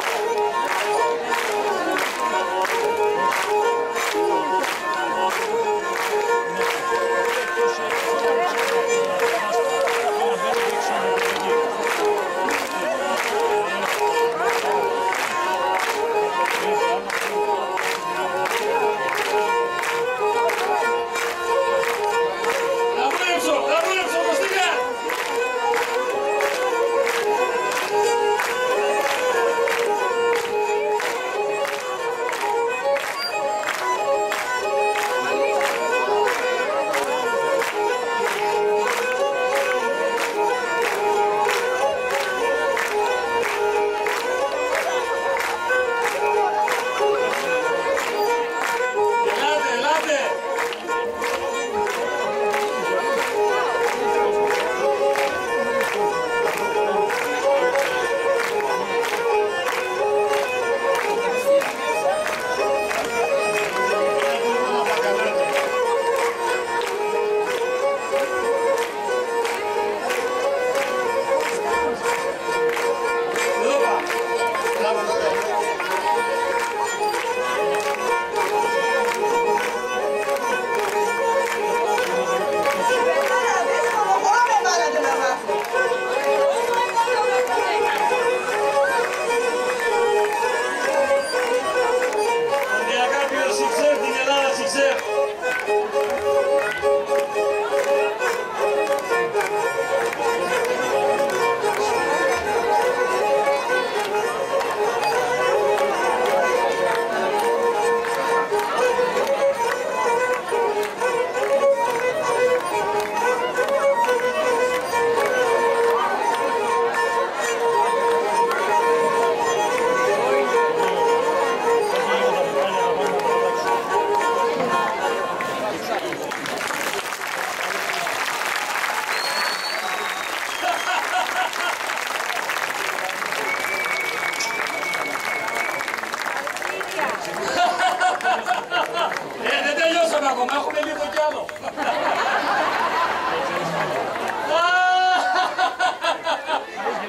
Δεν τελειώσαμε ακόμα, έχουμε λίγο κι άλλο.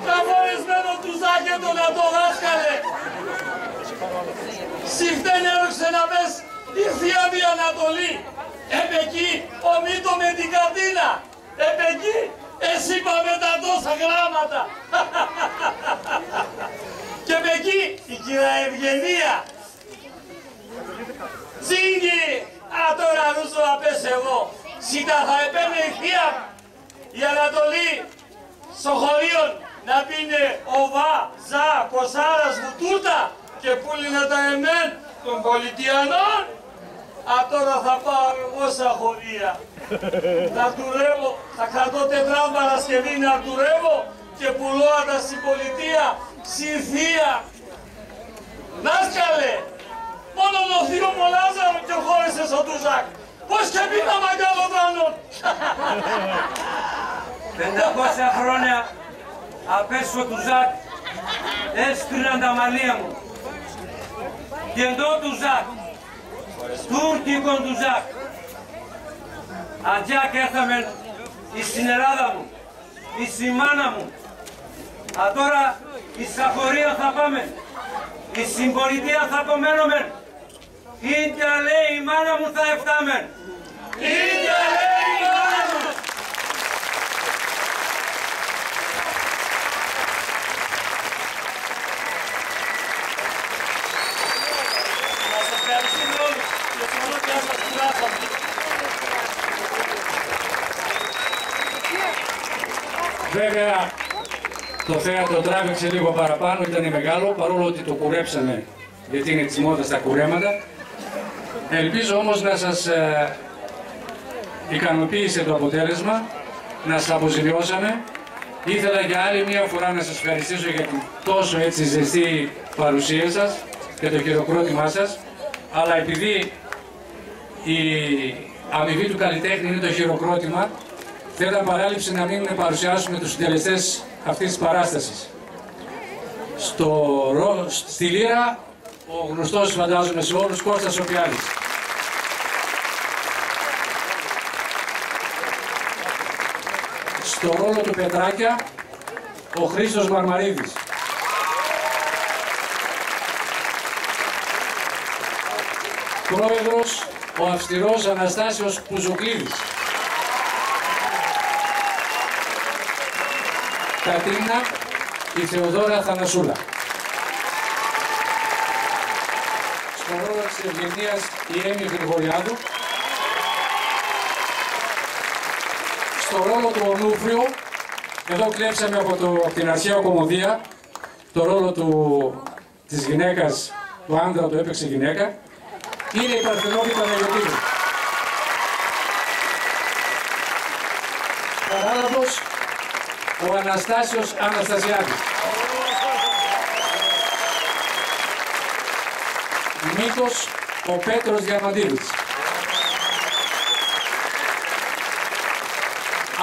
Τα φορεσμένο του Ζάκετο να το δάσκαλε. Συχτέν έρωξε να πες ήρθε η Ανατολή. Επεκεί ο Μήτο με την Κατίνα. Επεκεί εσύ πάμε τα τόσα γράμματα. Και με εκεί η Κύρα Ευγενία. Τσίγκη, τώρα νούσο απές εγώ. Σίτα θα επέμενε η θεία η Ανατολή στο χωρίον να πίνε οβά, ζά, κοσάρας, βουτούρτα και πουλίνα τα εμέν των πολιτιανών. Τώρα θα πάω εγώ στα χωρία. Θα τουρεύω, θα κρατώ τετρά Παρασκευή να τουρεύω και πουλώατα στην πολιτεία, συνθεία. Νάσκαλε, μόνο το θείο μου Λάζαρο και χώρισε στο Τουζάκ. Πώς και πήτα μαγκάλο δάνων. 500 χρόνια απέσω του Ζακ έσκριναν τα μαλλία μου. Και εντό του Ζακ, τουρκικον του Ζακ. Αντιά και έρθαμε στην Ελλάδα μου, στη μάνα μου. Τώρα στα χωρία θα πάμε, στην πολιτεία θα απομένουμε. Ίντια λέει η μάνα μου θα εφτάμε. Ίντια λέει η μάνα μου. Σας ευχαριστούμε όλους και συμφωνώ και σας κουράσαμε. Βέβαια, το θέατρο τράβηξε λίγο παραπάνω, ήταν μεγάλο, παρόλο ότι το κουρέψαμε, γιατί είναι της μόδας τα κουρέματα. Ελπίζω όμως να σας ικανοποίησε το αποτέλεσμα, να σας αποζημιώσαμε. Ήθελα για άλλη μια φορά να σας ευχαριστήσω για την τόσο έτσι ζεστή παρουσία σας και το χειροκρότημά σας, αλλά επειδή η αμοιβή του καλλιτέχνη είναι το χειροκρότημα, θα ήταν παράληψη να μην παρουσιάσουμε τους συντελεστές αυτής της παράστασης. Στη λύρα, ο γνωστός φαντάζομαι σε όλους, Κώστας Σοπιάδης. Στο ρόλο του Πετράκια, ο Χρήστος Μαρμαρίδης. Πρόεδρος, ο αυστηρός Αναστάσιος Πουζουκλίδης. Κατρίνα, η Θεοδόρα Θανασούλα. Στον ρόλο της Ευγενίας, η Έμι Γρηγοριάδου. Στο ρόλο του Ονούφριου, εδώ κλέψαμε από την αρχαία κωμωδία, το ρόλο της γυναίκας, του άντρα το έπαιξε γυναίκα, είναι η Παρθενόπη Παναγιωτίδου. Παράλαβος, ο Αναστάσιος Αναστασιάδης. Μύθος, ο Πέτρος Διαμαντίδης.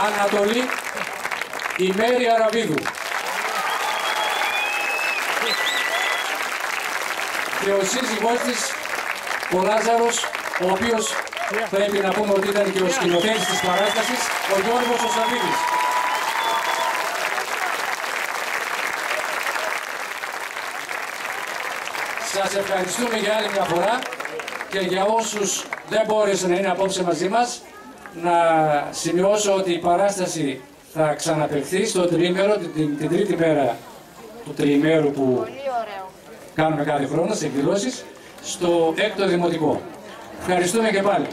Ανατολή, η Μέρη Αραβίδου. Και ο σύζυγός της, ο Λάζαρος, ο οποίος πρέπει να πούμε ότι ήταν και ο σκηνοθέτης της παράστασης, ο Γιώργος ο Σαββίδης. Σας ευχαριστούμε για άλλη μια φορά και για όσους δεν μπόρεσαν να είναι απόψε μαζί μας, να σημειώσω ότι η παράσταση θα ξαναπαιχθεί στο τριήμερο, την τρίτη μέρα του τριημέρου που κάνουμε κάθε χρόνο σε εκδηλώσεις, στο 6ο Δημοτικό. Ευχαριστούμε και πάλι.